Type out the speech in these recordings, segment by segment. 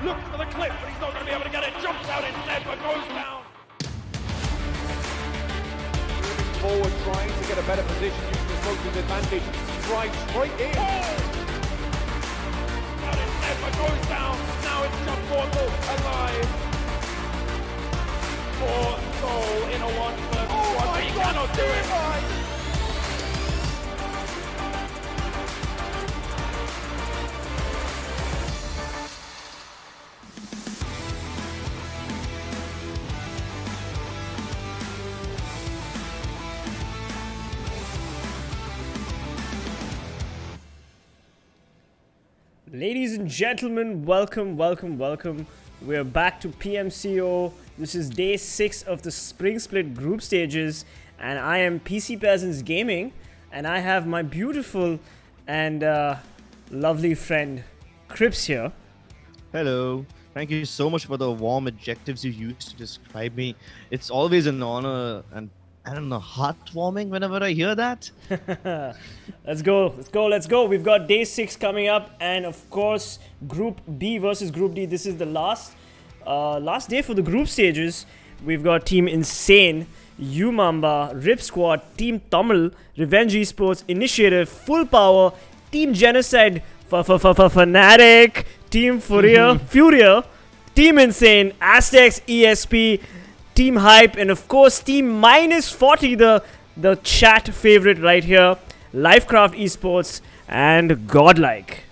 looks for the clip, but he's not going to be able to get it. Jumps out instead, but goes down. Moving forward, trying to get a better position, using the smoke's advantage. Drives straight in. Out instead, but goes down. Now it's just Mortal alive. For Soul in a 1v1, but he cannot do it. Ladies and gentlemen, welcome. We're back to PMCO. This is day 6 of the Spring Split group stages, and I am PC Peasants Gaming, and I have my beautiful and lovely friend Crips here. Hello. Thank you so much for the warm adjectives you used to describe me. It's always an honor and I don't know, heartwarming whenever I hear that. Let's go. We've got day 6 coming up, and of course, Group B versus Group D. This is the last day for the group stages. We've got Team Insane, Umamba, Rip Squad, Team Tamil, Revenge Esports, Initiative, FULLPWR, Team Genocide, Fanatic, Team Furier, Team Insane, Aztecs, ESP, Team Hype, and of course Team -40, the chat favorite right here, Lifecraft Esports and Godlike.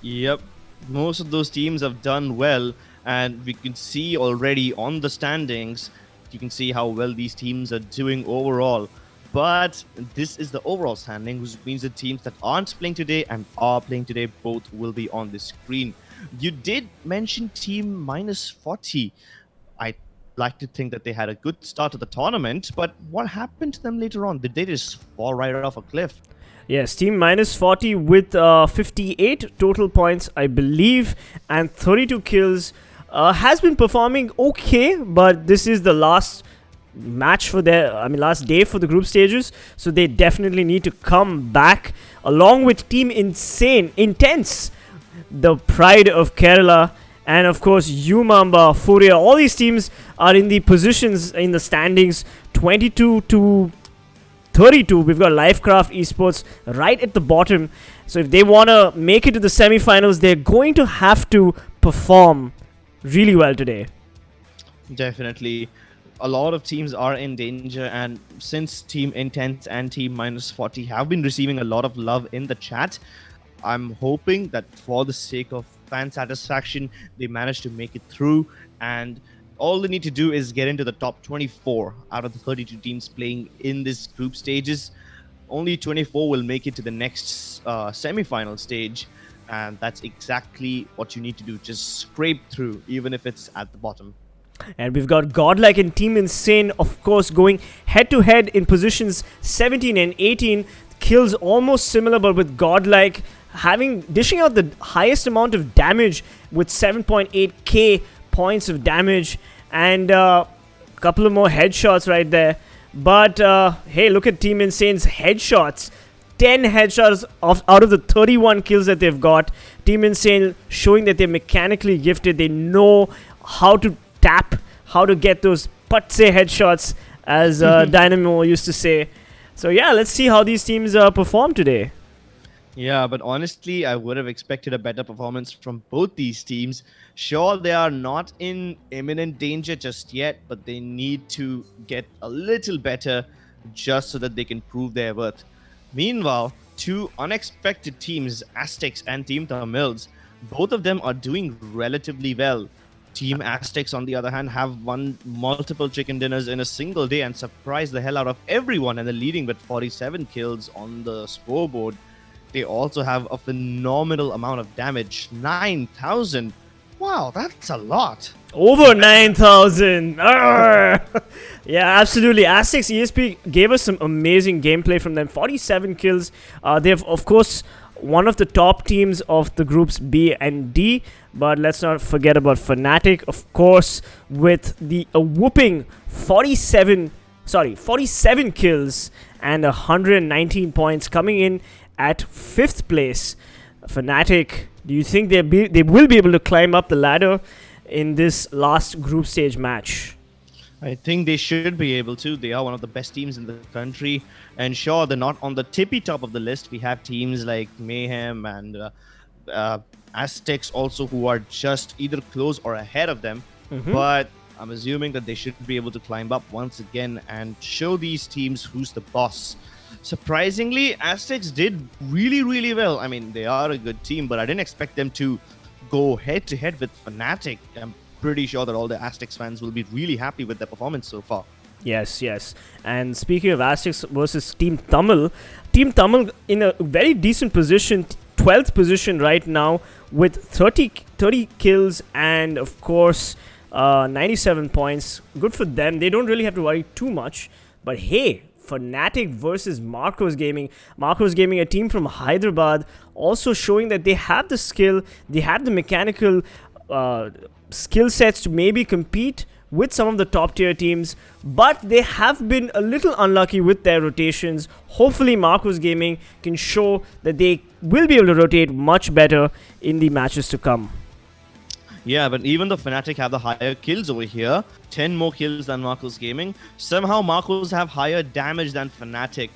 Yep, most of those teams have done well, and we can see already on the standings, you can see how well these teams are doing overall. But this is the overall standing, which means the teams that aren't playing today and are playing today, both will be on the screen. You did mention Team -40. I like to think that they had a good start to the tournament, but what happened to them later on? Did they just fall right off a cliff? Yes, Team -40 with 58 total points, I believe, and 32 kills. Has been performing okay, but this is the last match for last day for the group stages, so they definitely need to come back along with Team Intense, the pride of Kerala. And of course, Umamba, Furia, all these teams are in the positions in the standings 22 to 32. We've got Lifecraft Esports right at the bottom. So if they want to make it to the semi-finals, they're going to have to perform really well today. Definitely. A lot of teams are in danger, and since Team Intense and Team -40 have been receiving a lot of love in the chat, I'm hoping that for the sake of fan satisfaction, they manage to make it through, and all they need to do is get into the top 24 out of the 32 teams playing in this group stages. Only 24 will make it to the next semi-final stage, and that's exactly what you need to do. Just scrape through, even if it's at the bottom. And we've got Godlike and Team Insane, of course, going head-to-head in positions 17 and 18. Kills almost similar, but with Godlike dishing out the highest amount of damage with 7.8k points of damage, and a couple of more headshots right there. But hey, look at Team Insane's headshots. 10 headshots out of the 31 kills that they've got. Team Insane showing that they're mechanically gifted. They know how to tap, how to get those patse headshots, as Dynamo used to say. So yeah, let's see how these teams perform today. Yeah, but honestly, I would have expected a better performance from both these teams. Sure, they are not in imminent danger just yet, but they need to get a little better just so that they can prove their worth. Meanwhile, two unexpected teams, Aztecs and Team Tamilas, both of them are doing relatively well. Team Aztecs, on the other hand, have won multiple chicken dinners in a single day and surprised the hell out of everyone, and they're leading with 47 kills on the scoreboard. They also have a phenomenal amount of damage, 9,000. Wow, that's a lot. Over 9,000. Yeah, absolutely. Aztecs ESP gave us some amazing gameplay from them. 47 kills. They have, of course, one of the top teams of the groups B and D. But let's not forget about Fnatic, of course, with the whooping 47 kills and 119 points, coming in at 5th place. Fnatic, do you think they will be able to climb up the ladder in this last group stage match? I think they should be able to. They are one of the best teams in the country. And sure, they're not on the tippy top of the list. We have teams like Mayhem and Aztecs also, who are just either close or ahead of them. But I'm assuming that they should be able to climb up once again and show these teams who's the boss. Surprisingly, Aztecs did really, really well. I mean, they are a good team, but I didn't expect them to go head-to-head with Fnatic. I'm pretty sure that all the Aztecs fans will be really happy with their performance so far. Yes, yes. And speaking of Aztecs versus Team Tamil in a very decent position, 12th position right now with 30 kills and, of course, 97 points. Good for them. They don't really have to worry too much. But hey, Fnatic versus Marcos Gaming. Marcos Gaming, a team from Hyderabad, also showing that they have the skill, they have the mechanical skill sets to maybe compete with some of the top tier teams, but they have been a little unlucky with their rotations. Hopefully Marcos Gaming can show that they will be able to rotate much better in the matches to come. Yeah, but even the Fnatic have the higher kills over here. 10 more kills than Marcos Gaming. Somehow Marcos have higher damage than Fnatic,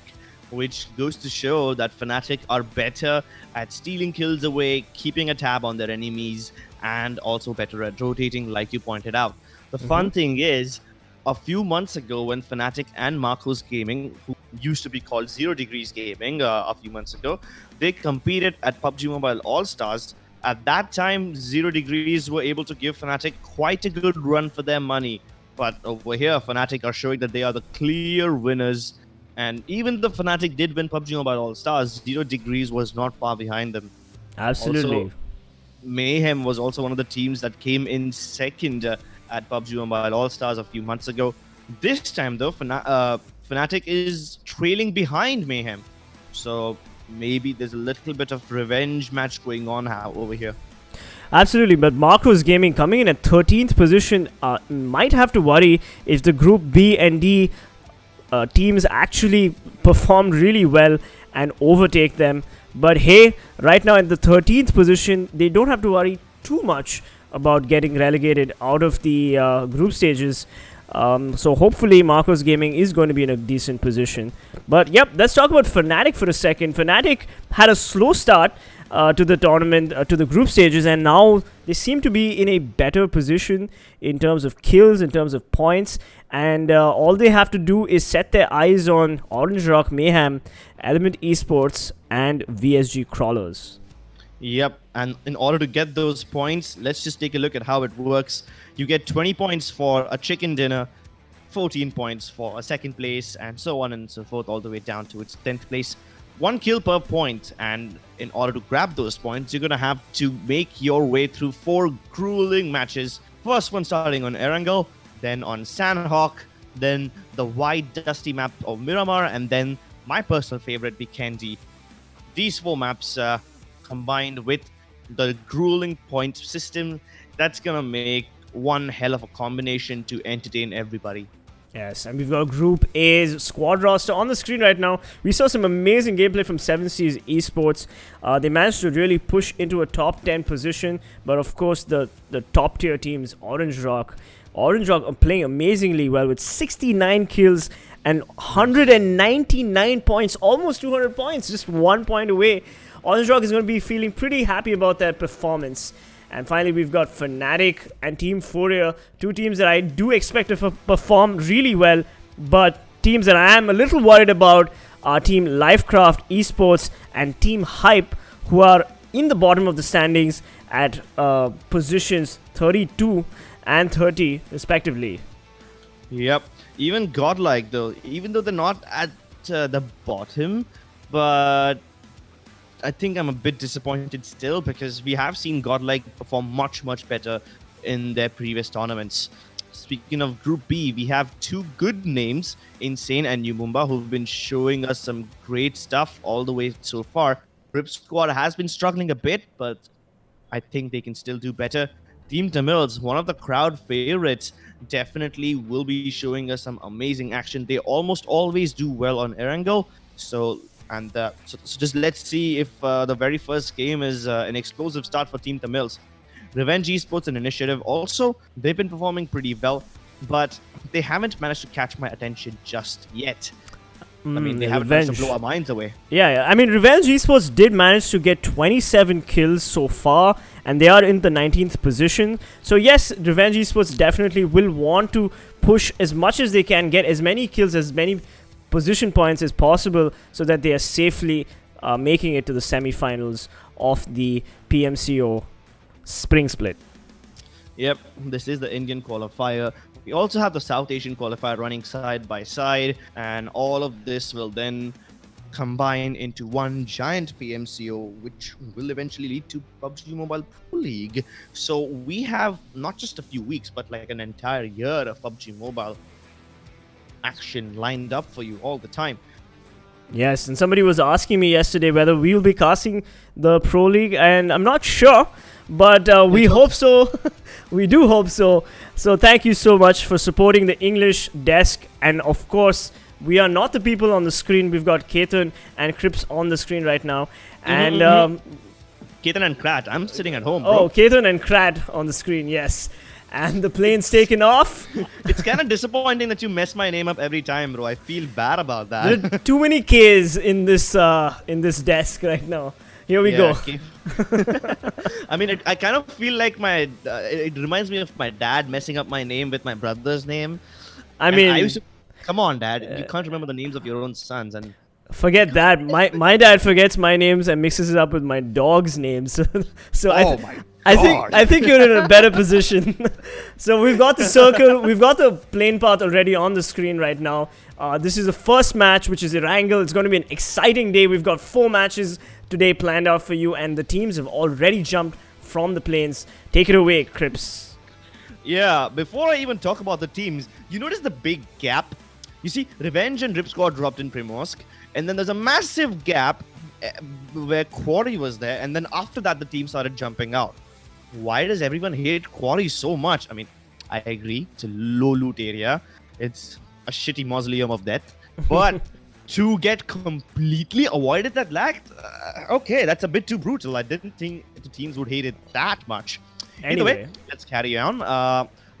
which goes to show that Fnatic are better at stealing kills away, keeping a tab on their enemies, and also better at rotating, like you pointed out. The fun thing is, a few months ago when Fnatic and Marcos Gaming, who used to be called 0 Degrees Gaming a few months ago, they competed at PUBG Mobile All-Stars. At that time, 0 Degrees were able to give Fnatic quite a good run for their money. But over here, Fnatic are showing that they are the clear winners. And even though Fnatic did win PUBG Mobile All-Stars, 0 Degrees was not far behind them. Absolutely. Also, Mayhem was also one of the teams that came in second at PUBG Mobile All-Stars a few months ago. This time, though, Fnatic is trailing behind Mayhem. So maybe there's a little bit of revenge match going on over here. Absolutely, but Marcos Gaming coming in at 13th position might have to worry if the Group B and D teams actually perform really well and overtake them. But hey, right now in the 13th position, they don't have to worry too much about getting relegated out of the group stages. So hopefully Marcos Gaming is going to be in a decent position. But yep, let's talk about Fnatic for a second. Fnatic had a slow start to the tournament, to the group stages, and now they seem to be in a better position in terms of kills, in terms of points, and all they have to do is set their eyes on Orange Rock, Mayhem, Element Esports, and VSG Crawlers. Yep, and in order to get those points, let's just take a look at how it works. You get 20 points for a chicken dinner, 14 points for a second place, and so on and so forth, all the way down to its 10th place. 1 kill per point, and in order to grab those points, you're going to have to make your way through 4 grueling matches. First one starting on Erangel, then on Sanhok, then the wide dusty map of Miramar, and then my personal favorite, Vikendi. These 4 maps combined with the grueling point system, that's going to make one hell of a combination to entertain everybody. Yes, and we've got Group A's squad roster on the screen right now. We saw some amazing gameplay from 7 Seas Esports. They managed to really push into a top 10 position, but of course the top tier teams, Orange Rock are playing amazingly well with 69 kills and 199 points, almost 200 points, just 1 point away. Orange Rock is going to be feeling pretty happy about their performance. And finally, we've got Fnatic and Team Fourier, 2 teams that I do expect to perform really well, but teams that I am a little worried about are Team Lifecraft Esports and Team Hype, who are in the bottom of the standings at positions 32 and 30 respectively. Yep, even Godlike though, even though they're not at the bottom, but I think I'm a bit disappointed still, because we have seen Godlike perform much better in their previous tournaments. Speaking of Group B, we have 2 good names, Insane and Numumba, who've been showing us some great stuff all the way so far. Rip Squad has been struggling a bit, but I think they can still do better. Team Tamilas, one of the crowd favorites, definitely will be showing us some amazing action. They almost always do well on Erangel, so And so just let's see if the very first game is an explosive start for Team Tamilas. Revenge Esports and Initiative also, they've been performing pretty well, but they haven't managed to catch my attention just yet. I mean, they haven't managed to blow our minds away. Yeah. I mean, Revenge Esports did manage to get 27 kills so far, and they are in the 19th position. So yes, Revenge Esports definitely will want to push as much as they can, get as many kills, as many position points as possible, so that they are safely making it to the semi-finals of the PMCO Spring Split. Yep, this is the Indian qualifier. We also have the South Asian qualifier running side by side, and all of this will then combine into one giant PMCO, which will eventually lead to PUBG Mobile Pro League. So we have not just a few weeks, but like an entire year of PUBG Mobile action lined up for you all the time. Yes, and somebody was asking me yesterday whether we will be casting the Pro League, and I'm not sure, but we hope so. We do hope so. So thank you so much for supporting the English desk, and of course, we are not the people on the screen. We've got Ketan and Crips on the screen right now, and Ketan and Krat, I'm sitting at home, bro. Oh, Ketan and Krat on the screen, yes. And the plane's taken off. It's kind of disappointing that you mess my name up every time, bro. I feel bad about that. There are too many K's in this desk right now. Here we go. Okay. I mean, I kind of feel like it reminds me of my dad messing up my name with my brother's name. I mean, I used to, come on, Dad. You can't remember the names of your own sons, and forget that. My dad forgets my names and mixes it up with my dog's names. So I think you're in a better position. So we've got the circle, we've got the plane path already on the screen right now. This is the first match, which is Erangel. It's going to be an exciting day. We've got 4 matches today planned out for you, and the teams have already jumped from the planes. Take it away, Crips. Yeah, before I even talk about the teams, you notice the big gap? You see, Revenge and Rip Squad dropped in Primorsk, and then there's a massive gap where Quarry was there, and then after that the team started jumping out. Why does everyone hate Quarry so much? I mean, I agree, it's a low loot area. It's a shitty mausoleum of death. But to get completely avoided that lag, okay, that's a bit too brutal. I didn't think the teams would hate it that much. Anyway, let's carry on.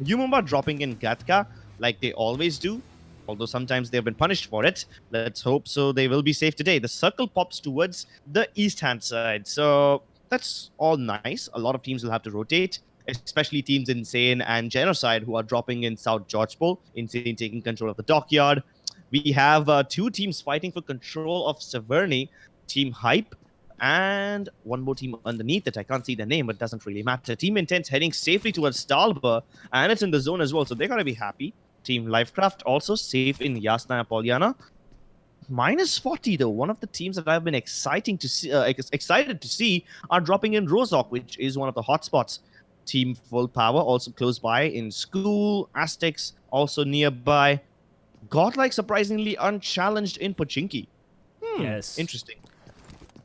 UMEXRXN dropping in Gatka like they always do. Although sometimes they've been punished for it. Let's hope so they will be safe today. The circle pops towards the east-hand side. So that's all nice. A lot of teams will have to rotate, especially teams Insane and Genocide who are dropping in South Georgepol. Insane taking control of the dockyard. We have 2 teams fighting for control of Severny. Team Hype and one more team underneath it. I can't see the name, but it doesn't really matter. Team Intense heading safely towards Stalber, and it's in the zone as well, so they're going to be happy. Team Lifecraft also safe in Yasna Polyana. -40 though. One of the teams that I've been excited to see are dropping in Rozhok, which is one of the hotspots. Team FULLPWR also close by in School. Aztecs also nearby. Godlike surprisingly unchallenged in Pochinki. Yes. Interesting.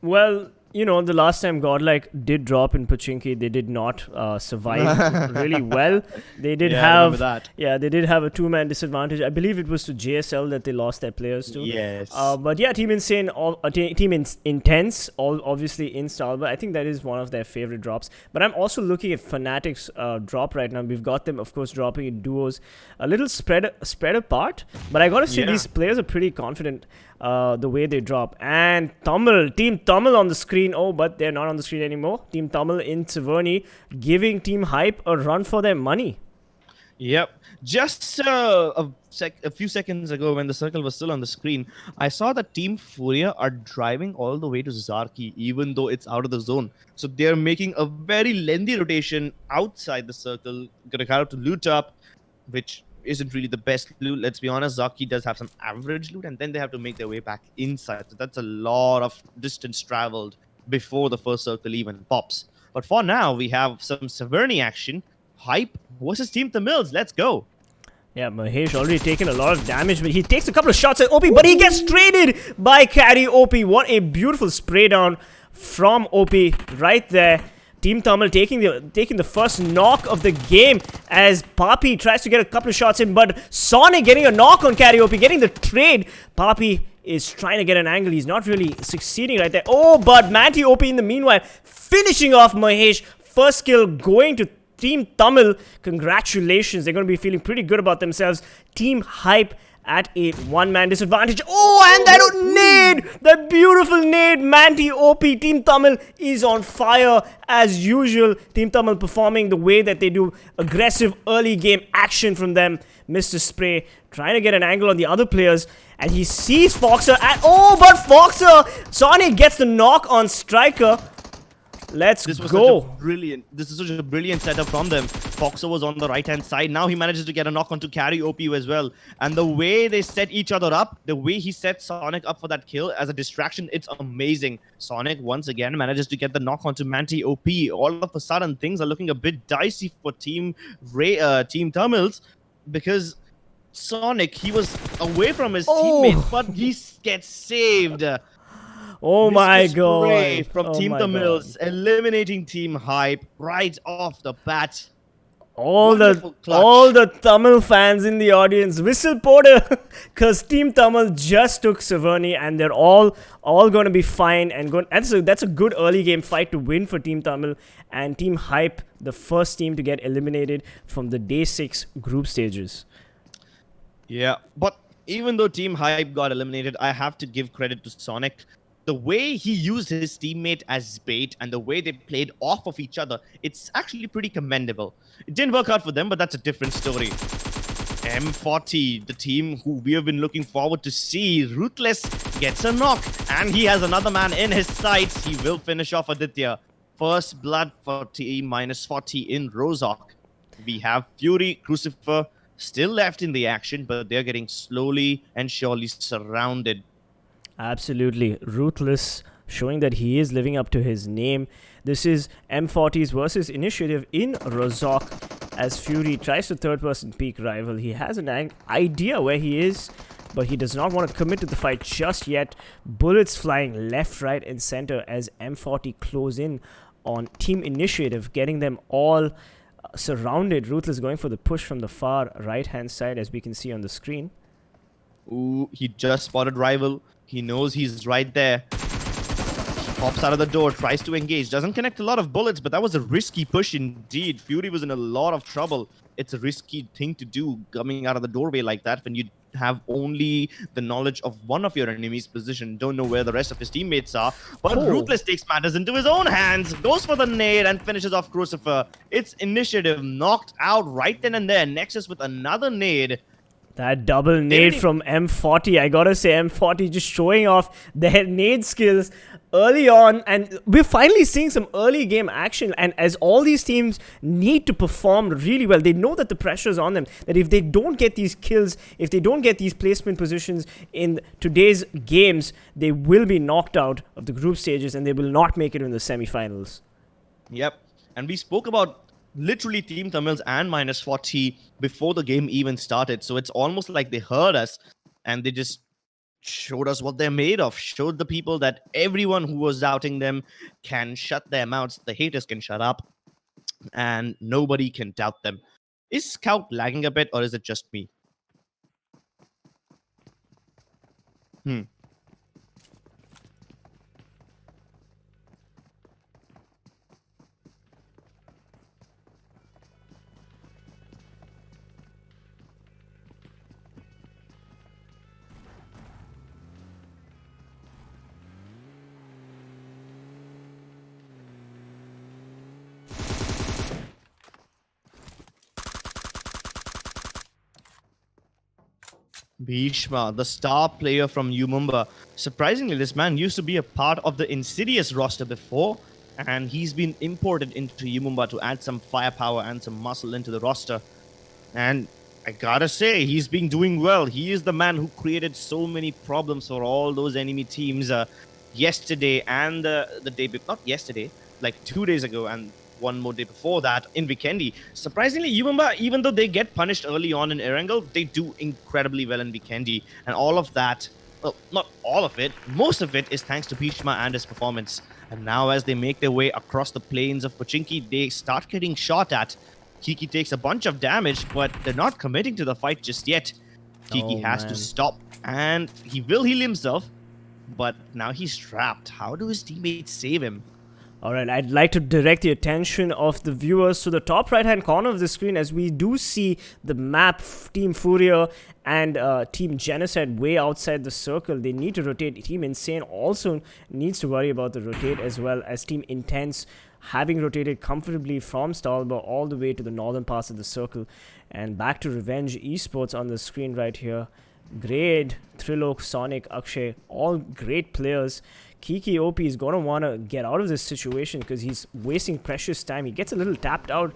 Well, you know, the last time Godlike did drop in Pochinki, they did not survive really well. They did have they did have a 2-man disadvantage. I believe it was to JSL that they lost their players to. Yes. But yeah, Team Insane, Team Intense, obviously in Stalber. I think that is one of their favorite drops. But I'm also looking at Fnatic's drop right now. We've got them, of course, dropping in duos, a little spread apart. But I gotta say, these players are pretty confident. The way they drop. And Team Tamil on the screen. Oh, but they're not on the screen anymore. Team Tamil in Severny giving Team Hype a run for their money. Yep. Just a few seconds ago when the circle was still on the screen, I saw that Team Furia are driving all the way to Zarki, even though it's out of the zone. So they're making a very lengthy rotation outside the circle. Gonna have to loot up, which isn't really the best loot. Let's be honest, Zaki does have some average loot, and then they have to make their way back inside. So that's a lot of distance traveled before the first circle even pops. But for now, we have some Severny action. Hype versus Team Tamilas. Let's go. Yeah, Mahesh already taken a lot of damage, but he takes a couple of shots at OP, but he gets traded by carry OP. What a beautiful spray down from OP right there. Team Tamil taking the first knock of the game as Papi tries to get a couple of shots in, but Sonic getting a knock on Karaoke, getting the trade. Papi is trying to get an angle. He's not really succeeding right there. Oh, but Manti OP in the meanwhile finishing off Mahesh. First kill going to Team Tamil. Congratulations. They're going to be feeling pretty good about themselves. Team Hype at a one-man disadvantage. Oh, and that nade! That beautiful nade. Manti OP. Team Tamil is on fire as usual. Team Tamil performing the way that they do. Aggressive early game action from them. Mr. Spray trying to get an angle on the other players. And he sees Foxer. And oh, but Foxer! Sonic gets the knock on Striker. Let's This is such a brilliant setup from them. Foxer was on the right-hand side. Now he manages to get a knock onto Karaoke as well. And the way they set each other up, the way he set Sonic up for that kill as a distraction, it's amazing. Sonic once again manages to get the knock onto Manti OP. All of a sudden, things are looking a bit dicey for Team Tamils because Sonic, he was away from his teammates, but he gets saved. Oh my god. From Team Tamilas, eliminating Team Hype right off the bat. All the Tamil fans in the audience, whistle Porter, because Team Tamil just took Saverni and they're all going to be fine. And that's a good early game fight to win for Team Tamil. And Team Hype, the first team to get eliminated from the Day 6 group stages. Yeah, but even though Team Hype got eliminated, I have to give credit to Sonic. The way he used his teammate as bait and the way they played off of each other, it's actually pretty commendable. It didn't work out for them, but that's a different story. M40, the team who we have been looking forward to see, Ruthless gets a knock, and he has another man in his sights. He will finish off Aditya. First blood for Team -40 in Rozok. We have Fury, Crucifer still left in the action, but they're getting slowly and surely surrounded. Absolutely. Ruthless, showing that he is living up to his name. This is M40's versus Initiative in Rozok as Fury tries to third-person peek rival. He has an idea where he is, but he does not want to commit to the fight just yet. Bullets flying left, right, and center as M40 close in on Team Initiative, getting them all surrounded. Ruthless going for the push from the far right-hand side, as we can see on the screen. Ooh, he just spotted rival. He knows he's right there. Pops out of the door, tries to engage. Doesn't connect a lot of bullets, but that was a risky push indeed. Fury was in a lot of trouble. It's a risky thing to do, coming out of the doorway like that when you have only the knowledge of one of your enemy's position. Don't know where the rest of his teammates are. But Ruthless takes matters into his own hands, goes for the nade and finishes off Crucifer. It's Initiative knocked out right then and there. Nexus with another nade. That double nade from M40, I gotta say, M40 just showing off their nade skills early on, and we're finally seeing some early game action. And as all these teams need to perform really well, they know that the pressure is on them, that if they don't get these kills, if they don't get these placement positions in today's games, they will be knocked out of the group stages and they will not make it in the semi-finals. Yep, and we spoke about literally Team Tamils and -40 before the game even started. So it's almost like they heard us and they just showed us what they're made of. Showed the people that everyone who was doubting them can shut their mouths. The haters can shut up and nobody can doubt them. Is Scout lagging a bit or is it just me? Bhishma, the star player from Mumbai. Surprisingly, this man used to be a part of the Insidious roster before, and he's been imported into Mumbai to add some firepower and some muscle into the roster. And I gotta say, he's been doing well. He is the man who created so many problems for all those enemy teams yesterday and the day before. Not yesterday, like 2 days ago, and one more day before that in Vikendi. Surprisingly, Mumbai, even though they get punished early on in Erangel, they do incredibly well in Vikendi. And all of that well, not all of it, most of it is thanks to Bhishma and his performance. And now as they make their way across the plains of Pochinki, they start getting shot at. Kiki takes a bunch of damage, but they're not committing to the fight just yet. Kiki has to stop, and he will heal himself, but now he's trapped. How do his teammates save him? Alright, I'd like to direct the attention of the viewers to the top right hand corner of the screen, as we do see the map, Team Furier and Team Genocide way outside the circle. They need to rotate. Team Insane also needs to worry about the rotate, as well as Team Intense having rotated comfortably from Stalber all the way to the northern parts of the circle. And back to Revenge Esports on the screen right here. Great, Trilok, Sonic, Akshay, all great players. Kiki OP is going to want to get out of this situation because he's wasting precious time. He gets a little tapped out,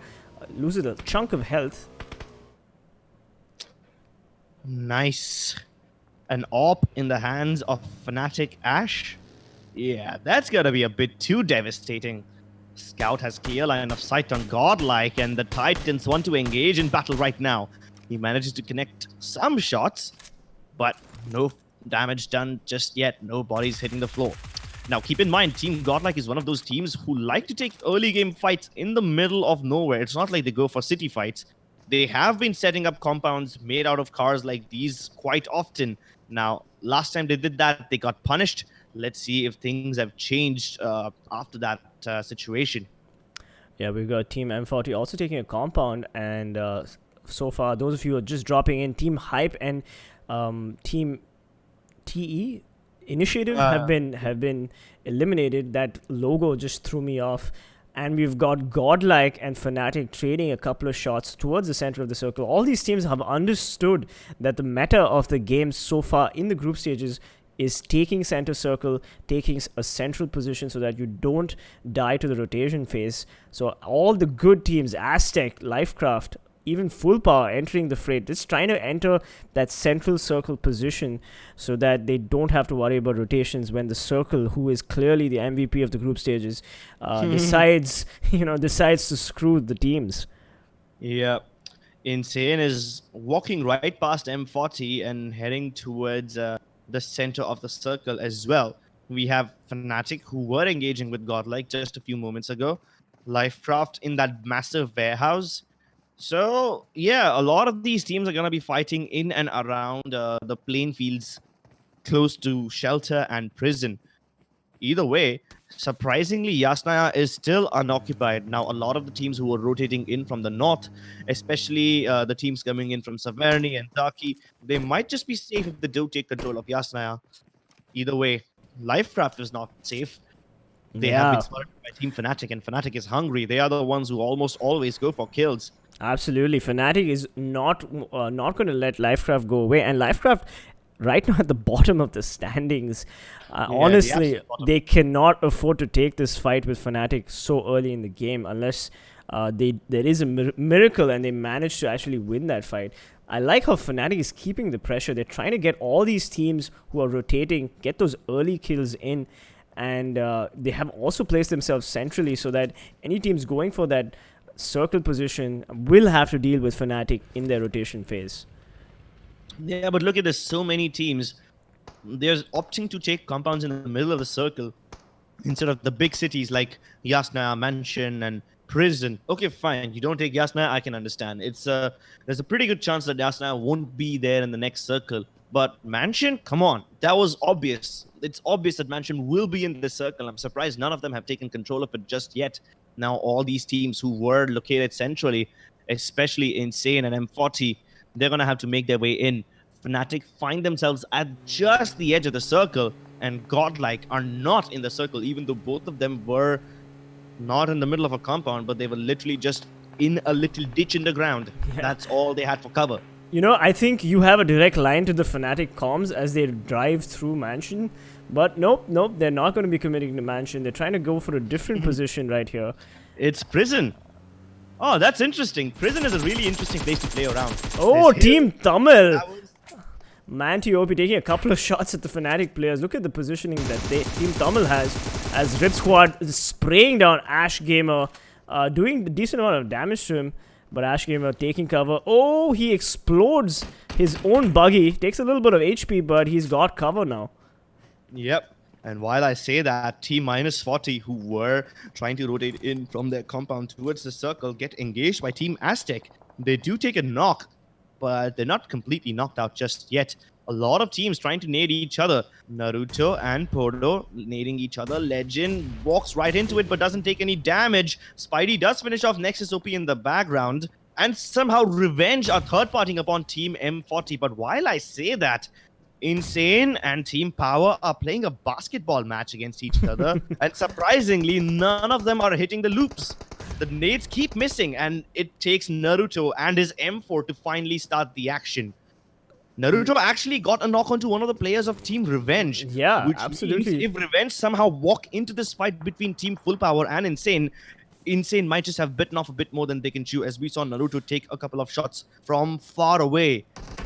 loses a chunk of health. Nice. An AWP in the hands of Fnatic Ash? Yeah, that's going to be a bit too devastating. Scout has clear line of sight on Godlike, and the Titans want to engage in battle right now. He manages to connect some shots, but no damage done just yet. No bodies hitting the floor. Now, keep in mind, Team Godlike is one of those teams who like to take early game fights in the middle of nowhere. It's not like they go for city fights. They have been setting up compounds made out of cars like these quite often. Now, last time they did that, they got punished. Let's see if things have changed after that situation. Yeah, we've got Team M40 also taking a compound, and so far, those of you who are just dropping in, Team Hype and Team TE Initiative have been eliminated. That logo just threw me off. And we've got Godlike and Fnatic trading a couple of shots towards the center of the circle. All these teams have understood that the meta of the game so far in the group stages is taking center circle, taking a central position so that you don't die to the rotation phase. So all the good teams, Aztec, Lifecraft, even FULLPWR entering the fray, just trying to enter that central circle position so that they don't have to worry about rotations when the circle, who is clearly the MVP of the group stages, decides to screw the teams. Yeah. Insane is walking right past M40 and heading towards the center of the circle as well. We have Fnatic, who were engaging with Godlike just a few moments ago. Lifecraft in that massive warehouse. So, yeah, a lot of these teams are going to be fighting in and around the playing fields close to Shelter and Prison. Either way, surprisingly, Yasnaya is still unoccupied. Now, a lot of the teams who are rotating in from the north, especially the teams coming in from Saverny and Taki, they might just be safe if they do take control of Yasnaya. Either way, Lifecraft is not safe. They have been spotted by Team Fnatic, and Fnatic is hungry. They are the ones who almost always go for kills. Absolutely. Fnatic is not going to let Lifecraft go away. And Lifecraft, right now at the bottom of the standings, honestly, they cannot afford to take this fight with Fnatic so early in the game unless there is a miracle and they manage to actually win that fight. I like how Fnatic is keeping the pressure. They're trying to get all these teams who are rotating, get those early kills in. And they have also placed themselves centrally so that any teams going for that circle position will have to deal with Fnatic in their rotation phase. Yeah, but look at this. So many teams, they're opting to take compounds in the middle of the circle instead of the big cities like Yasnaya, Mansion, and Prison. Okay, fine. You don't take Yasnaya, I can understand. There's a pretty good chance that Yasnaya won't be there in the next circle. But Mansion, come on. That was obvious. It's obvious that Mansion will be in this circle. I'm surprised none of them have taken control of it just yet. Now, all these teams who were located centrally, especially Insane and M40, they're going to have to make their way in. Fnatic find themselves at just the edge of the circle, and Godlike are not in the circle, even though both of them were not in the middle of a compound, but they were literally just in a little ditch in the ground. Yeah. That's all they had for cover. You know, I think you have a direct line to the Fnatic comms as they drive through Mansion. But nope, they're not going to be committing to Mansion. They're trying to go for a different position right here. It's Prison. Oh, that's interesting. Prison is a really interesting place to play around. Oh, Team Tamil. Manti OP taking a couple of shots at the Fnatic players. Look at the positioning that Team Tamil has as Rip Squad is spraying down Ash Gamer, doing a decent amount of damage to him. But Ash Gamer taking cover. Oh, he explodes his own buggy. Takes a little bit of HP, but he's got cover now. Yep. And while I say that, Team -40, who were trying to rotate in from their compound towards the circle, get engaged by Team Aztec. They do take a knock, but they're not completely knocked out just yet. A lot of teams trying to nade each other. Naruto and Porto nading each other. Legend walks right into it but doesn't take any damage. Spidey does finish off Nexus OP in the background. And somehow Revenge are third-partying upon Team M40. But while I say that, Insane and Team Power are playing a basketball match against each other. And surprisingly, none of them are hitting the loops. The nades keep missing, and it takes Naruto and his M4 to finally start the action. Naruto actually got a knock onto one of the players of Team Revenge. Yeah, which absolutely. means if Revenge somehow walk into this fight between Team FULLPWR and Insane might just have bitten off a bit more than they can chew, as we saw Naruto take a couple of shots from far away.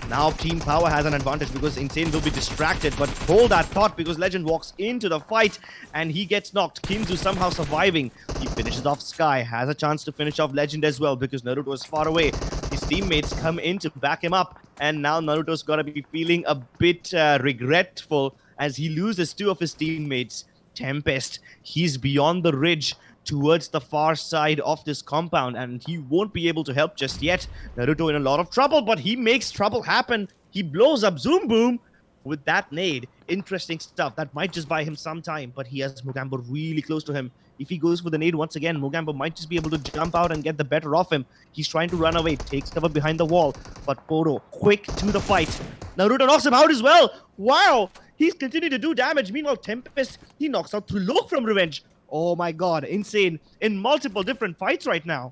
Now Team Power has an advantage because Insane will be distracted, but hold that thought because Legend walks into the fight and he gets knocked. Kinzu somehow surviving. He finishes off Sky, has a chance to finish off Legend as well because Naruto is far away. His teammates come in to back him up, and now Naruto's gotta be feeling a bit regretful as he loses two of his teammates. Tempest, he's beyond the ridge towards the far side of this compound, and he won't be able to help just yet. Naruto in a lot of trouble, but he makes trouble happen. He blows up Zoom Boom with that nade. Interesting stuff. That might just buy him some time, but he has Mogambo really close to him. If he goes for the nade once again, Mogambo might just be able to jump out and get the better of him. He's trying to run away, takes cover behind the wall, but Poro quick to the fight. Naruto knocks him out as well. Wow, he's continuing to do damage. Meanwhile, Tempest, he knocks out Tulok from Revenge. Oh my god, Insane in multiple different fights right now.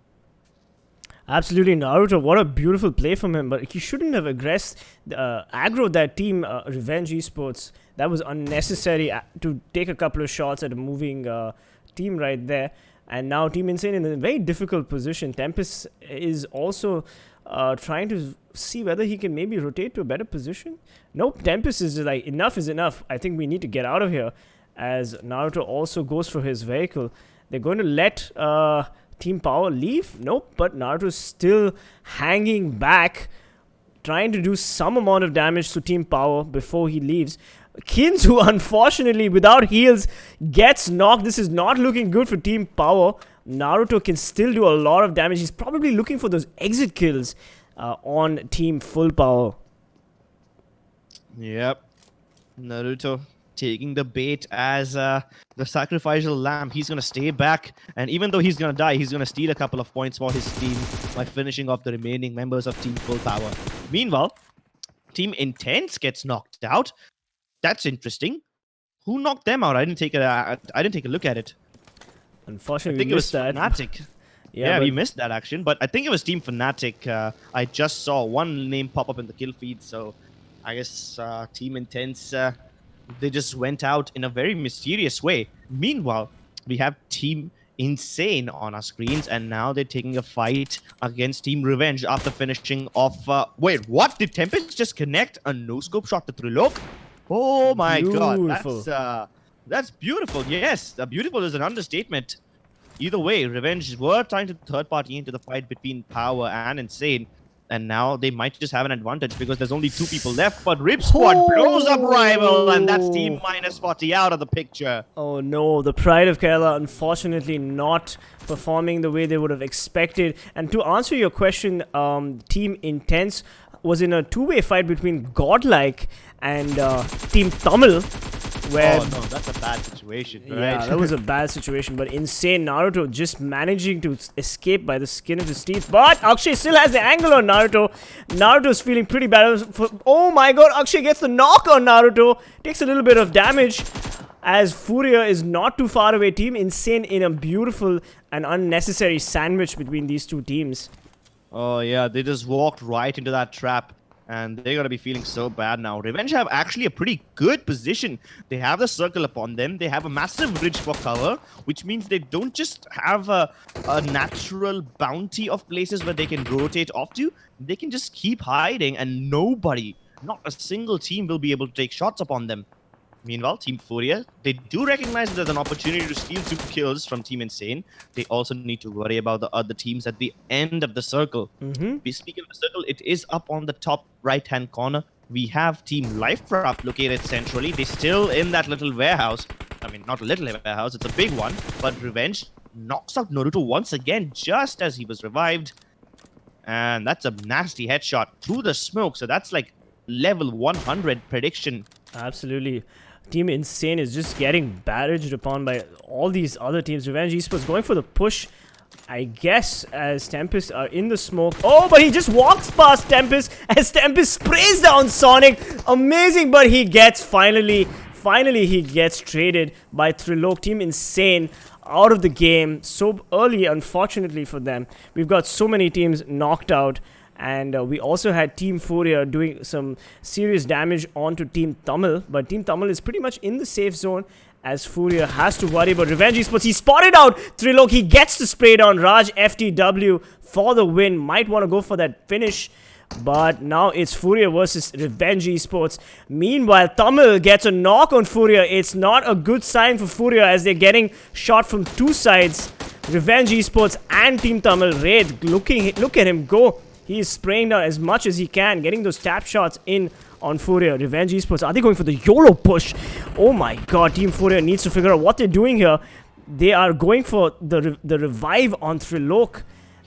Absolutely, Naruto, what a beautiful play from him, but he shouldn't have aggroed that team, Revenge Esports. That was unnecessary to take a couple of shots at a moving team right there. And now Team Insane in a very difficult position. Tempest is also trying to see whether he can maybe rotate to a better position. Nope, Tempest is just like, enough is enough. I think we need to get out of here. As Naruto also goes for his vehicle. They're going to let Team Power leave? Nope, but Naruto's still hanging back, trying to do some amount of damage to Team Power before he leaves. Kinzu, unfortunately, without heals, gets knocked. This is not looking good for Team Power. Naruto can still do a lot of damage. He's probably looking for those exit kills on Team FULLPWR. Yep. Naruto taking the bait as the sacrificial lamb. He's going to stay back, and even though he's going to die, he's going to steal a couple of points for his team by finishing off the remaining members of Team FULLPWR. Meanwhile, Team Intense gets knocked out. That's interesting. Who knocked them out? I didn't take a look at it. Unfortunately, I think we it was missed that. Fnatic. Yeah, we missed that action, but I think it was Team Fnatic. I just saw one name pop up in the kill feed, so I guess Team Intense, they just went out in a very mysterious way. Meanwhile, we have Team Insane on our screens, and now they're taking a fight against Team Revenge after finishing off... wait, what? Did Tempest just connect a no-scope shot to Trilok? Oh my Beautiful. god, that's beautiful. Yes, beautiful is an understatement. Either way, Revenge were trying to third-party into the fight between Power and Insane, and now they might just have an advantage because there's only two people left. But Rip Squad blows up Rival, and that's Team -40 out of the picture. Oh no, the Pride of Kerala unfortunately not performing the way they would have expected. And to answer your question, Team Intense was in a two-way fight between Godlike and Team Tamil. Where, oh no, that's a bad situation, right? Yeah, that was a bad situation. But Insane Naruto just managing to escape by the skin of his teeth. But Akshay still has the angle on Naruto. Naruto's feeling pretty bad. Oh my god, Akshay gets the knock on Naruto. Takes a little bit of damage. As Furia is not too far away. Team Insane in a beautiful and unnecessary sandwich between these two teams. Oh yeah, they just walked right into that trap. And they're going to be feeling so bad now. Revenge have actually a pretty good position. They have the circle upon them. They have a massive ridge for cover, which means they don't just have a natural bounty of places where they can rotate off to. They can just keep hiding, and nobody, not a single team, will be able to take shots upon them. Meanwhile, Team Furia, they do recognize there's an opportunity to steal 2 kills from Team Insane. They also need to worry about the other teams at the end of the circle. Speaking of the circle, it is up on the top right-hand corner. We have Team LifeCraft located centrally. They're still in that little warehouse. I mean, not a little warehouse, it's a big one. But Revenge knocks out Naruto once again, just as he was revived. And that's a nasty headshot through the smoke. So that's like level 100 prediction. Absolutely. Team Insane is just getting barraged upon by all these other teams. Revenge Esports going for the push, I guess, as Tempest are in the smoke. Oh, but he just walks past Tempest as Tempest sprays down Sonic. Amazing, but he gets finally he gets traded by Trilok. Team Insane out of the game so early, unfortunately for them. We've got so many teams knocked out. And we also had Team Furia doing some serious damage onto Team Tamil. But Team Tamil is pretty much in the safe zone as Furia has to worry about Revenge Esports. He spotted out Trilok. He gets to spray down Raj FTW for the win. Might want to go for that finish. But now it's Furia versus Revenge Esports. Meanwhile, Tamil gets a knock on Furia. It's not a good sign for Furia as they're getting shot from 2 sides. Revenge Esports and Team Tamil. Raid, look at him go. He is spraying down as much as he can, getting those tap shots in on Furia. Revenge Esports, are they going for the YOLO push? Oh my god, Team Furia needs to figure out what they're doing here. They are going for the revive on Trilok.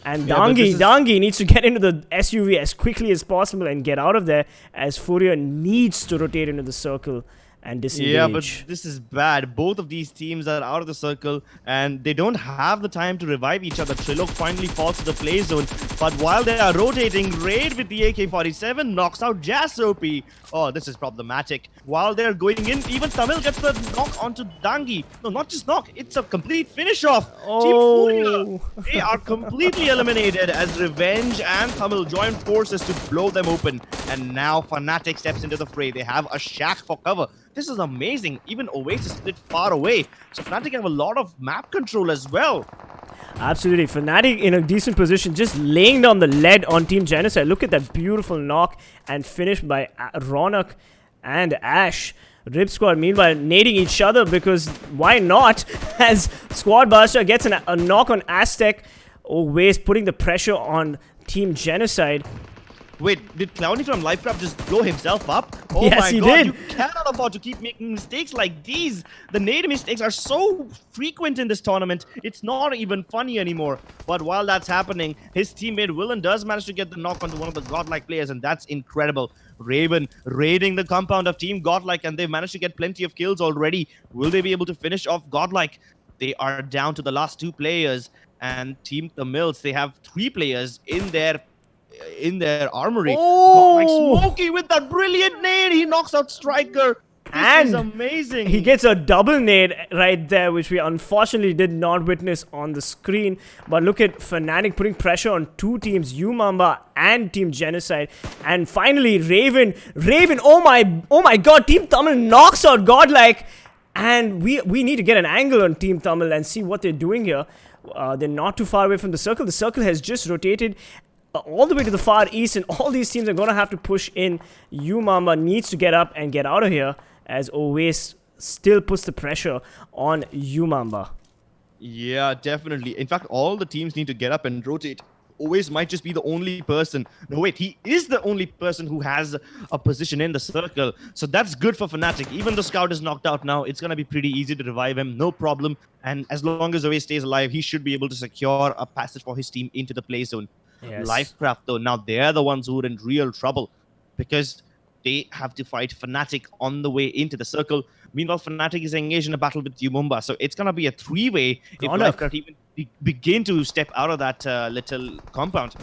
And Dangi needs to get into the SUV as quickly as possible and get out of there as Furia needs to rotate into the circle and disengage. Yeah, but this is bad. Both of these teams are out of the circle and they don't have the time to revive each other. Trilok finally falls to the play zone, but while they are rotating, Raid with the AK-47 knocks out Jasopi. Oh, this is problematic. While they're going in, even Tamil gets the knock onto Dangi. No, not just knock, it's a complete finish off. Oh. Team Furia, they are completely eliminated as Revenge and Tamil join forces to blow them open. And now Fnatic steps into the fray. They have a shack for cover. This is amazing. Even Oasis split far away. So Fnatic have a lot of map control as well. Absolutely. Fnatic in a decent position, just laying down the lead on TeamGenocide. Look at that beautiful knock and finish by Ronak and Ash. Rip Squad, meanwhile, nading each other because why not? As Squad Buster gets a knock on Aztec. Always putting the pressure on TeamGenocide. Wait, did Clowny from LifeCraft just blow himself up? Oh yes, my he god, did. You cannot afford to keep making mistakes like these. The nade mistakes are so frequent in this tournament, it's not even funny anymore. But while that's happening, his teammate Willen does manage to get the knock onto one of the godlike players, and that's incredible. Raven raiding the compound of Team Godlike, and they've managed to get plenty of kills already. Will they be able to finish off Godlike? They are down to the last 2 players, and Team Tamilas, they have 3 players in their armory. Oh! Like Smokey with that brilliant nade, he knocks out Striker. This is amazing. He gets a double nade right there, which we unfortunately did not witness on the screen. But look at Fnatic putting pressure on 2 teams, UMAMBA and TeamGenocide. And finally, Raven, oh my god, Team Tamil knocks out Godlike. And we need to get an angle on Team Tamil and see what they're doing here. They're not too far away from the circle. The circle has just rotated all the way to the far east, and all these teams are going to have to push in. UMAMBA needs to get up and get out of here as Oasis still puts the pressure on UMAMBA. Yeah, definitely. In fact, all the teams need to get up and rotate. Oasis might just be the only person. No, wait, he is the only person who has a position in the circle. So that's good for Fnatic. Even though Scout is knocked out now, it's going to be pretty easy to revive him. No problem. And as long as Oasis stays alive, he should be able to secure a passage for his team into the play zone. Yes. LifeCraft, though, now they're the ones who are in real trouble because they have to fight Fnatic on the way into the circle. Meanwhile, Fnatic is engaged in a battle with UMAMBA. So it's going to be a 3-way if LifeCraft even begin to step out of that little compound.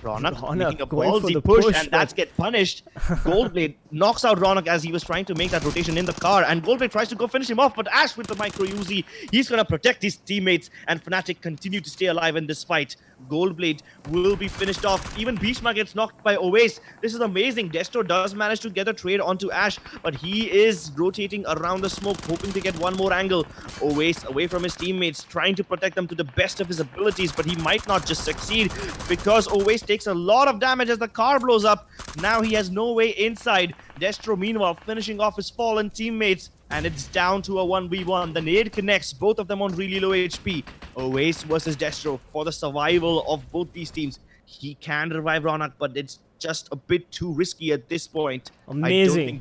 Ronak making a ballsy push, and that's get punished. Goldblade knocks out Ronak as he was trying to make that rotation in the car, and Goldblade tries to go finish him off, but Ash with the micro Uzi, he's going to protect his teammates, and Fnatic continue to stay alive in this fight. Goldblade will be finished off. Even Bhishma gets knocked by Oasis. This is amazing. Destro does manage to get a trade onto Ash, but he is rotating around the smoke, hoping to get one more angle. Oasis away from his teammates, trying to protect them to the best of his abilities, but he might not just succeed because Oasis takes a lot of damage as the car blows up. Now he has no way inside. Destro, meanwhile, finishing off his fallen teammates. and it's down to a 1v1. The nade connects, both of them on really low HP. Oace versus Destro for the survival of both these teams. He can revive Ronak, but it's just a bit too risky at this point. Amazing.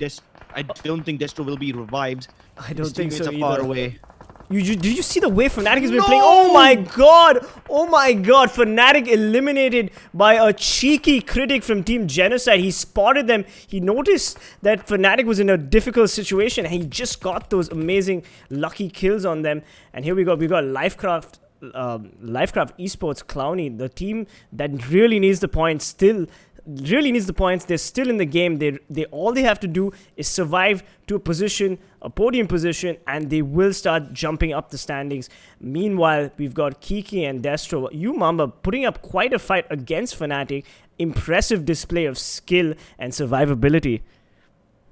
I don't think Destro will be revived. I don't His think so teammates are far either. away. Did you see the way Fnatic has been No! playing? Oh my god! Oh my god! Fnatic eliminated by a cheeky critic from Team Genocide. He spotted them. He noticed that Fnatic was in a difficult situation, and he just got those amazing lucky kills on them. And here we go. We got Lifecraft Esports Clowny, the team that really needs the points. They're still in the game. They all they have to do is survive to a position, a podium position, and they will start jumping up the standings. Meanwhile, we've got Kiki and Destro. UMEXRXN putting up quite a fight against Fnatic. Impressive display of skill and survivability.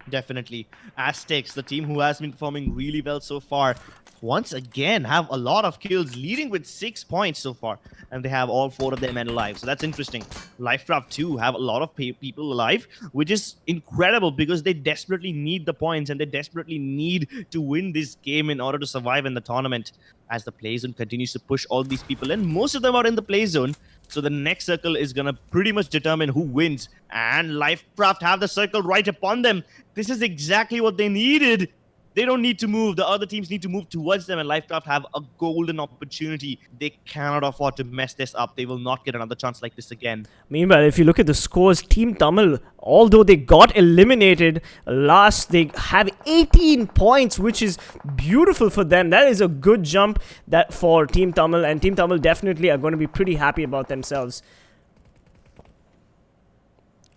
Definitely. Aztecs, the team who has been performing really well so far, once again have a lot of kills, leading with 6 points so far, and they have all 4 of their men alive, so that's interesting. Lifecraft too have a lot of people alive, which is incredible because they desperately need the points and they desperately need to win this game in order to survive in the tournament. As the play zone continues to push all these people in, most of them are in the play zone, so the next circle is gonna pretty much determine who wins, and Lifecraft have the circle right upon them. This is exactly what they needed. They don't need to move. The other teams need to move towards them, and Lifecraft have a golden opportunity. They cannot afford to mess this up. They will not get another chance like this again. Meanwhile, if you look at the scores, Team Tamil, although they got eliminated last, they have 18 points, which is beautiful for them. That is a good jump for Team Tamil, and Team Tamil definitely are going to be pretty happy about themselves.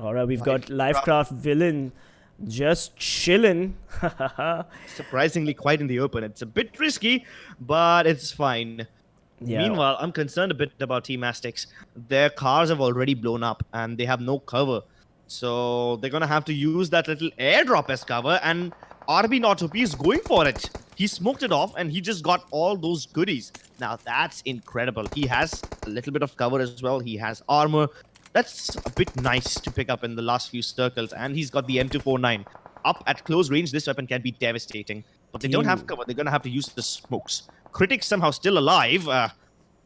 Alright, we've got Lifecraft Villain just chilling. Surprisingly quite in the open. It's a bit risky, but it's fine. Yeah. Meanwhile, I'm concerned a bit about Team Aztecs. Their cars have already blown up and they have no cover. So they're going to have to use that little airdrop as cover, and RB Not OP is going for it. He smoked it off and he just got all those goodies. Now that's incredible. He has a little bit of cover as well. He has armor. That's a bit nice to pick up in the last few circles, and he's got the M249. Up at close range, this weapon can be devastating, but they don't have cover. They're going to have to use the smokes. Critic somehow still alive.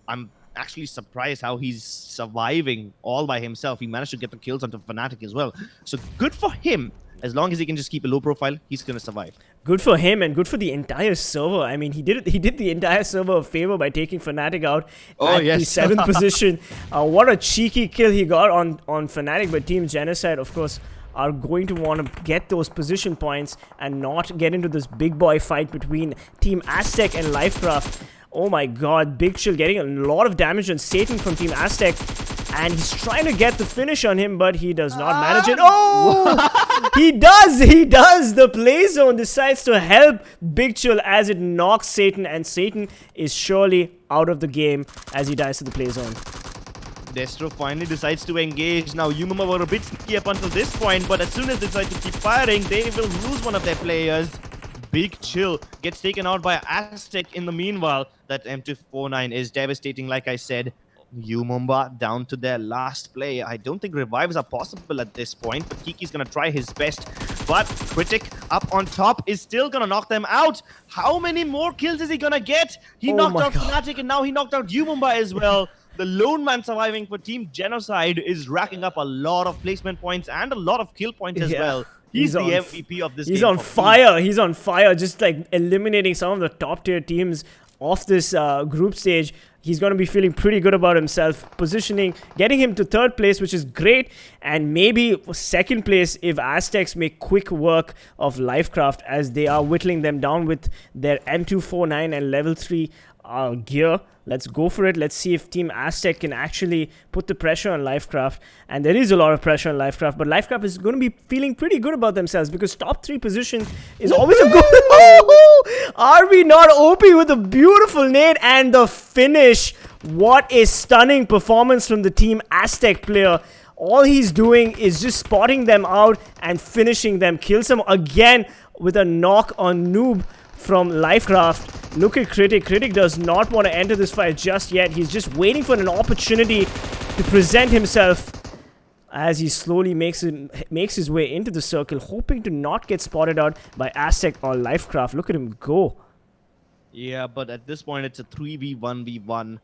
I'm actually surprised how he's surviving all by himself. He managed to get the kills onto Fnatic as well. So good for him. As long as he can just keep a low profile, he's going to survive. Good for him and good for the entire server. I mean, he did the entire server a favor by taking Fnatic out at the 7th position. What a cheeky kill he got on Fnatic, but Team Genocide, of course, are going to want to get those position points and not get into this big boy fight between Team Aztec and Lifecraft. Oh my god, Big Chill getting a lot of damage on Satan from Team Aztec, and he's trying to get the finish on him, but he does not manage it. Oh! He does! The play zone decides to help Big Chill as it knocks Satan, and Satan is surely out of the game as he dies to the play zone. Destro finally decides to engage. Now, UMEXRXN were a bit sneaky up until this point, but as soon as they decide to keep firing, they will lose one of their players. Big Chill gets taken out by Aztec in the meanwhile. That M249 is devastating, like I said. UMEXRXN down to their last play. I don't think revives are possible at this point, but Kiki's gonna try his best. But Critic up on top is still gonna knock them out. How many more kills is he gonna get? He knocked out Fnatic, and now he knocked out UMEXRXN as well. The lone man surviving for Team Genocide is racking up a lot of placement points and a lot of kill points as well. He's the MVP of this game. He's on fire. He's on fire, just like eliminating some of the top tier teams off this group stage. He's going to be feeling pretty good about himself. Positioning, getting him to 3rd place, which is great. And maybe 2nd place if Aztecs make quick work of Lifecraft, as they are whittling them down with their M249 and level 3 gear. Let's go for it. Let's see if Team Aztec can actually put the pressure on Lifecraft. And there is a lot of pressure on Lifecraft, but Lifecraft is going to be feeling pretty good about themselves because top 3 position is always a good... RB Not OP with a beautiful nade and the finish. What a stunning performance from the Team Aztec player. All he's doing is just spotting them out and finishing them. Kills them again with a knock on Noob from Lifecraft. Look at Critic. Critic does not want to enter this fight just yet. He's just waiting for an opportunity to present himself. as he slowly makes his way into the circle, hoping to not get spotted out by Aztec or Lifecraft. Look at him go. Yeah, but at this point, it's a 3v1v1.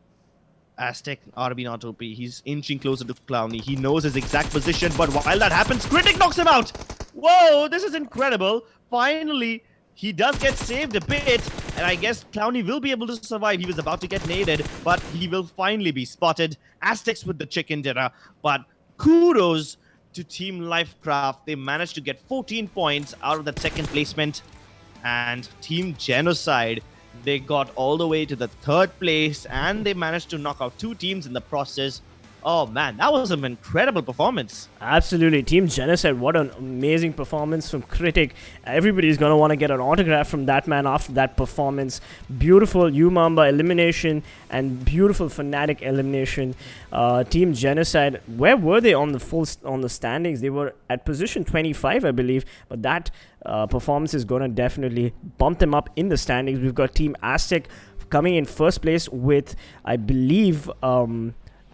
Aztec, RB not OP. He's inching closer to Clowny. He knows his exact position, but while that happens, Critic knocks him out. Whoa, this is incredible. Finally, he does get saved a bit, and I guess Clowny will be able to survive. He was about to get naded, but he will finally be spotted. Aztecs with the chicken dinner, but kudos to Team Lifecraft. They managed to get 14 points out of that second placement, and Team Genocide, they got all the way to the third place, and they managed to knock out 2 teams in the process. Oh man, that was an incredible performance. Absolutely. Team Genocide, what an amazing performance from Critic. Everybody's going to want to get an autograph from that man after that performance. Beautiful Umamba elimination and beautiful Fnatic elimination. Team Genocide, where were they on the standings? They were at position 25, I believe, but that performance is going to definitely bump them up in the standings. We've got Team Aztec coming in first place with, I believe,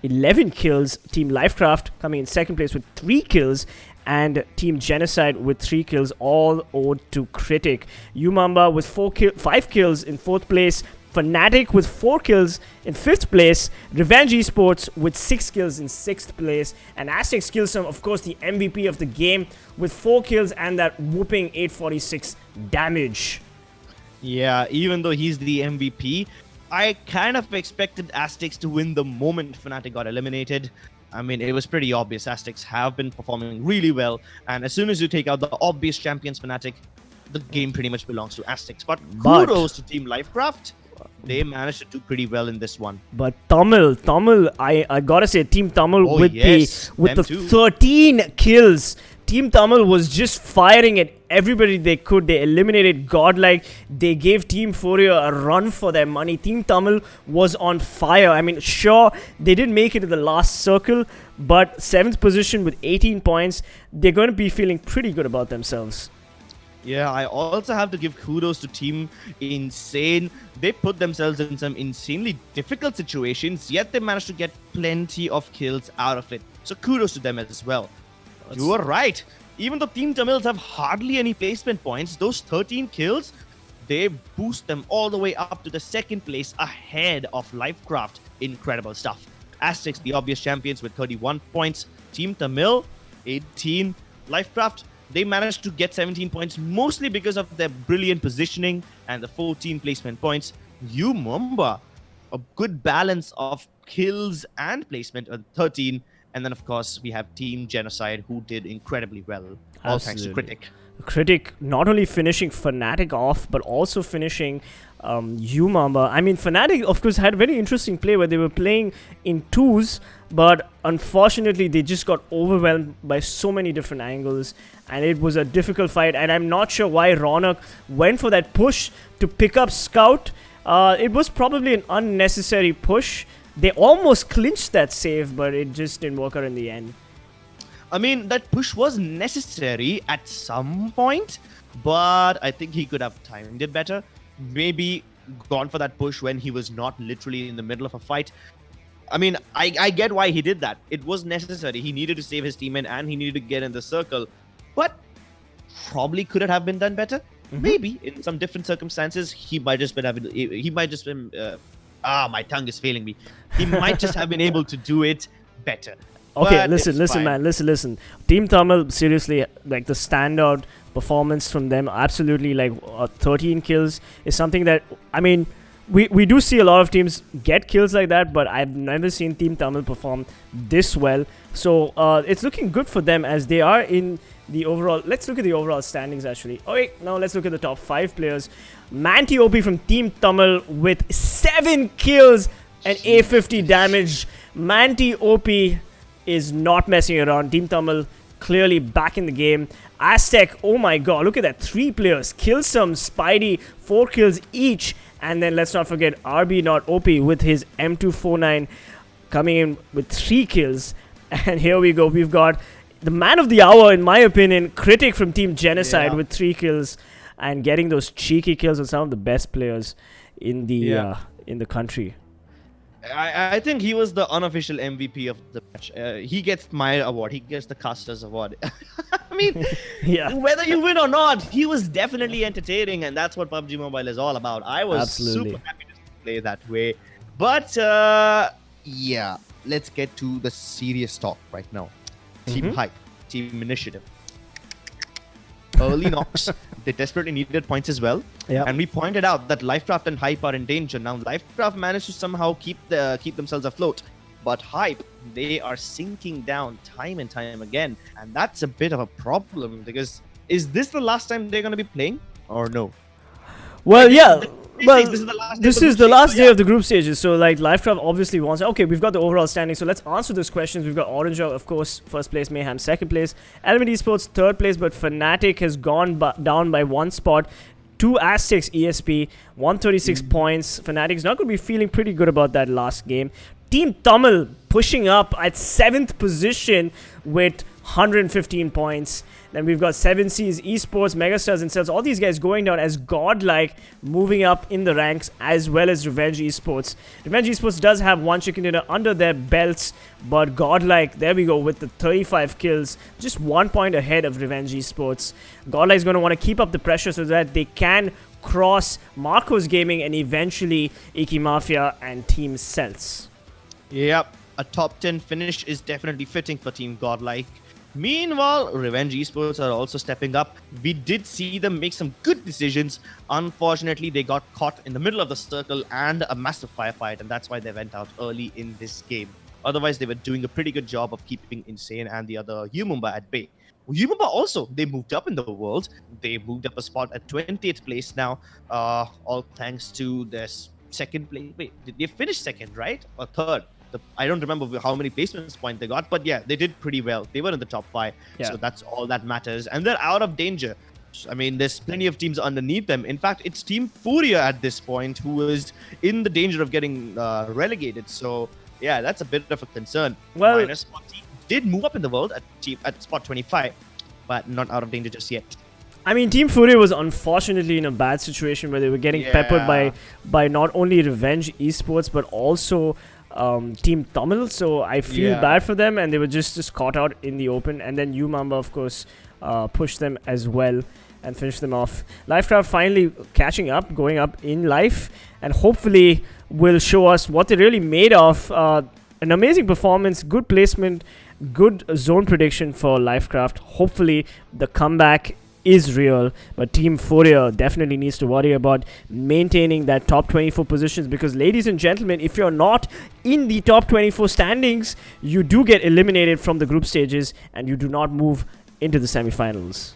11 kills. Team Lifecraft coming in second place with 3 kills, and Team Genocide with 3 kills, all owed to Critic. Umamba with 5 kills in 4th place. Fnatic with 4 kills in 5th place. Revenge Esports with 6 kills in 6th place. And Aztec Skillsum, of course, the MVP of the game with 4 kills and that whooping 846 damage. Yeah, even though he's the MVP, I kind of expected Aztecs to win the moment Fnatic got eliminated. I mean, it was pretty obvious. Aztecs have been performing really well, and as soon as you take out the obvious champions Fnatic, the game pretty much belongs to Aztecs. But kudos to Team Lifecraft. They managed to do pretty well in this one. But Tamil, I gotta say, Team Tamil with the 13 kills. Team Tamil was just firing at everybody they could. They eliminated Godlike. They gave Team Furia a run for their money. Team Tamil was on fire. I mean, sure, they didn't make it to the last circle, but 7th position with 18 points. They're going to be feeling pretty good about themselves. Yeah, I also have to give kudos to Team Insane. They put themselves in some insanely difficult situations, yet they managed to get plenty of kills out of it. So kudos to them as well. You were right. Even though Team Tamilas have hardly any placement points, those 13 kills, they boost them all the way up to the 2nd place ahead of Lifecraft. Incredible stuff. Aztecs, the obvious champions with 31 points. Team Tamil, 18. Lifecraft, they managed to get 17 points, mostly because of their brilliant positioning and the 14 placement points. Umamba, a good balance of kills and placement at 13. And then, of course, we have Team Genocide, who did incredibly well. All thanks to Critic. Critic not only finishing Fnatic off, but also finishing Umamba. I mean, Fnatic, of course, had a very interesting play where they were playing in 2s, but unfortunately, they just got overwhelmed by so many different angles, and it was a difficult fight. And I'm not sure why Ronak went for that push to pick up Scout. It was probably an unnecessary push. They almost clinched that save, but it just didn't work out in the end. I mean, that push was necessary at some point, but I think he could have timed it better. Maybe gone for that push when he was not literally in the middle of a fight. I mean, I get why he did that. It was necessary. He needed to save his teammate and he needed to get in the circle. But probably could it have been done better? Maybe in some different circumstances, he might just been my tongue is failing me. He might just have been able to do it better. Okay, but listen, man. Listen. Team Tamil, seriously, like the standout performance from them, absolutely, like 13 kills is something that, I mean, we do see a lot of teams get kills like that, but I've never seen Team Tamil perform this well. So it's looking good for them as they are in the overall. Let's look at the overall standings actually. Oh wait, now let's look at the top 5 players. Manti OP from Team Tamil with 7 kills and 850 damage. Manti OP is not messing around. Team Tamil clearly back in the game. Aztec, oh my god, look at that. 3 players. Killsum, Spidey, 4 kills each. And then let's not forget RB not OP with his M249 coming in with 3 kills. And here we go. We've got the man of the hour, in my opinion, Critic from Team Genocide with 3 kills and getting those cheeky kills on some of the best players in the country. I think he was the unofficial MVP of the match. He gets my award. He gets the Casters award. I mean, Yeah. whether you win or not, he was definitely entertaining, and that's what PUBG Mobile is all about. I was Absolutely. super happy to play that way. But yeah, let's get to the serious talk right now. Team Hype, Team Initiative. Early knocks. They desperately needed points as well. Yeah. And we pointed out that Lifecraft and Hype are in danger. Now, Lifecraft managed to somehow keep themselves afloat. But Hype, they are sinking down time and time again. And that's a bit of a problem because is this the last time they're going to be playing or no? Well, yeah. Well, this is the last day this of the is group the stage, last so day yeah. of the group stages. So, like, Lifecraft obviously wants. Okay, we've got the overall standing. So let's answer those questions. We've got Erangel, of course, first place. Mayhem, second place. Element Esports, third place. But Fnatic has gone down by one spot. 2 Aztecs ESP, 136 points. Fnatic's not going to be feeling pretty good about that last game. Team Tamil pushing up at 7th position with 115 points. Then we've got 7 Seas, Esports, Megastars, and CELTZ. All these guys going down as Godlike moving up in the ranks, as well as Revenge Esports. Revenge Esports does have one chicken dinner under their belts, but Godlike, there we go, with the 35 kills, just 1 point ahead of Revenge Esports. Godlike is going to want to keep up the pressure so that they can cross Marcos Gaming and eventually Icky Mafia and Team CELTZ. Yep, a top 10 finish is definitely fitting for Team Godlike. Meanwhile, Revenge Esports are also stepping up. We did see them make some good decisions. Unfortunately, they got caught in the middle of the circle and a massive firefight, and that's why they went out early in this game. Otherwise, they were doing a pretty good job of keeping Insane and the other UMEXRXN at bay. UMEXRXN also, they moved up in the world. They moved up a spot at 20th place now, all thanks to their second place. Wait, did they finish second, right? Or third? I don't remember how many placements point they got, but yeah, they did pretty well. They were in the top 5, so that's all that matters. And they're out of danger. I mean, there's plenty of teams underneath them. In fact, it's Team FULLPWR at this point who is in the danger of getting relegated. So yeah, that's a bit of a concern. Well, Minus Spot Team did move up in the world at spot 25, but not out of danger just yet. I mean, Team FULLPWR was unfortunately in a bad situation where they were getting peppered by not only Revenge Esports, but also Team Tamil, so I feel bad for them, and they were just caught out in the open. And then UMEXRXN, of course, pushed them as well and finished them off. Lifecraft finally catching up, going up in life, and hopefully will show us what they're really made of. An amazing performance, good placement, good zone prediction for Lifecraft. Hopefully the comeback is real, but Team FULLPWR definitely needs to worry about maintaining that top 24 positions, because ladies and gentlemen, if you're not in the top 24 standings, you do get eliminated from the group stages and you do not move into the semi-finals.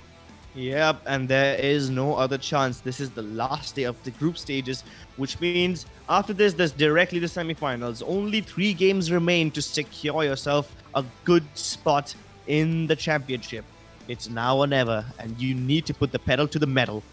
Yep, and there is no other chance. This is the last day of the group stages, which means after this, there's directly the semi-finals. Only 3 games remain to secure yourself a good spot in the championship. It's now or never, and you need to put the pedal to the metal.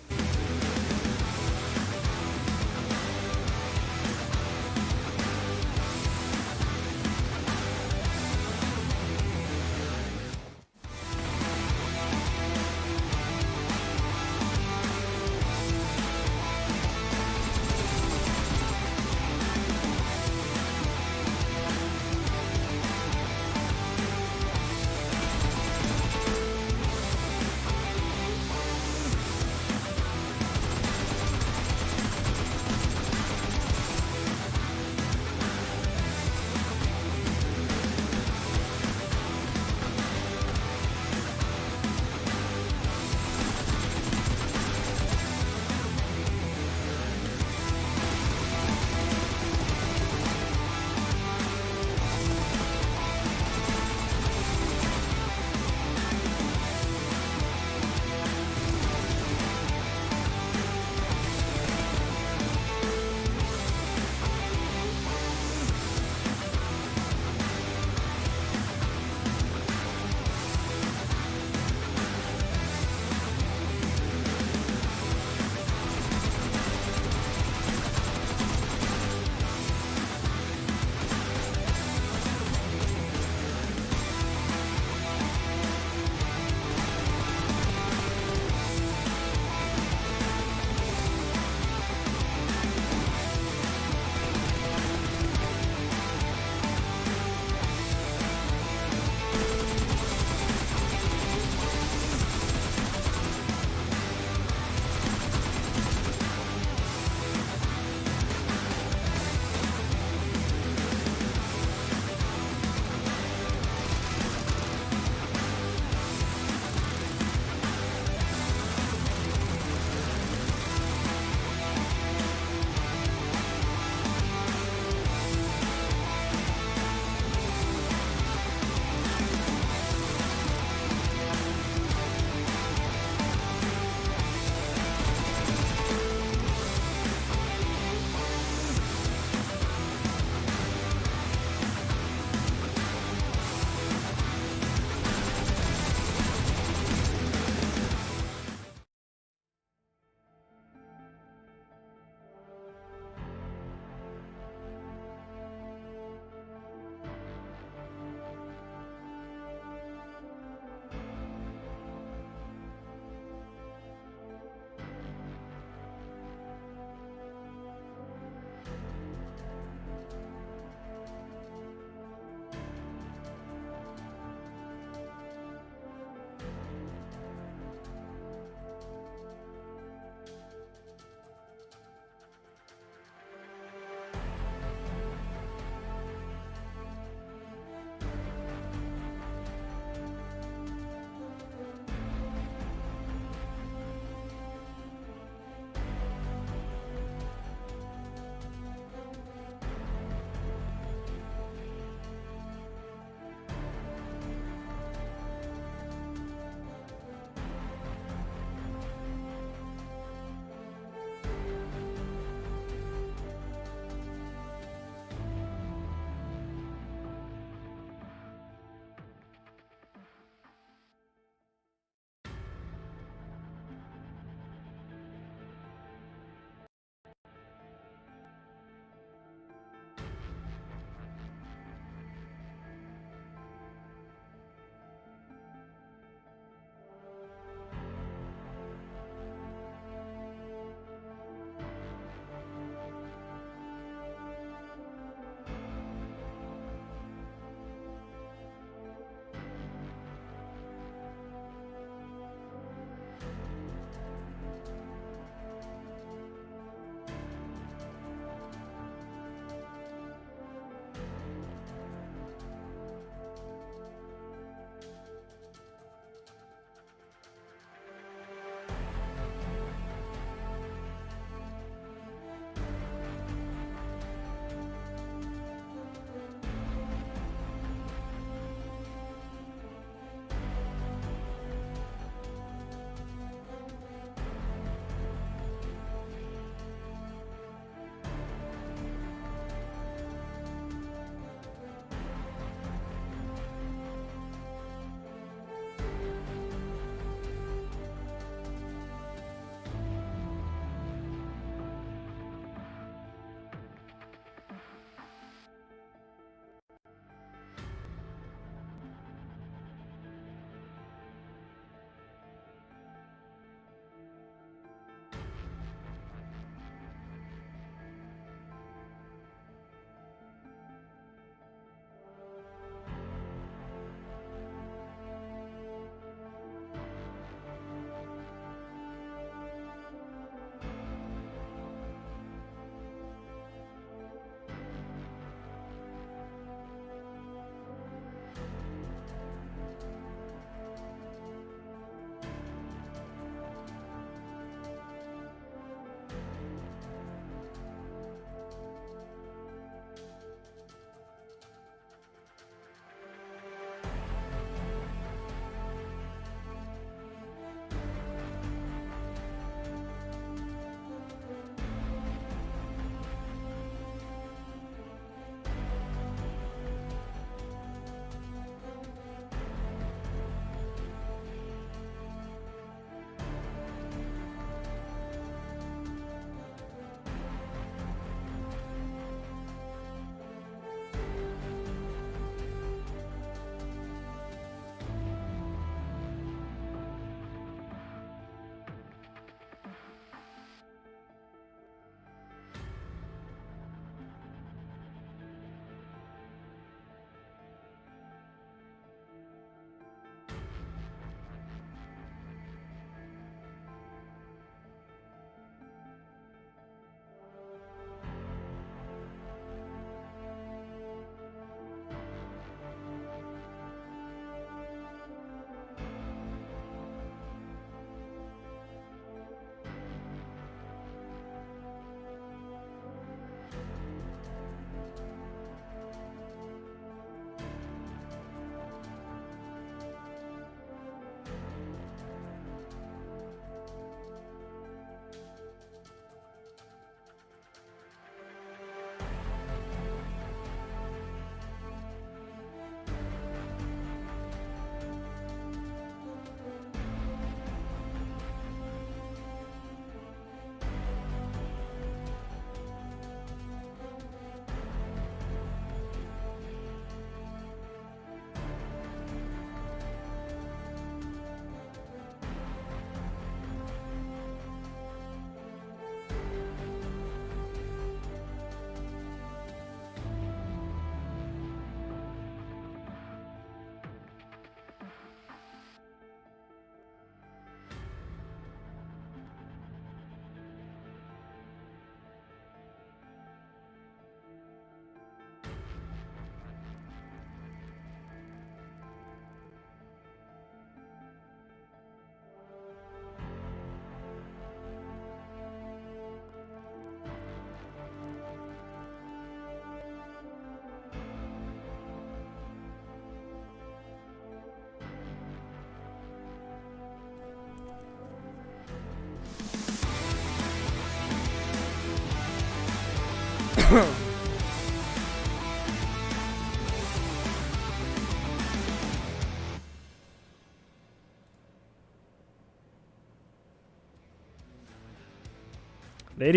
Ladies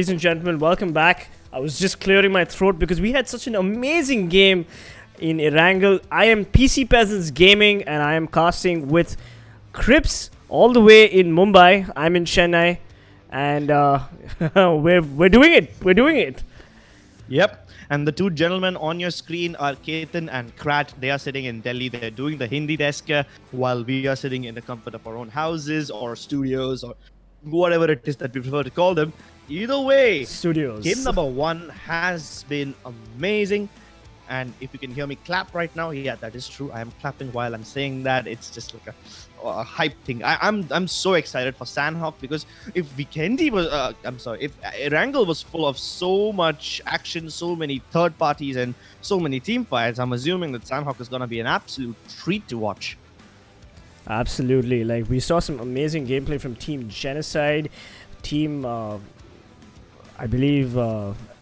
and gentlemen, welcome back. I was just clearing my throat because we had such an amazing game in Erangel. I am PC Peasants Gaming and I am casting with Crips all the way in Mumbai. I'm in Chennai and we're doing it. We're doing it. Yep. And the two gentlemen on your screen are Ketan and Krat. They are sitting in Delhi. They're doing the Hindi desk while we are sitting in the comfort of our own houses or studios or whatever it is that we prefer to call them. Either way, Studios. game number 1 has been amazing. And if you can hear me clap right now, yeah, that is true. I am clapping while I'm saying that. It's just like a hype thing. I'm so excited for Sanhok because if Vikendi was, if Erangel was full of so much action, so many third parties, and so many team fights, I'm assuming that Sanhok is gonna be an absolute treat to watch. Absolutely. Like, we saw some amazing gameplay from TeamGenocide, Team, I believe,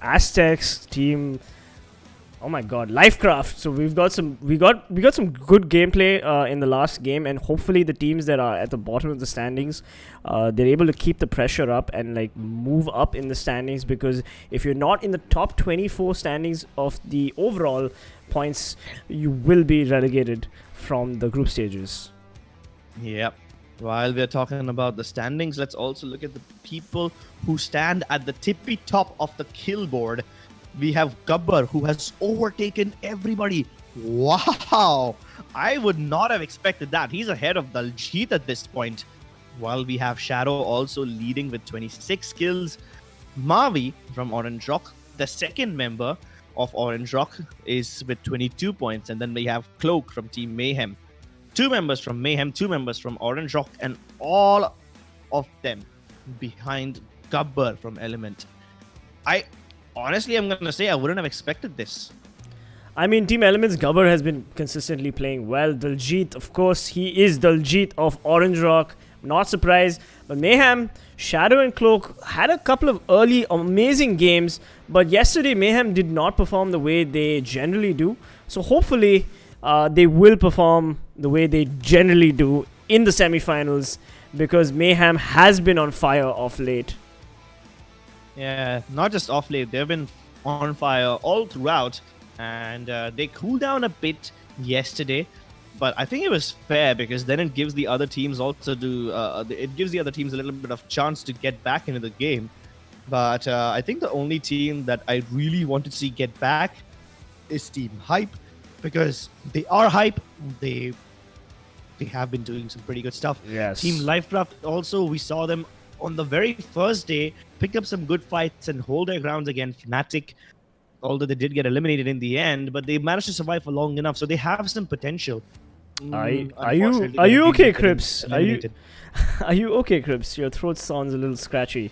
Aztecs, Team... Oh my God, Lifecraft. So we got some good gameplay in the last game, and hopefully the teams that are at the bottom of the standings, they're able to keep the pressure up and like move up in the standings, because if you're not in the top 24 standings of the overall points, you will be relegated from the group stages. Yep. While we're talking about the standings, let's also look at the people who stand at the tippy top of the kill board. We have Gabbar, who has overtaken everybody. Wow! I would not have expected that. He's ahead of Daljit at this point. While we have Shadow also leading with 26 kills. Mavi from Orange Rock, the second member of Orange Rock, is with 22 points. And then we have Cloak from Team Mayhem. 2 members from Mayhem, 2 members from Orange Rock, and all of them behind Gabbar from Element. Honestly, I'm going to say I wouldn't have expected this. I mean, Team Element's Gabbar has been consistently playing well. Daljit, of course, he is Daljit of Orange Rock. Not surprised. But Mayhem, Shadow and Cloak had a couple of early amazing games. But yesterday, Mayhem did not perform the way they generally do. So hopefully, they will perform the way they generally do in the semi-finals, because Mayhem has been on fire of late. Yeah, not just off late, they've been on fire all throughout, and they cooled down a bit yesterday, but I think it was fair because then it gives the other teams also it gives the other teams a little bit of chance to get back into the game. But I think the only team that I really want to see get back is Team Hype, because they are hype. They have been doing some pretty good stuff. Yes. Team Lifecraft also, we saw them on the very first day pick up some good fights and hold their grounds against Fnatic, although they did get eliminated in the end, but they managed to survive for long enough, so they have some potential. Are you okay, Crips? Are you okay, Crips? Your throat sounds a little scratchy.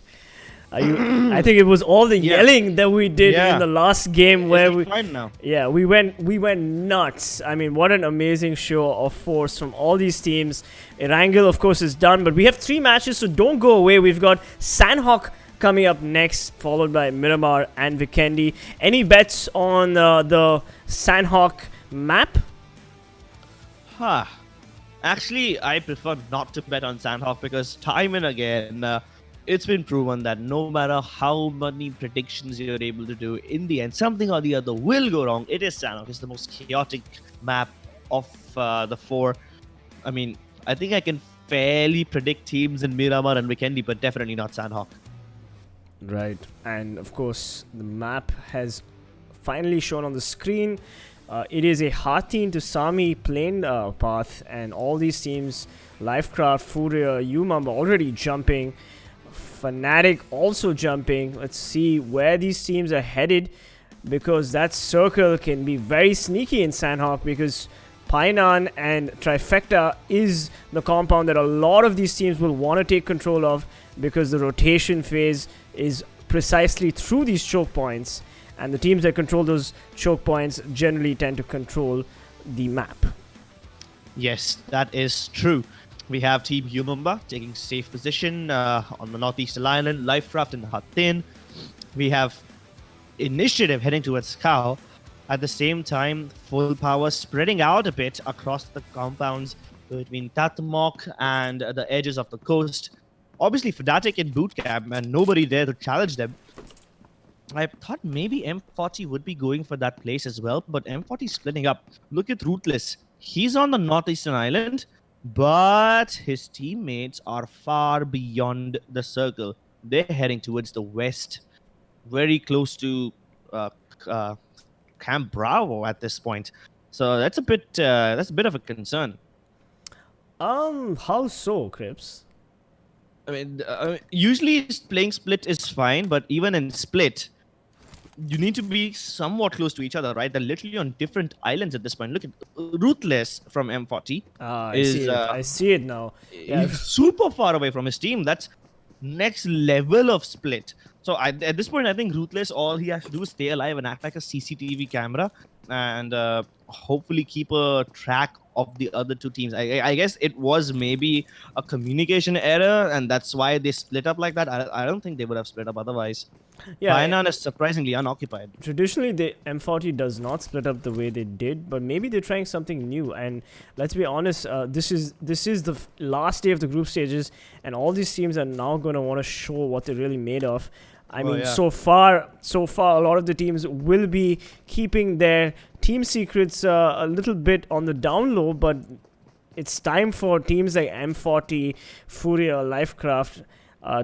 I think it was all the yelling that we did in the last game where we fine now. Yeah, we went nuts. I mean, what an amazing show of force from all these teams. Erangel, of course, is done, but we have 3 matches, so don't go away. We've got Sanhok coming up next, followed by Miramar and Vikendi. Any bets on the Sanhok map? Actually, I prefer not to bet on Sanhok because time and again, it's been proven that no matter how many predictions you're able to do, in the end, something or the other will go wrong. It is Sanhok. It's the most chaotic map of the 4. I mean, I think I can fairly predict teams in Miramar and Vikendi, but definitely not Sanhok. Right. And, of course, the map has finally shown on the screen. It is a Hatin to Sami plane path, and all these teams, Lifecraft, Furia, Umamba already jumping. Fnatic also jumping. Let's see where these teams are headed, because that circle can be very sneaky in Sanhok, because Painan and Trifecta is the compound that a lot of these teams will want to take control of, because the rotation phase is precisely through these choke points, and the teams that control those choke points generally tend to control the map. Yes, that is true. We have Team Umamba taking safe position on the northeastern island, Lifecraft and Hatin. We have initiative heading towards Cow. At the same time, full power spreading out a bit across the compounds between Tatamok and the edges of the coast. Obviously, Fnatic in boot camp and nobody there to challenge them. I thought maybe M40 would be going for that place as well, but M40 splitting up. Look at Ruthless. He's on the northeastern island, but his teammates are far beyond the circle. They're heading towards the west, very close to Camp Bravo at this point. So that's a bit of a concern. How so, Crips? I mean, usually playing split is fine, but even in split, you need to be somewhat close to each other, right? They're literally on different islands at this point. Look at Ruthless from M40. I see it now. Yeah. He's super far away from his team. That's next level of split. So at this point, I think Ruthless, all he has to do is stay alive and act like a CCTV camera and hopefully keep a track of the other two teams. I guess it was maybe a communication error, and that's why they split up like that. I don't think they would have split up otherwise. Yeah, Bainan is surprisingly unoccupied. Traditionally, the M40 does not split up the way they did, but maybe they're trying something new. And let's be honest, this is the last day of the group stages, and all these teams are now going to want to show what they're really made of. I mean, yeah. so far, a lot of the teams will be keeping their team secrets a little bit on the down low, but it's time for teams like M40, Furia, Lifecraft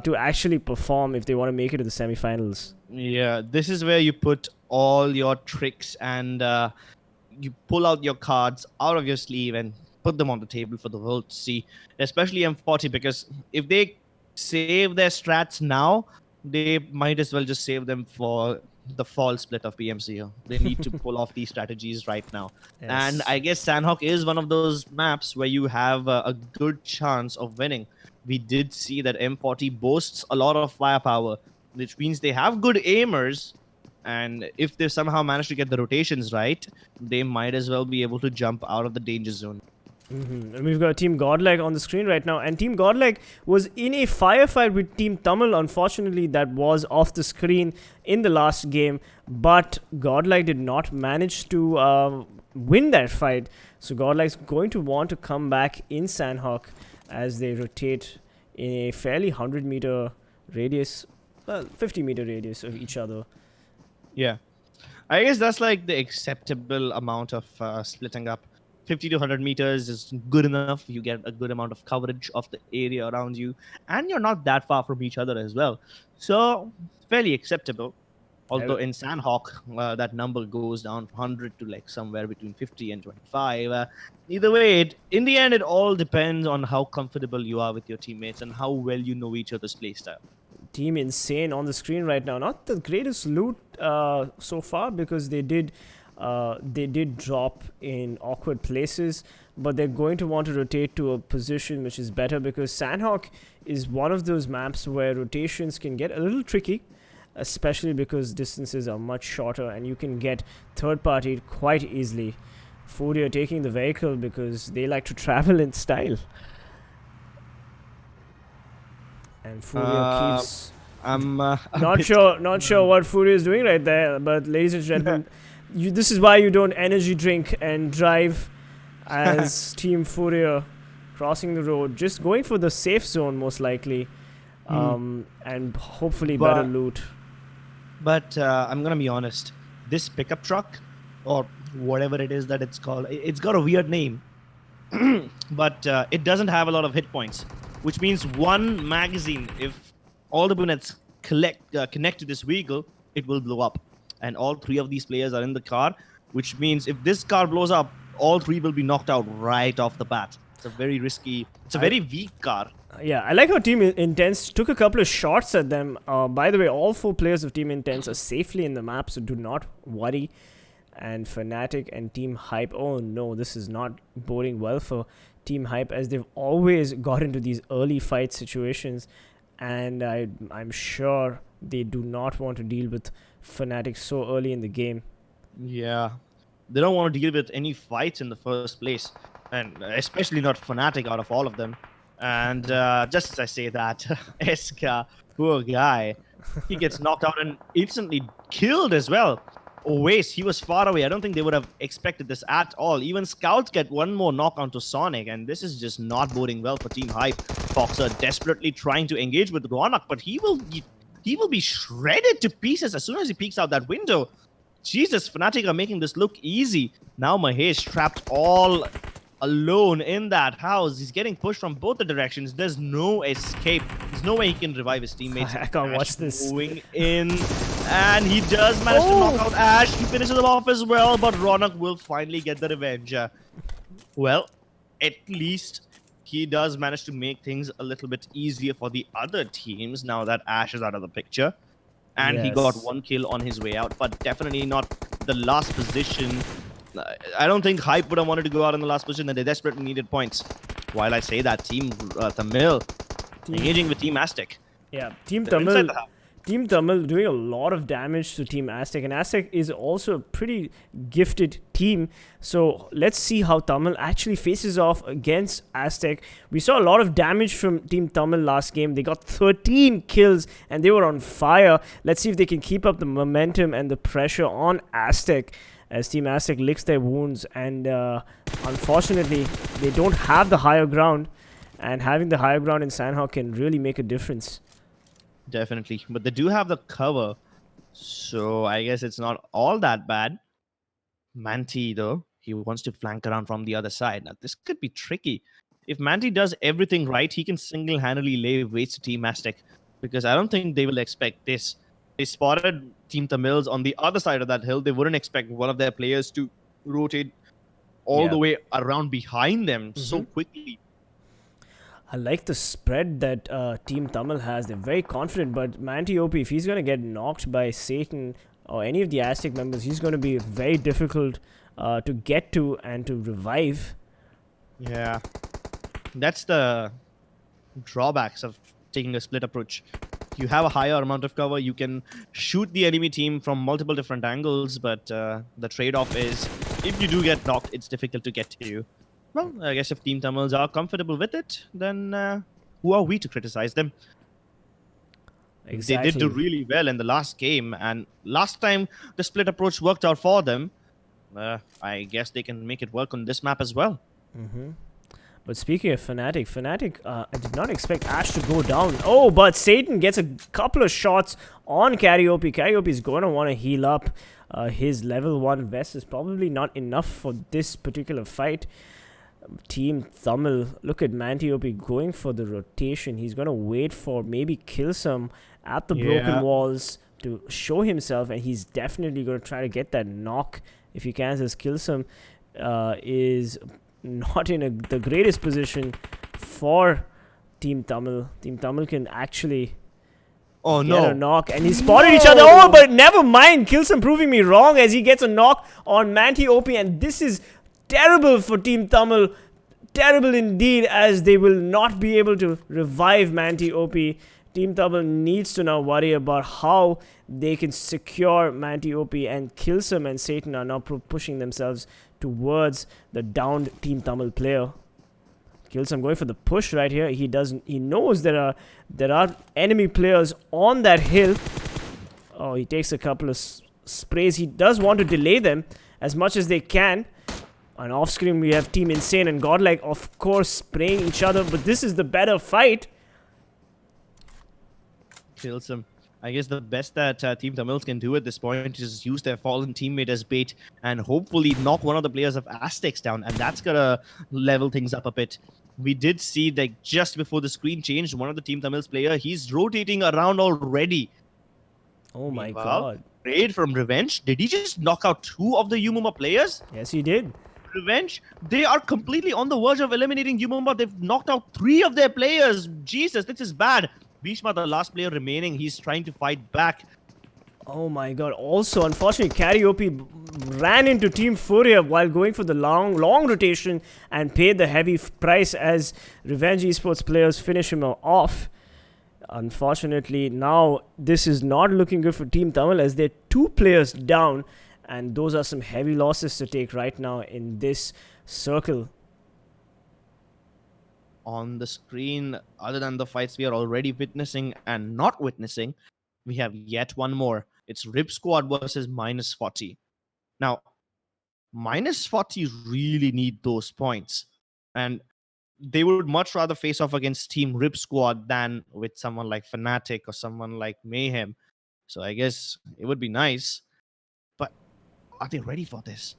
to actually perform if they want to make it to the semi-finals. Yeah, this is where you put all your tricks and you pull out your cards out of your sleeve and put them on the table for the world to see, especially M40, because if they save their strats now, they might as well just save them for the fall split of PMCO. They need to pull off these strategies right now. Yes. And I guess Sanhok is one of those maps where you have a good chance of winning. We did see that M40 boasts a lot of firepower, which means they have good aimers. And if they somehow manage to get the rotations right, they might as well be able to jump out of the danger zone. And we've got Team Godlike on the screen right now, and Team Godlike was in a firefight with Team Tamil. Unfortunately, that was off the screen in the last game, but Godlike did not manage to win that fight. So Godlike's going to want to come back in Sanhok as they rotate in a fairly 100-meter radius, 50-meter radius of each other. Yeah, I guess that's like the acceptable amount of splitting up. 50 to 100 meters is good enough. You get a good amount of coverage of the area around you, and you're not that far from each other as well. So, fairly acceptable. Although in Sanhok, that number goes down from 100 to like somewhere between 50 and 25. Either way, in the end, it all depends on how comfortable you are with your teammates and how well you know each other's playstyle. Team Insane on the screen right now. Not the greatest loot so far, because they did drop in awkward places, but they're going to want to rotate to a position which is better, because Sanhok is one of those maps where rotations can get a little tricky, especially because distances are much shorter and you can get third-partied quite easily. Furia taking the vehicle because they like to travel in style. And Furia keeps... I'm not sure what Furia is doing right there, but ladies and gentlemen, this is why you don't energy drink and drive as Team Furia, crossing the road, just going for the safe zone most likely, and hopefully better loot. But I'm gonna be honest, this pickup truck, or whatever it is that it's called, it's got a weird name, but it doesn't have a lot of hit points, which means one magazine, if all the bullets connect to this vehicle, it will blow up. And all three of these players are in the car, which means if this car blows up, all three will be knocked out right off the bat. It's a very risky, it's a very weak car. Yeah, I like how Team Intense took a couple of shots at them. By the way, all 4 players of Team Intense are safely in the map, so do not worry. And Fnatic and Team Hype, oh no, this is not boding well for Team Hype, as they've always got into these early fight situations. And I'm sure they do not want to deal with Fnatic so early in the game. Yeah, they don't want to deal with any fights in the first place, and especially not Fnatic out of all of them. And just as I say that, Eska, poor guy, He gets knocked out and instantly killed as well. Always, he was far away. I don't think they would have expected this at all. Even Scouts get one more knock onto Sonic, and this is just not boding well for Team Hype. Foxer desperately trying to engage with Ronak, but he will be shredded to pieces as soon as he peeks out that window. Jesus, Fnatic are making this look easy. Now Mahesh trapped all alone in that house. He's getting pushed from both the directions. There's no escape. There's no way he can revive his teammates. I can't watch Ash this. Going in, and he does manage to knock out Ash. He finishes him off as well, but Ronak will finally get the revenge. Well, at least he does manage to make things a little bit easier for the other teams now that Ash is out of the picture. And he got Yes. one kill on his way out, but definitely not the last position. I don't think Hype would have wanted to go out in the last position, and they desperately needed points. While I say that, Team Tamil engaging with Team Aztec. Yeah, Team They're inside Tamil. the house. Team Tamil doing a lot of damage to Team Aztec, and Aztec is also a pretty gifted team. So let's see how Tamil actually faces off against Aztec. We saw a lot of damage from Team Tamil last game. They got 13 kills and they were on fire. Let's see if they can keep up the momentum and the pressure on Aztec as Team Aztec licks their wounds. And unfortunately, they don't have the higher ground, and having the higher ground in Sanhok can really make a difference. Definitely, but they do have the cover, so I guess it's not all that bad. Manti, though, he wants to flank around from the other side. Now, this could be tricky. If Manti does everything right, he can single-handedly lay waste to Team Aztec, because I don't think they will expect this. They spotted Team Tamils on the other side of that hill. They wouldn't expect one of their players to rotate all the way around behind them so quickly. I like the spread that Team Tamil has. They're very confident, but Manti OP, if he's going to get knocked by Satan or any of the Aztec members, he's going to be very difficult to get to and to revive. Yeah, that's the drawbacks of taking a split approach. You have a higher amount of cover. You can shoot the enemy team from multiple different angles, but the trade-off is if you do get knocked, it's difficult to get to you. Well, I guess if Team Tamils are comfortable with it, then who are we to criticize them? Exactly. They did do really well in the last game, and last time the split approach worked out for them. I guess they can make it work on this map as well. But speaking of Fnatic, I did not expect Ash to go down. Oh, but Satan gets a couple of shots on Cariope. Cariope is going to want to heal up. His level 1 vest is probably not enough for this particular fight. Team Tamil, look at Mantiope going for the rotation. He's going to wait for maybe Killsome at the broken walls to show himself, and he's definitely going to try to get that knock if he can, as Killsome is not in the greatest position for Team Tamil. Team Tamil can actually get a knock, and he spotted each other. Oh, but never mind. Killsome proving me wrong as he gets a knock on Mantiope, and this is terrible for Team Tamil. Terrible indeed, as they will not be able to revive Mantiope. Team Tamil needs to now worry about how they can secure Mantiope, and Killsome and Satan are now pushing themselves towards the downed Team Tamil player. Killsome going for the push right here. He knows there are enemy players on that hill. Oh, he takes a couple of sprays. He does want to delay them as much as they can. And off screen we have Team Insane and Godlike, of course, spraying each other, but this is the better fight. Killsome. I guess the best that Team Tamils can do at this point is use their fallen teammate as bait and hopefully knock one of the players of Aztecs down, and that's gonna level things up a bit. We did see that just before the screen changed, one of the Team Tamils player, he's rotating around already. Oh my god. Raid from Revenge. Did he just knock out 2 of the Umuma players? Yes, he did. Revenge, they are completely on the verge of eliminating Umuma. They've knocked out 3 of their players. Jesus, this is bad. Bhishma, the last player remaining, he's trying to fight back. Oh my god. Also, unfortunately, Cariope ran into Team Furia while going for the long rotation and paid the heavy price as Revenge Esports players finish him off. Unfortunately, now this is not looking good for Team Tamil as they're 2 players down, and those are some heavy losses to take right now in this circle. On the screen, other than the fights we are already witnessing and not witnessing, we have yet one more. It's Rip Squad versus -40. Now, -40 really need those points. And they would much rather face off against Team Rip Squad than with someone like Fnatic or someone like Mayhem. So I guess it would be nice. But are they ready for this?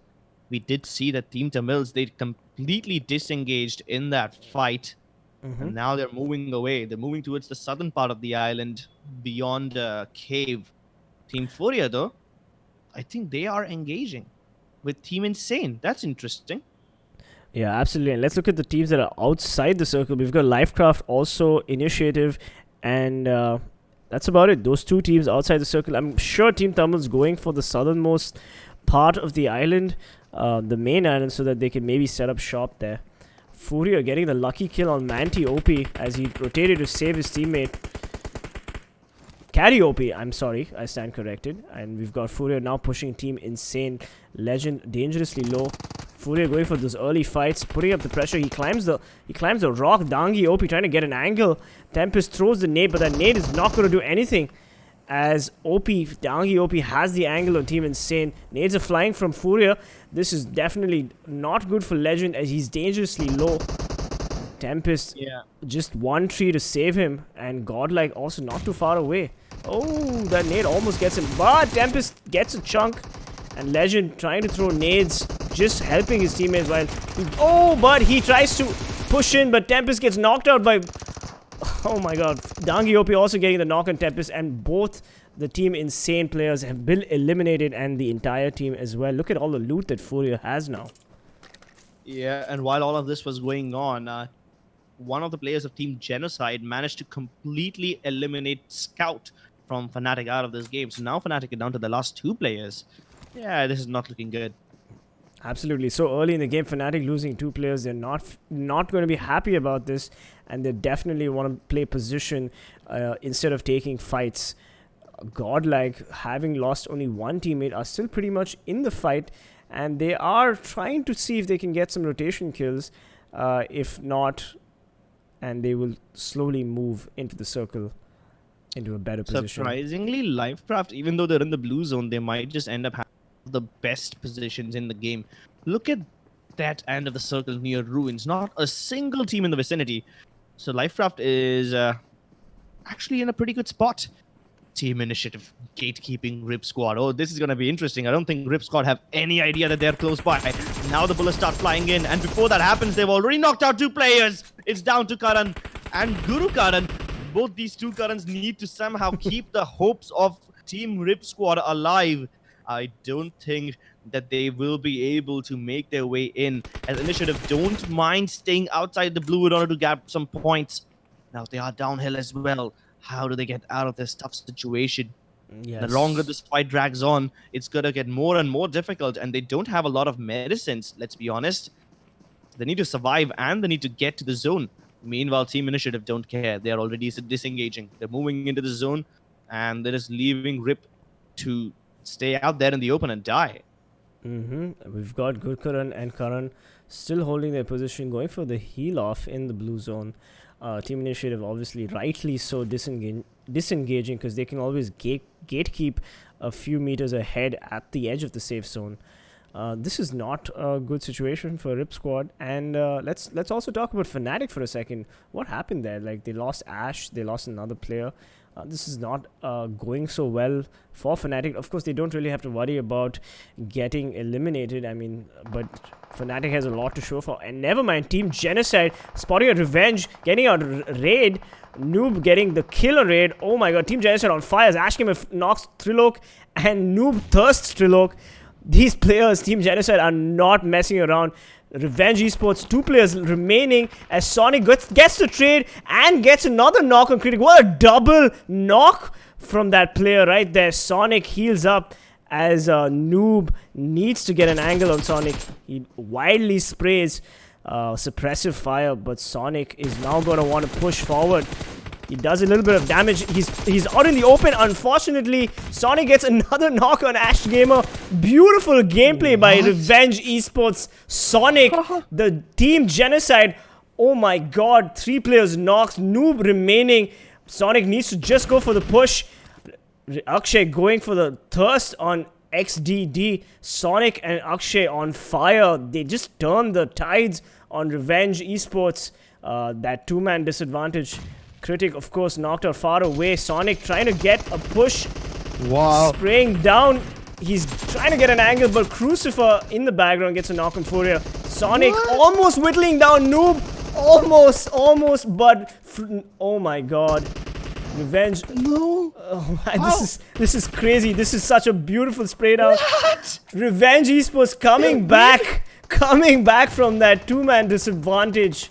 We did see that Team Tamilas, they completely disengaged in that fight. And now they're moving away. They're moving towards the southern part of the island beyond a cave. Team Furia, though, I think they are engaging with Team Insane. That's interesting. Yeah, absolutely. And let's look at the teams that are outside the circle. We've got Lifecraft, also Initiative, and that's about it. Those two teams outside the circle. I'm sure Team Tamilas going for the southernmost part of the island, the main island, so that they can maybe set up shop there. Furia getting the lucky kill on Manti OP as he rotated to save his teammate. Carry OP, I'm sorry, I stand corrected. And we've got Furia now pushing Team Insane. Legend dangerously low. Furia going for those early fights, putting up the pressure. He climbs the rock. Dangi OP trying to get an angle. Tempest throws the nade, but that nade is not going to do anything. As Dangi OP has the angle on Team Insane. Nades are flying from Furia. This is definitely not good for Legend as he's dangerously low. Tempest, just one tree to save him. And Godlike also not too far away. Oh, that nade almost gets him. But Tempest gets a chunk. And Legend trying to throw nades, just helping his teammates while but he tries to push in, but Tempest gets knocked out by... Oh my god. Dangi OP also getting the knock on Tempest, and both the Team Insane players have been eliminated, and the entire team as well. Look at all the loot that Furia has now. Yeah, and while all of this was going on, one of the players of Team Genocide managed to completely eliminate Scout from Fnatic out of this game. So now Fnatic are down to the last two players. Yeah, this is not looking good. Absolutely. So early in the game, Fnatic losing two players, they're not going to be happy about this, and they definitely want to play position instead of taking fights. Godlike, having lost only one teammate, are still pretty much in the fight, and they are trying to see if they can get some rotation kills. If not, and they will slowly move into the circle, into a better position. Surprisingly, Lifecraft, even though they're in the blue zone, they might just end up having the best positions in the game. Look at that end of the circle near ruins. Not a single team in the vicinity. So Lifecraft is actually in a pretty good spot. Team Initiative gatekeeping Rip Squad. Oh, this is going to be interesting. I don't think Rip Squad have any idea that they're close by. Now the bullets start flying in, and before that happens, they've already knocked out two players. It's down to Karan and Guru Karan. Both these two Karans need to somehow keep the hopes of Team Rip Squad alive. I don't think that they will be able to make their way in, as Initiative don't mind staying outside the blue in order to grab some points. Now they are downhill as well. How do they get out of this tough situation? Yes. The longer this fight drags on, it's going to get more and more difficult, and they don't have a lot of medicines, let's be honest. They need to survive, and they need to get to the zone. Meanwhile, Team Initiative don't care. They are already disengaging. They're moving into the zone, and they're just leaving Rip to stay out there in the open and die. We've got Gurkaran and Karan still holding their position, going for the heal off in the blue zone. Team Initiative obviously rightly so disengaging because they can always gatekeep a few meters ahead at the edge of the safe zone. This is not a good situation for Rip Squad, and let's also talk about Fnatic for a second. What happened there? Like, they lost Ash, they lost another player. This is not going so well for Fnatic. Of course, they don't really have to worry about getting eliminated. I mean, but Fnatic has a lot to show for. And never mind, Team Genocide spotting a Revenge, getting out Raid. Noob getting the kill on Raid. Oh my god, Team Genocide on fire as Ashkim knocks Trilok and Noob thirsts Trilok. These players, Team Genocide, are not messing around. Revenge Esports, two players remaining as Sonic gets the trade and gets another knock on Critic. What a double knock from that player right there. Sonic heals up as Noob needs to get an angle on Sonic. He wildly sprays suppressive fire, but Sonic is now going to want to push forward. He does a little bit of damage. He's out in the open. Unfortunately, Sonic gets another knock on Ash Gamer. Beautiful gameplay by Revenge Esports. Sonic, the Team Genocide. Oh my god, 3 players knocked. Noob remaining. Sonic needs to just go for the push. Akshay going for the thirst on XDD. Sonic and Akshay on fire. They just turned the tides on Revenge Esports. That two-man disadvantage. Critic, of course, knocked out far away. Sonic trying to get a push. Wow. Spraying down. He's trying to get an angle, but Crucifer in the background gets a knock on Furia. Sonic almost whittling down Noob. Almost, but oh my god. Revenge. No. Oh my, this is crazy. This is such a beautiful spray down. What? Revenge Esports coming back from that two-man disadvantage.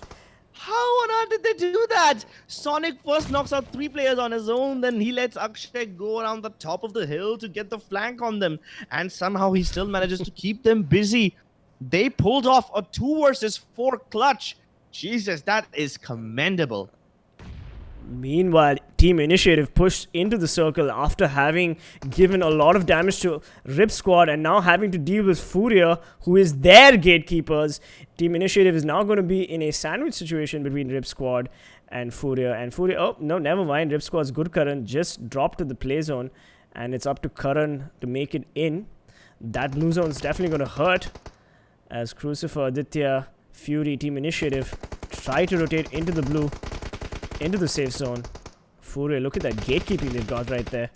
How on earth did they do that? Sonic first knocks out 3 players on his own, then he lets Akshay go around the top of the hill to get the flank on them, and somehow he still manages to keep them busy. They pulled off a 2 versus 4 clutch. Jesus, that is commendable. Meanwhile, Team Initiative pushed into the circle after having given a lot of damage to Rip Squad and now having to deal with Furia, who is their gatekeepers. Team Initiative is now going to be in a sandwich situation between Rip Squad and Furia. And Furia, oh, no, never mind. Rip Squad's good Karan just dropped to the play zone, and it's up to Karan to make it in. That blue zone is definitely going to hurt as Crucifer, Aditya, Fury, Team Initiative try to rotate into the blue, into the safe zone. Furia, look at that gatekeeping they've got right there.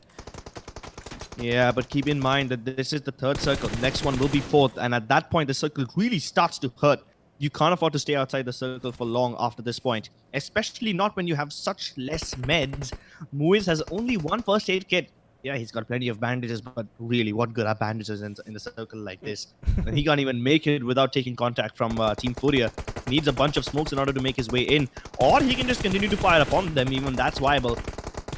Yeah, but keep in mind that this is the 3rd circle. Next one will be 4th, and at that point, the circle really starts to hurt. You can't afford to stay outside the circle for long after this point, especially not when you have such less meds. Muiz has only 1 first aid kit. Yeah, he's got plenty of bandages, but really, what good are bandages in the circle like this? And he can't even make it without taking contact from Team Furia. Needs a bunch of smokes in order to make his way in, or he can just continue to fire upon them. Even that's viable.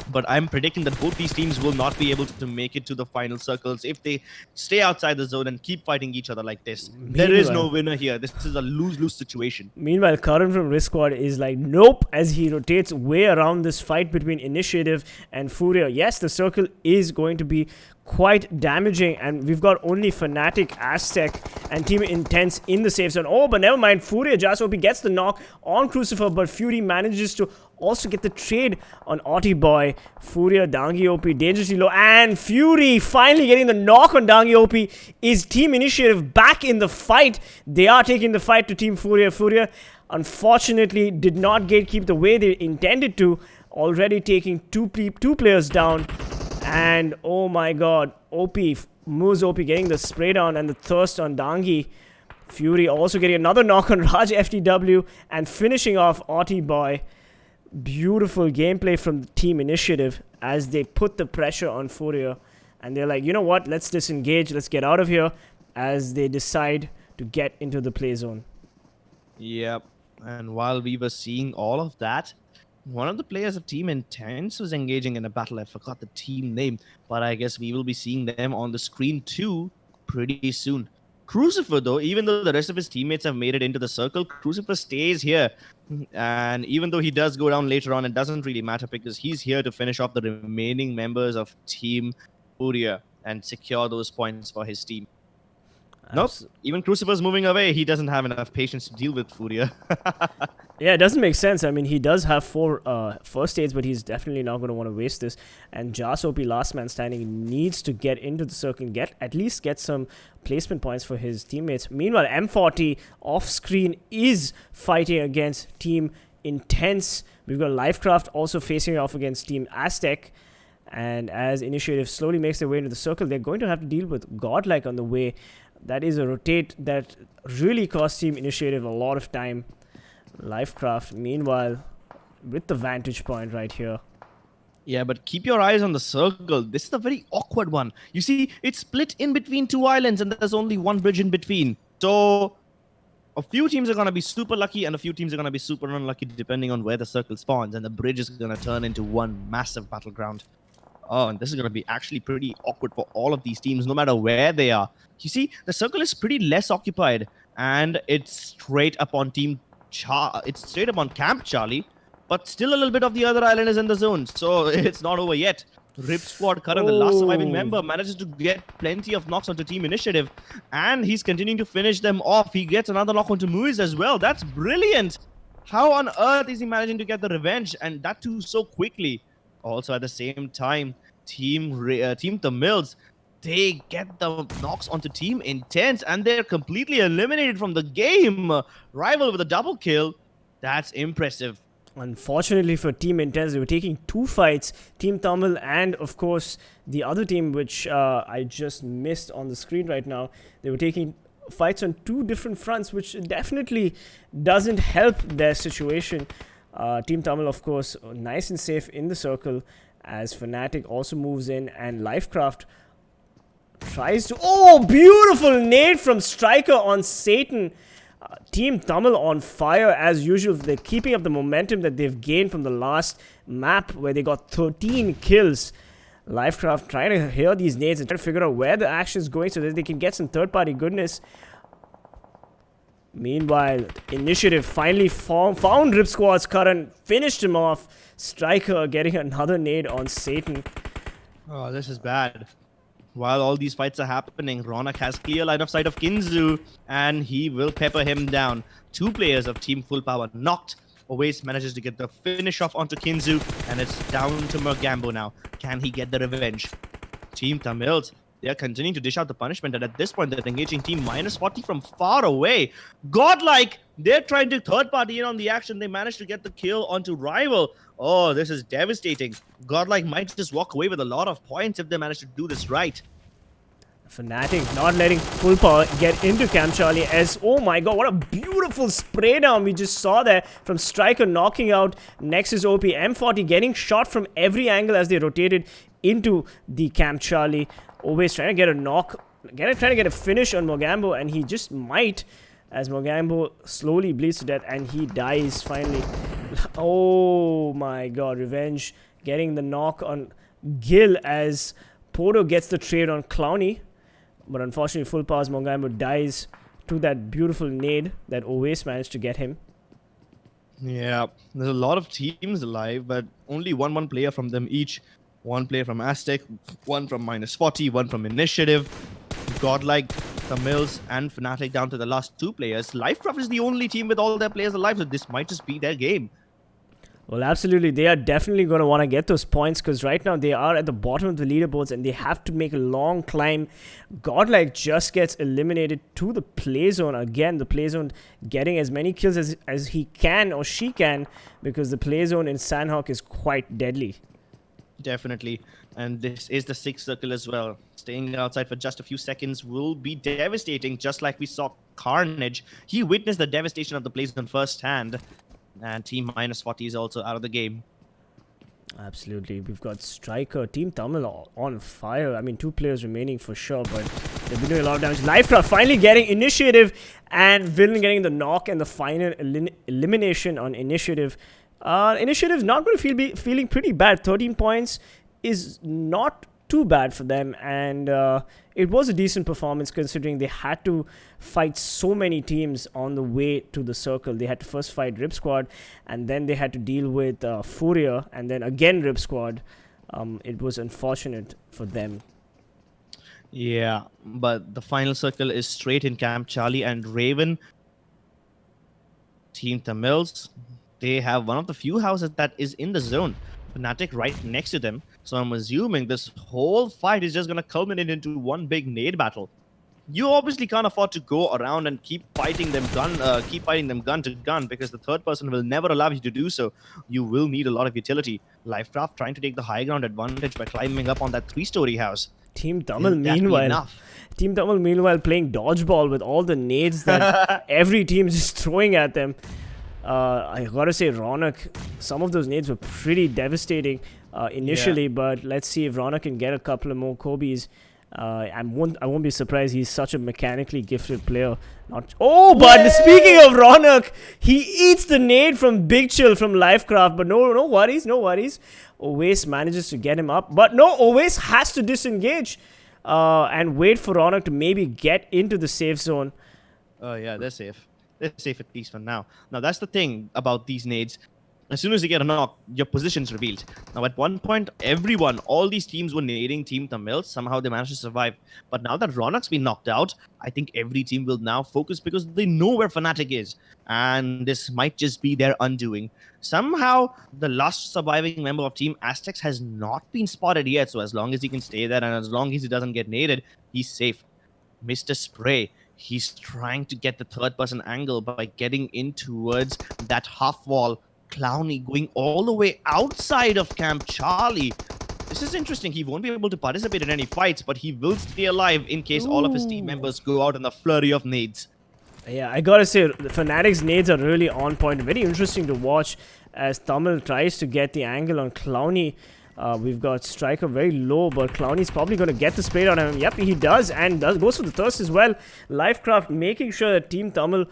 But I'm predicting that both these teams will not be able to make it to the final circles if they stay outside the zone and keep fighting each other like this. There is no winner here. This is a lose-lose situation. Meanwhile, Karan from Risk Squad is like, nope, as he rotates way around this fight between Initiative and Furia. Yes, the circle is going to be quite damaging, and we've got only Fnatic, Aztec, and Team Intense in the safe zone. Oh, but never mind. Furia just hope he gets the knock on Crucifer, but Fury manages to also get the trade on Auti Boy. Furia, Dangi OP, dangerously low, and Fury finally getting the knock on Dangi OP. Is Team Initiative back in the fight? They are taking the fight to Team Furia. Furia, unfortunately, did not gatekeep the way they intended to, already taking two players down. And oh my god, OP, Moose OP getting the spray down and the thirst on Dangi. Fury also getting another knock on Raj FTW and finishing off Auti Boy. Beautiful gameplay from the Team Initiative as they put the pressure on Furia. And they're like, you know what, let's disengage, let's get out of here, as they decide to get into the play zone. Yep, and while we were seeing all of that, one of the players of Team Intense was engaging in a battle. I forgot the team name, but I guess we will be seeing them on the screen too pretty soon. Crucifer, though, even though the rest of his teammates have made it into the circle, Crucifer stays here. And even though he does go down later on, it doesn't really matter because he's here to finish off the remaining members of Team Furia and secure those points for his team. Nope, even Crucifer's moving away. He doesn't have enough patience to deal with Furia. Yeah, it doesn't make sense. I mean, he does have 4 first aids, but he's definitely not going to want to waste this. And Jas OP, last man standing, needs to get into the circle and at least get some placement points for his teammates. Meanwhile, M40 off-screen is fighting against Team Intense. We've got Lifecraft also facing off against Team Aztec. And as Initiative slowly makes their way into the circle, they're going to have to deal with Godlike on the way. That is a rotate that really cost Team Initiative a lot of time. Lifecraft, meanwhile, with the vantage point right here. Yeah, but keep your eyes on the circle. This is a very awkward one. You see, it's split in between 2 islands and there's only 1 bridge in between. So, a few teams are going to be super lucky and a few teams are going to be super unlucky depending on where the circle spawns. And the bridge is going to turn into one massive battleground. Oh, and this is going to be actually pretty awkward for all of these teams, no matter where they are. You see, the circle is pretty less occupied and it's straight up on it's straight up on Camp Charlie, but still a little bit of the other island is in the zone, so it's not over yet. Rip Squad Karan, the last surviving member, manages to get plenty of knocks onto Team Initiative, and he's continuing to finish them off. He gets another knock onto Muiz as well. That's brilliant. How on earth is he managing to get the revenge, and that too so quickly? Also, at the same time, Team Tamilas, they get the knocks onto Team Intense, and they're completely eliminated from the game. Rival with a double kill. That's impressive. Unfortunately for Team Intense, they were taking 2 fights, Team Tamil and of course the other team, which I just missed on the screen right now. They were taking fights on 2 different fronts, which definitely doesn't help their situation. Team Tamil, of course, nice and safe in the circle, as Fnatic also moves in, and Lifecraft tries to... Oh, beautiful nade from Striker on Satan. Team Tamil on fire as usual. They're keeping up the momentum that they've gained from the last map where they got 13 kills. Lifecraft trying to hear these nades and try to figure out where the action is going so that they can get some third-party goodness. Meanwhile, Initiative finally found Rip Squad's current, finished him off. Striker getting another nade on Satan. Oh, this is bad. While all these fights are happening, Ronak has clear line of sight of Kinzu, and he will pepper him down. 2 players of Team Full Power knocked. Always manages to get the finish off onto Kinzu, and it's down to Mergambo now. Can he get the revenge? Team Tamilas, they are continuing to dish out the punishment, and at this point, they're engaging Team -40 from far away. Godlike, they're trying to third party in on the action. They managed to get the kill onto Rival. Oh, this is devastating. Godlike might just walk away with a lot of points if they manage to do this right. Fnatic not letting Full Power get into Camp Charlie, as, oh my god, what a beautiful spray down we just saw there from Striker knocking out Nexus OP. M40 getting shot from every angle as they rotated into the Camp Charlie. Always trying to get a knock, trying to get a finish on Mogambo, and he just might, as Mogambo slowly bleeds to death and he dies finally. Oh my god, Revenge getting the knock on Gil as Poto gets the trade on Clowny. But unfortunately, Full Power's Mogambo dies to that beautiful nade that always managed to get him. Yeah, there's a lot of teams alive, but only one player from them each. 1 player from Aztec, 1 from -40, 1 from Initiative. Godlike, Tamilas, and Fnatic down to the last 2 players. Lifecraft is the only team with all their players alive, so this might just be their game. Well, absolutely. They are definitely going to want to get those points, because right now they are at the bottom of the leaderboards and they have to make a long climb. Godlike just gets eliminated to the play zone. Again, the play zone getting as many kills as he can or she can, because the play zone in Sanhok is quite deadly. Definitely. And this is the 6th circle as well. Staying outside for just a few seconds will be devastating, just like we saw Carnage. He witnessed the devastation of the play zone firsthand. And Team -40 is also out of the game. Absolutely. We've got Striker, Team Tamil on fire. I mean, 2 players remaining for sure, but they've been doing a lot of damage. Lifecraft finally getting Initiative, and Villain getting the knock and the final elimination on Initiative. Initiative's not going to be feeling pretty bad. 13 points is not too bad for them, and it was a decent performance considering they had to fight so many teams on the way to the circle. They had to first fight Rip Squad, and then they had to deal with Furia, and then again Rip Squad. It was unfortunate for them. Yeah, but the final circle is straight in Camp Charlie and Raven. Team Tamilas, they have one of the few houses that is in the zone. Fnatic right next to them. So I'm assuming this whole fight is just going to culminate into one big nade battle. You obviously can't afford to go around and keep fighting them gun to gun, because the third person will never allow you to do so. You will need a lot of utility. Lifecraft trying to take the high ground advantage by climbing up on that 3-story house. Team Tamil meanwhile playing dodgeball with all the nades that every team is just throwing at them. I gotta say, Ronak, some of those nades were pretty devastating initially, but let's see if Ronak can get a couple of more Kobe's. I won't be surprised. He's such a mechanically gifted player. But speaking of Ronak, he eats the nade from Big Chill from Lifecraft, but no worries. Owace manages to get him up, but no, Owace has to disengage and wait for Ronak to maybe get into the safe zone. Oh yeah, they're safe. They're safe at least for now. Now, that's the thing about these nades. as soon as you get a knock, your position's revealed. Now, at one point, all these teams were nading Team Tamil. Somehow they managed to survive. But now that Ronak's been knocked out, I think every team will now focus because they know where Fnatic is. And this might just be their undoing. Somehow, the last surviving member of Team Aztecs has not been spotted yet. So as long as he can stay there and as long as he doesn't get naded, he's safe. Mr. Spray, he's trying to get the third-person angle by getting in towards that half wall. Clowny going all the way outside of Camp Charlie. This is interesting. He won't be able to participate in any fights, but he will stay alive in case all of his team members go out in a flurry of nades. Yeah, I gotta say, the Fnatic's nades are really on point. Very interesting to watch as Tamil tries to get the angle on Clowny. We've got Striker very low, but Clowny's probably going to get the spray on him. Yep, he does, and goes for the thirst as well. Lifecraft making sure that Team Tamil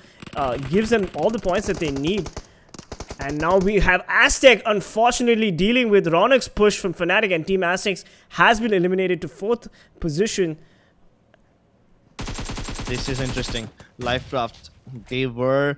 gives them all the points that they need. And now we have Aztec, unfortunately, dealing with Ronak's push from Fnatic, and Team Aztecs has been eliminated to 4th position. This is interesting. Lifecraft, they were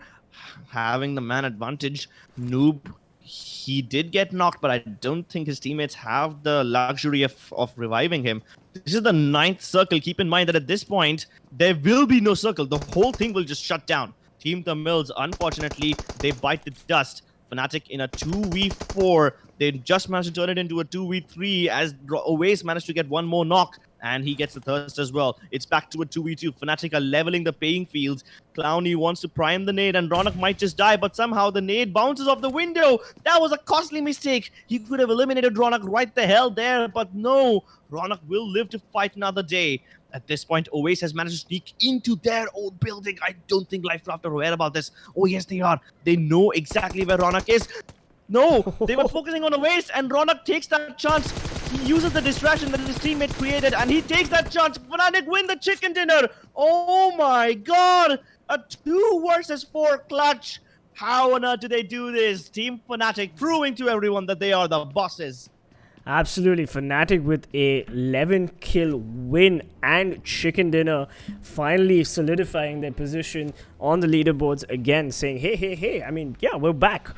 having the man advantage. Noob, he did get knocked, but I don't think his teammates have the luxury of reviving him. This is the 9th circle. Keep in mind that at this point, there will be no circle. The whole thing will just shut down. Team Tamils, unfortunately, they bite the dust. Fnatic in a 2v4. They just managed to turn it into a 2v3 as Oace managed to get one more knock. And he gets the thirst as well. It's back to a 2v2. Fnatic are leveling the paying fields. Clowny wants to prime the nade and Ronak might just die, but somehow the nade bounces off the window. That was a costly mistake. He could have eliminated Ronak right the hell there, but no. Ronak will live to fight another day. At this point, Oace has managed to sneak into their own building. I don't think Lifecraft are aware about this. Oh, yes, they are. They know exactly where Ronak is. No, they were focusing on Oace, and Ronak takes that chance. He uses the distraction that his teammate created, and he takes that chance. Fnatic win the chicken dinner. Oh my god. A 2 versus 4 clutch. How on earth do they do this? Team Fnatic proving to everyone that they are the bosses. Absolutely, Fnatic with a 11 kill win and chicken dinner, finally solidifying their position on the leaderboards again, saying, hey, I mean, yeah, we're back,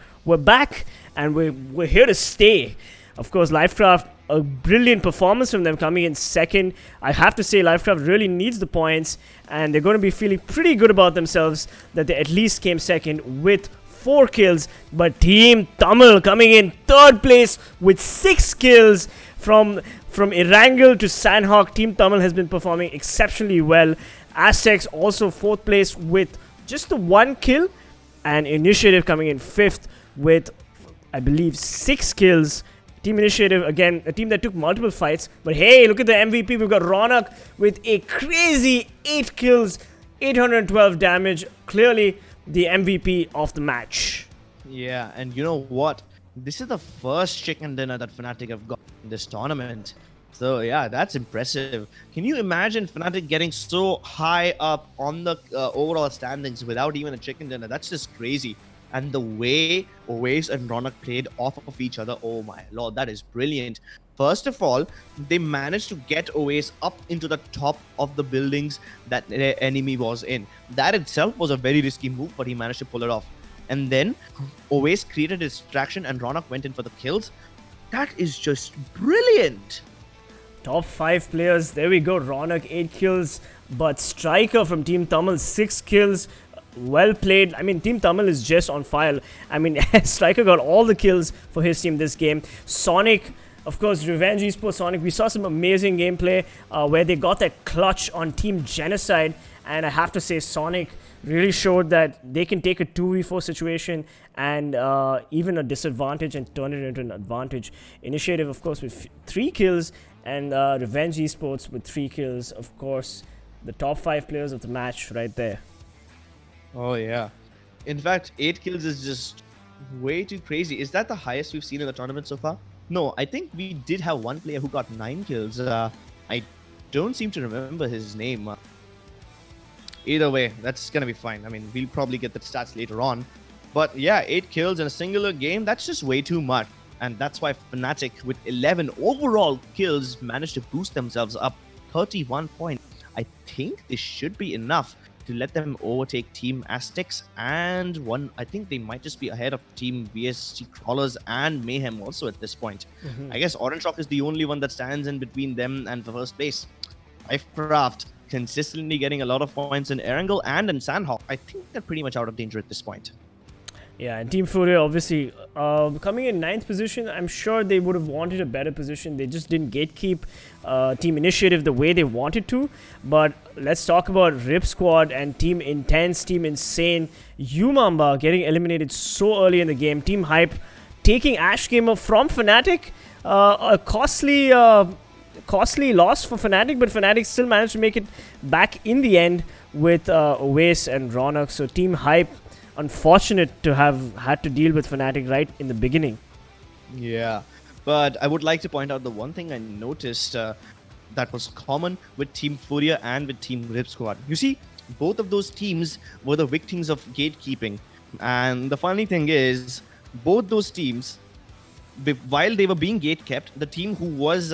and we're here to stay. Of course, Lifecraft, a brilliant performance from them coming in 2nd. I have to say, Lifecraft really needs the points, and they're going to be feeling pretty good about themselves that they at least came 2nd with 4 kills, but Team Tamil coming in 3rd place with 6 kills. From Erangel to Sanhok, Team Tamil has been performing exceptionally well. Aztecs also 4th place with just the 1 kill, and Initiative coming in 5th with, I believe, 6 kills. Team Initiative, again, a team that took multiple fights, but hey, look at the MVP. We've got Ronak with a crazy 8 kills, 812 damage. Clearly the MVP of the match. Yeah, and you know what? This is the first chicken dinner that Fnatic have got in this tournament. So yeah, that's impressive. Can you imagine Fnatic getting so high up on the overall standings without even a chicken dinner? That's just crazy. And the way Oace and Ronak played off of each other, oh my lord, that is brilliant. First of all, they managed to get Oace up into the top of the buildings that their enemy was in. That itself was a very risky move, but he managed to pull it off. And then Oace created a distraction and Ronak went in for the kills. That is just brilliant. Top 5 players, there we go. Ronak 8 kills, but Striker from Team Tamil 6 kills. Well played. I mean, Team Tamil is just on fire. I mean, Striker got all the kills for his team this game. Sonic, of course, Revenge Esports Sonic. We saw some amazing gameplay where they got that clutch on TeamGenocide, and I have to say, Sonic really showed that they can take a 2v4 situation and even a disadvantage and turn it into an advantage. Initiative, of course, with 3 kills, and Revenge Esports with 3 kills. Of course, the top 5 players of the match right there. Oh yeah. In fact, 8 kills is just way too crazy. Is that the highest we've seen in the tournament so far? No, I think we did have one player who got 9 kills. I don't seem to remember his name. Either way, that's gonna be fine. I mean, we'll probably get the stats later on. But yeah, 8 kills in a singular game, that's just way too much. And that's why Fnatic, with 11 overall kills, managed to boost themselves up 31 points. I think this should be enough to let them overtake Team Aztecs, and I think they might just be ahead of Team VSC Crawlers and Mayhem also at this point. I guess Orange Rock is the only one that stands in between them and the first place. Lifecraft consistently getting a lot of points in Erangel and in Sanhok. I think they're pretty much out of danger at this point. Yeah, and Team Furia obviously coming in 9th position. I'm sure they would have wanted a better position. They just didn't gatekeep Team Initiative the way they wanted to. But let's talk about Rip Squad and Team Intense, Team Insane. Umamba getting eliminated so early in the game. Team Hype taking Ash Gamer from Fnatic. A costly loss for Fnatic, but Fnatic still managed to make it back in the end with Oasis and Ronak. So Team Hype, unfortunate to have had to deal with Fnatic right in the beginning. Yeah, but I would like to point out the one thing I noticed that was common with Team Furia and with Team Rip Squad. You see, both of those teams were the victims of gatekeeping. And the funny thing is, both those teams, while they were being gatekept, the team who was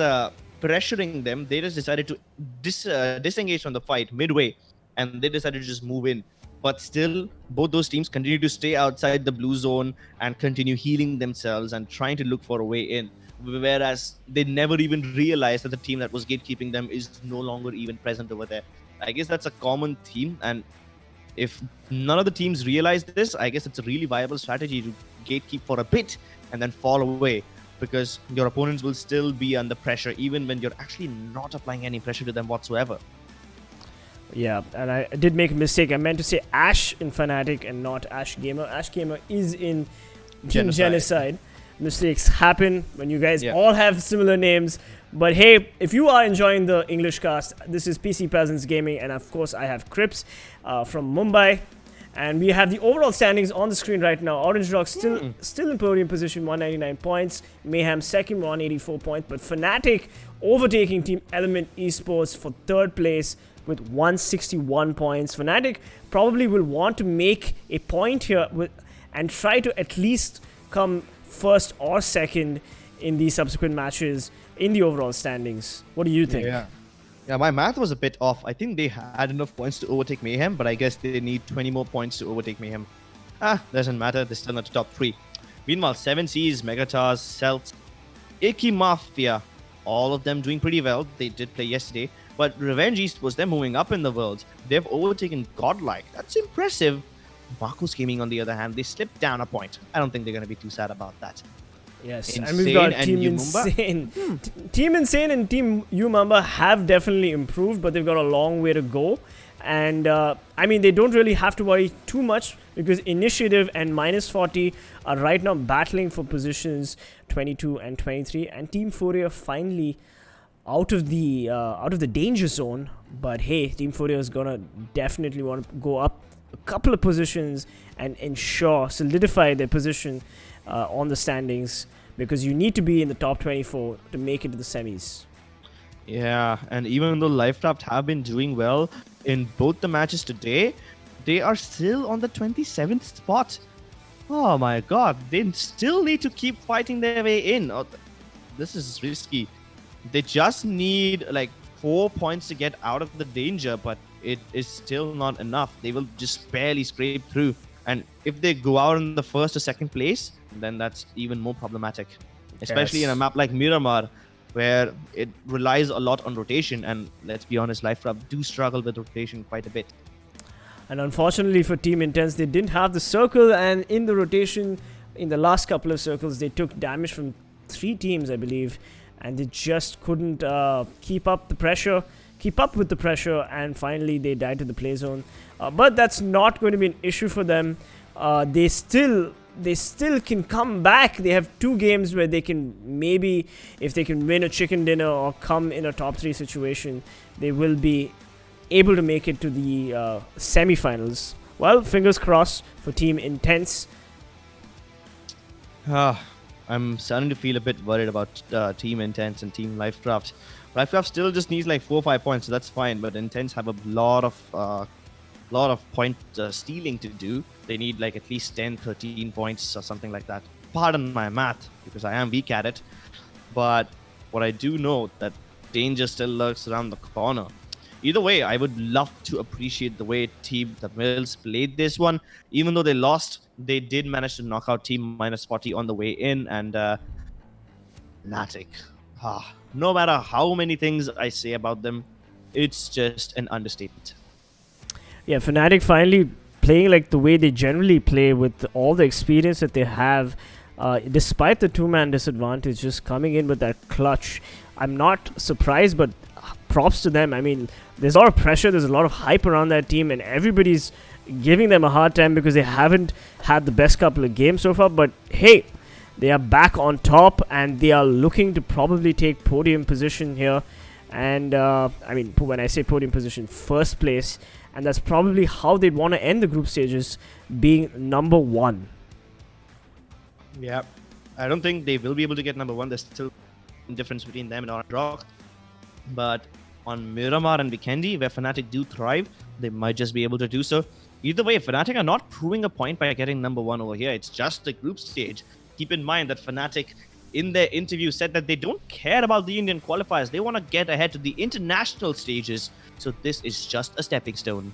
pressuring them, they just decided to disengage from the fight midway, and they decided to just move in. But still, both those teams continue to stay outside the blue zone and continue healing themselves and trying to look for a way in. Whereas they never even realized that the team that was gatekeeping them is no longer even present over there. I guess that's a common theme, and if none of the teams realize this, I guess it's a really viable strategy to gatekeep for a bit and then fall away, because your opponents will still be under pressure even when you're actually not applying any pressure to them whatsoever. Yeah, and I did make a mistake. I meant to say Ash in Fnatic and not Ash Gamer. Ash Gamer is in Team Genocide. Mistakes happen when you guys all have similar names. But hey, if you are enjoying the English cast, this is PC Peasants Gaming, and of course I have Crips from Mumbai. And we have the overall standings on the screen right now. Orange Rock still in podium position, 199 points. Mayhem second, 184 points. But Fnatic overtaking Team Element Esports for 3rd place with 161 points. Fnatic probably will want to make a point here and try to at least come 1st or 2nd in the subsequent matches in the overall standings. What do you think? Yeah, my math was a bit off. I think they had enough points to overtake Mayhem, but I guess they need 20 more points to overtake Mayhem. Doesn't matter. They're still not the top 3. Meanwhile, 7Cs, Megastars, CELTZ, Icky Mafia, all of them doing pretty well. They did play yesterday. But Revenge Esports, they're moving up in the world. They've overtaken Godlike. That's impressive. Marcos Gaming, on the other hand, they slipped down a point. I don't think they're going to be too sad about that. Yes, Insane, and we've got and Team Umamba. Insane. Team Insane and Team Umamba have definitely improved, but they've got a long way to go. And I mean, they don't really have to worry too much, because Initiative and -40 are right now battling for positions 22 and 23, and Team Furia finally out of the danger zone. But hey, Team Furia is gonna definitely want to go up a couple of positions and solidify their position on the standings, because you need to be in the top 24 to make it to the semis. Yeah, and even though Lifecraft have been doing well in both the matches today, they are still on the 27th spot. Oh my god, they still need to keep fighting their way in. Oh, this is risky. They just need like 4 points to get out of the danger, but it is still not enough. They will just barely scrape through. And if they go out in the 1st or 2nd place, then that's even more problematic. Especially in a map like Miramar, where it relies a lot on rotation. And let's be honest, Lifecraft do struggle with rotation quite a bit. And unfortunately for Team Intense, they didn't have the circle, and in the rotation, in the last couple of circles, they took damage from 3 teams, I believe, and they just couldn't keep up with the pressure, and finally they died to the play zone. But that's not going to be an issue for them. They still can come back. They have 2 games where they can, maybe if they can win a chicken dinner or come in a top 3 situation, they will be able to make it to the semi-finals. Well, fingers crossed for Team Intense. I'm starting to feel a bit worried about Team Intense and Team Lifecraft. Lifecraft still just needs like 4 or 5 points, so that's fine. But Intense have a lot of point stealing to do. They need like at least 10, 13 points or something like that. Pardon my math, because I am weak at it. But what I do know, that danger still lurks around the corner. either way, I would love to appreciate the way Team Tamilas played this one. Even though they lost, they did manage to knock out Team -40 on the way in. And Fnatic, no matter how many things I say about them, it's just an understatement. Yeah, Fnatic finally playing like the way they generally play with all the experience that they have, despite the two-man disadvantage, just coming in with that clutch. I'm not surprised, but props to them. I mean, there's a lot of pressure, there's a lot of hype around that team, and everybody's giving them a hard time because they haven't had the best couple of games so far. But hey, they are back on top, and they are looking to probably take podium position here. And I mean, when I say podium position, first place. And that's probably how they'd want to end the group stages, being number 1. Yeah, I don't think they will be able to get number 1. There's still a difference between them and Orange Rock. But on Miramar and Vikendi, where Fnatic do thrive, they might just be able to do so. Either way, Fnatic are not proving a point by getting number 1 over here. It's just the group stage. Keep in mind that Fnatic, in their interview, said that they don't care about the Indian qualifiers. They want to get ahead to the international stages. So this is just a stepping stone.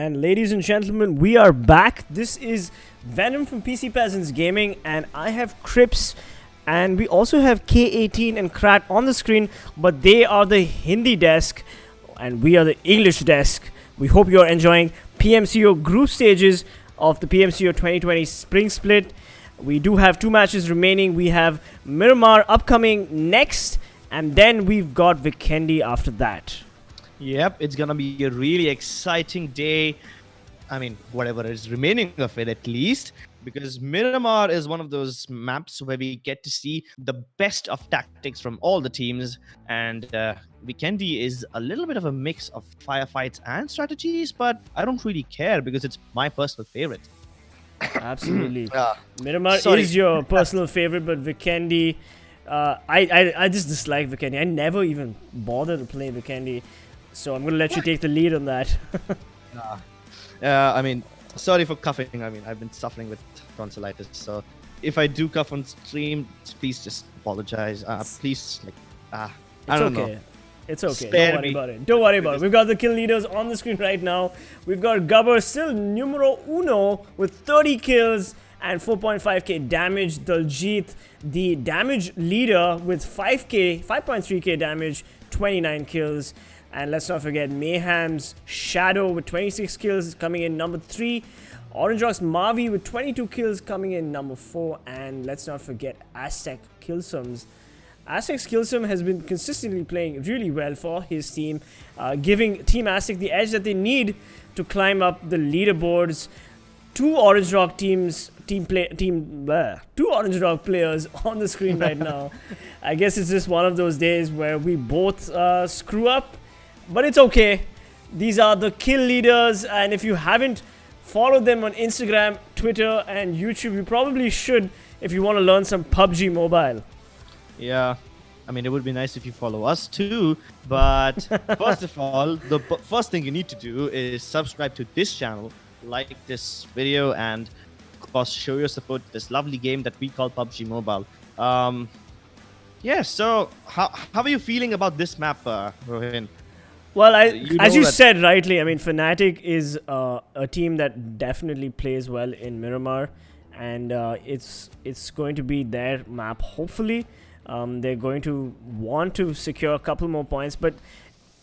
And ladies and gentlemen, we are back. This is Venom from PC Peasants Gaming, and I have Crips, and we also have K18 and Krat on the screen, but they are the Hindi desk, and we are the English desk. We hope you are enjoying PMCO group stages of the PMCO 2020 Spring Split. We do have 2 matches remaining. We have Miramar upcoming next, and then we've got Vikendi after that. Yep, it's gonna be a really exciting day. I mean, whatever is remaining of it at least, because Miramar is one of those maps where we get to see the best of tactics from all the teams, and Vikendi is a little bit of a mix of firefights and strategies, but I don't really care because it's my personal favorite. Absolutely. Miramar is your personal favorite, but Vikendi, I just dislike Vikendi. I never even bother to play Vikendi. So I'm going to let you take the lead on that. I mean, sorry for coughing. I mean, I've been suffering with tonsillitis. So if I do cough on stream, please just apologize. Please, I don't know. It's okay. Spare Don't worry me. about it. Don't worry about it. We've got the kill leaders on the screen right now. We've got Gabber still numero uno with 30 kills and 4.5k damage. Daljit, the damage leader with 5.3k damage, 29 kills. And let's not forget Mayhem's Shadow with 26 kills coming in number 3. Orange Rock's Mavi with 22 kills coming in number 4. And let's not forget Aztec Killsums. Aztec's Killsum has been consistently playing really well for his team, giving Team Aztec the edge that they need to climb up the leaderboards. 2 Orange Rock teams, two Orange Rock players on the screen right now. I guess it's just one of those days where we both screw up. But it's okay. These are the kill leaders, and if you haven't followed them on Instagram, Twitter, and YouTube, you probably should if you want to learn some PUBG Mobile. Yeah, I mean, it would be nice if you follow us too. But first of all, the first thing you need to do is subscribe to this channel, like this video, and of course, show your support to this lovely game that we call PUBG Mobile. Yeah, so how are you feeling about this map, Rohin? Well, as you said rightly, I mean, Fnatic is a team that definitely plays well in Miramar, and it's going to be their map, hopefully. They're going to want to secure a couple more points, but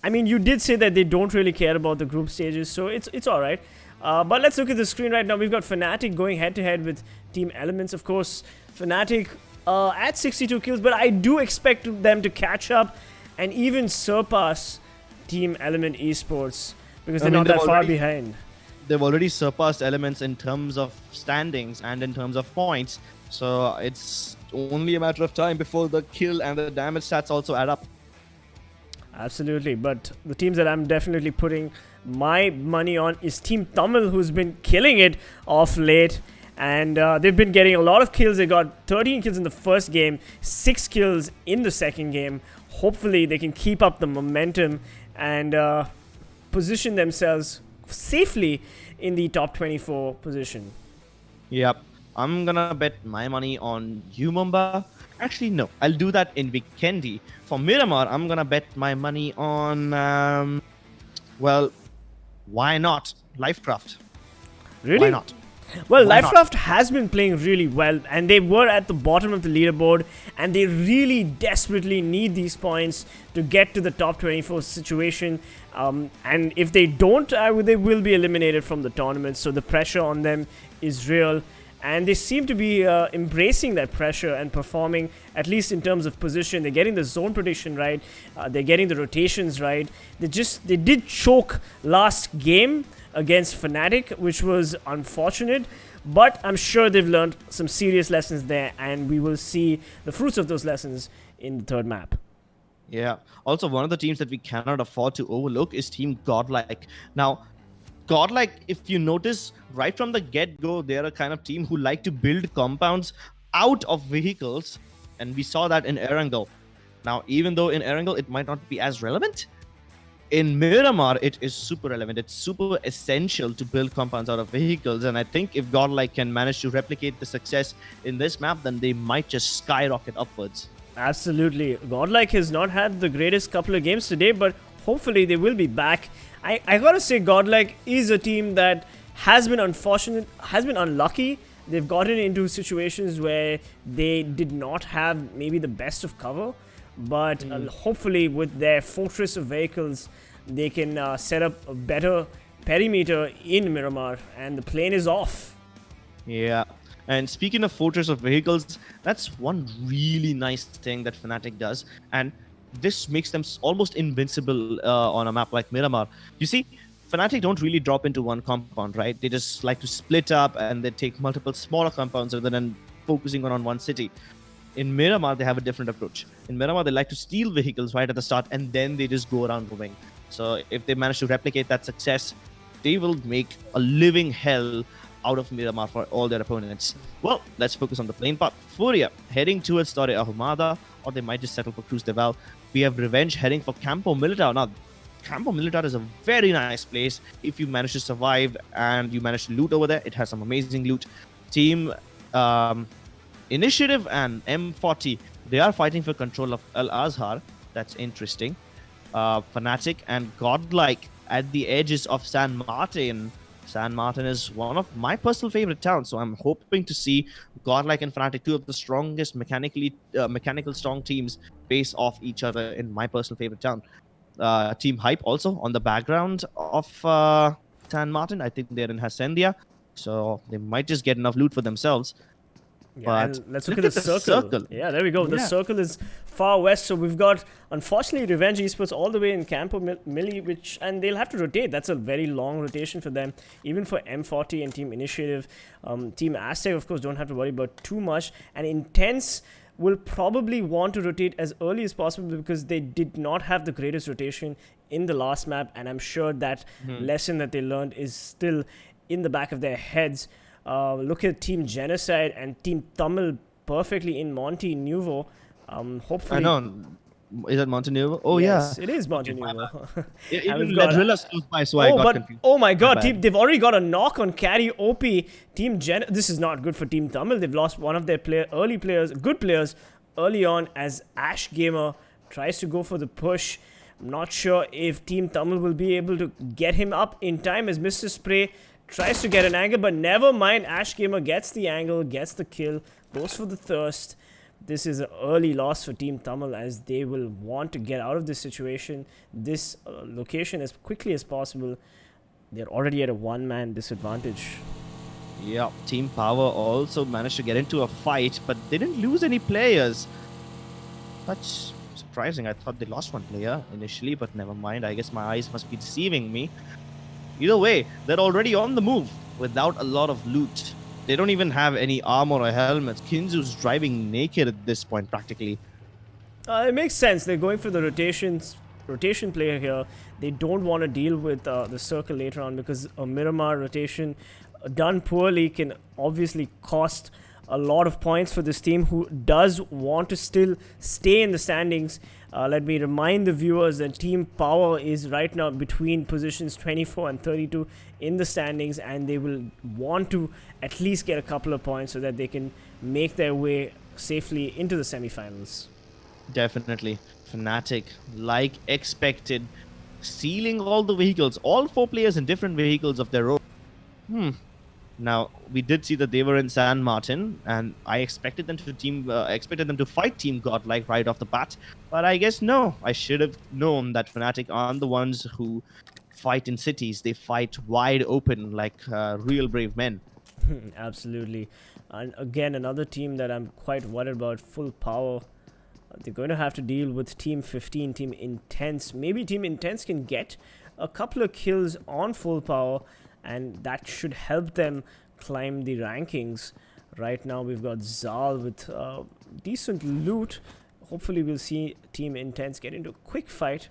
I mean, you did say that they don't really care about the group stages, so it's all right. But let's look at the screen right now. We've got Fnatic going head-to-head with TeamELVES. Of course, Fnatic at 62 kills, but I do expect them to catch up and even surpass TeamELVES Esports, because they're not that far behind. They've already surpassed Elements in terms of standings and in terms of points, so it's only a matter of time before the kill and the damage stats also add up. Absolutely, but the teams that I'm definitely putting my money on is Team Tamil, who's been killing it off late, and they've been getting a lot of kills. They got 13 kills in the first game, 6 kills in the second game. Hopefully they can keep up the momentum and position themselves safely in the top 24 position. Yep, I'm gonna bet my money on Mumba. Actually, no, I'll do that in Vikendi. For Miramar, I'm gonna bet my money on, well, why not? Lifecraft. Really? Why not? Well, Why Lifecraft has been playing really well, and they were at the bottom of the leaderboard, and they really desperately need these points to get to the top 24 situation. And if they don't, they will be eliminated from the tournament, so the pressure on them is real. And they seem to be embracing that pressure and performing, at least in terms of position. They're getting the zone prediction right. They're getting the rotations right. They did choke last game against Fnatic, which was unfortunate. But I'm sure they've learned some serious lessons there, and we will see the fruits of those lessons in the third map. Yeah. Also, one of the teams that we cannot afford to overlook is Team Godlike. Now, Godlike, if you notice, right from the get-go, they're a kind of team who like to build compounds out of vehicles, and we saw that in Erangel. Now, even though in Erangel it might not be as relevant, in Miramar it is super relevant. It's super essential to build compounds out of vehicles, and I think if Godlike can manage to replicate the success in this map, then they might just skyrocket upwards. Absolutely. Godlike has not had the greatest couple of games today, but hopefully they will be back. I gotta say, Godlike is a team that has been unlucky. They've gotten into situations where they did not have maybe the best of cover, but hopefully with their fortress of vehicles, they can set up a better perimeter in Miramar, and the plane is off. Yeah. And speaking of fortress of vehicles, that's one really nice thing that Fnatic does, and this makes them almost invincible on a map like Miramar. You see, Fnatic don't really drop into one compound, right? They just like to split up and they take multiple smaller compounds rather than focusing on one city. In Miramar, they have a different approach. In Miramar, they like to steal vehicles right at the start and then they just go around moving. So if they manage to replicate that success, they will make a living hell out of Miramar for all their opponents. Well, let's focus on the plane part. Furia heading towards Torre Ahumada, or they might just settle for Cruz de Val. We have Revenge heading for Campo Militar. Now, Campo Militar is a very nice place. If you manage to survive and you manage to loot over there, it has some amazing loot. Team Initiative and M40, they are fighting for control of Al Azhar. That's interesting. Fnatic and Godlike at the edges of San Martin. San Martin is one of my personal favorite towns, so I'm hoping to see Godlike and Fnatic, two of the strongest mechanical strong teams, face off each other in my personal favorite town. Team Hype also on the background of San Martin. I think they're in Hacendia, so they might just get enough loot for themselves. Yeah, But and let's look at the circle. Yeah, there we go. The Yeah. circle is far west, so we've got, unfortunately, Revenge Esports all the way in Campo Mili, and they'll have to rotate. That's a very long rotation for them, even for M40 and Team Initiative. Team Aztec, of course, don't have to worry about too much. And Intense will probably want to rotate as early as possible because they did not have the greatest rotation in the last map, and I'm sure that lesson that they learned is still in the back of their heads. Look at Team Genocide and Team Tamil perfectly in Monte Nuevo. Hopefully, I know. Is that Montenegro? Oh, yes, yeah. it is Monte Nuevo. Yeah, And even we've got- Ladrilla's close by, so I got confused. oh my god, bad. they've already got a knock on Carry OP. This is not good for Team Tamil. They've lost one of their good players early on as Ash Gamer tries to go for the push. I'm not sure if Team Tamil will be able to get him up in time as Mr. Spray tries to get an angle, but never mind. Ash Gamer gets the angle, gets the kill, goes for the thirst. This is an early loss for Team Tamil as they will want to get out of this situation, this location as quickly as possible. They're already at a one-man disadvantage. Yeah, Team Power also managed to get into a fight, but they didn't lose any players. That's surprising. I thought they lost one player initially, but never mind. I guess my eyes must be deceiving me. Either way, they're already on the move without a lot of loot. They don't even have any armor or helmets. Kinzu's driving naked at this point, practically. It makes sense. They're going for the rotation player here. They don't want to deal with the circle later on because a Miramar rotation done poorly can obviously cost a lot of points for this team who does want to still stay in the standings. Let me remind the viewers that Team Power is right now between positions 24 and 32 in the standings, and they will want to at least get a couple of points so that they can make their way safely into the semi-finals. Definitely. Fnatic, like expected, stealing all the vehicles, all four players in different vehicles of their own. Now, we did see that they were in San Martin, and I expected them to fight Team Godlike right off the bat, but I guess no. I should have known that Fnatic aren't the ones who fight in cities. They fight wide open like real brave men. Absolutely. And again, another team that I'm quite worried about, FULLPWR. They're going to have to deal with Team 15, Team Intense. Maybe Team Intense can get a couple of kills on FULLPWR, and that should help them climb the rankings. Right now, we've got Zal with decent loot. Hopefully, we'll see Team Intense get into a quick fight.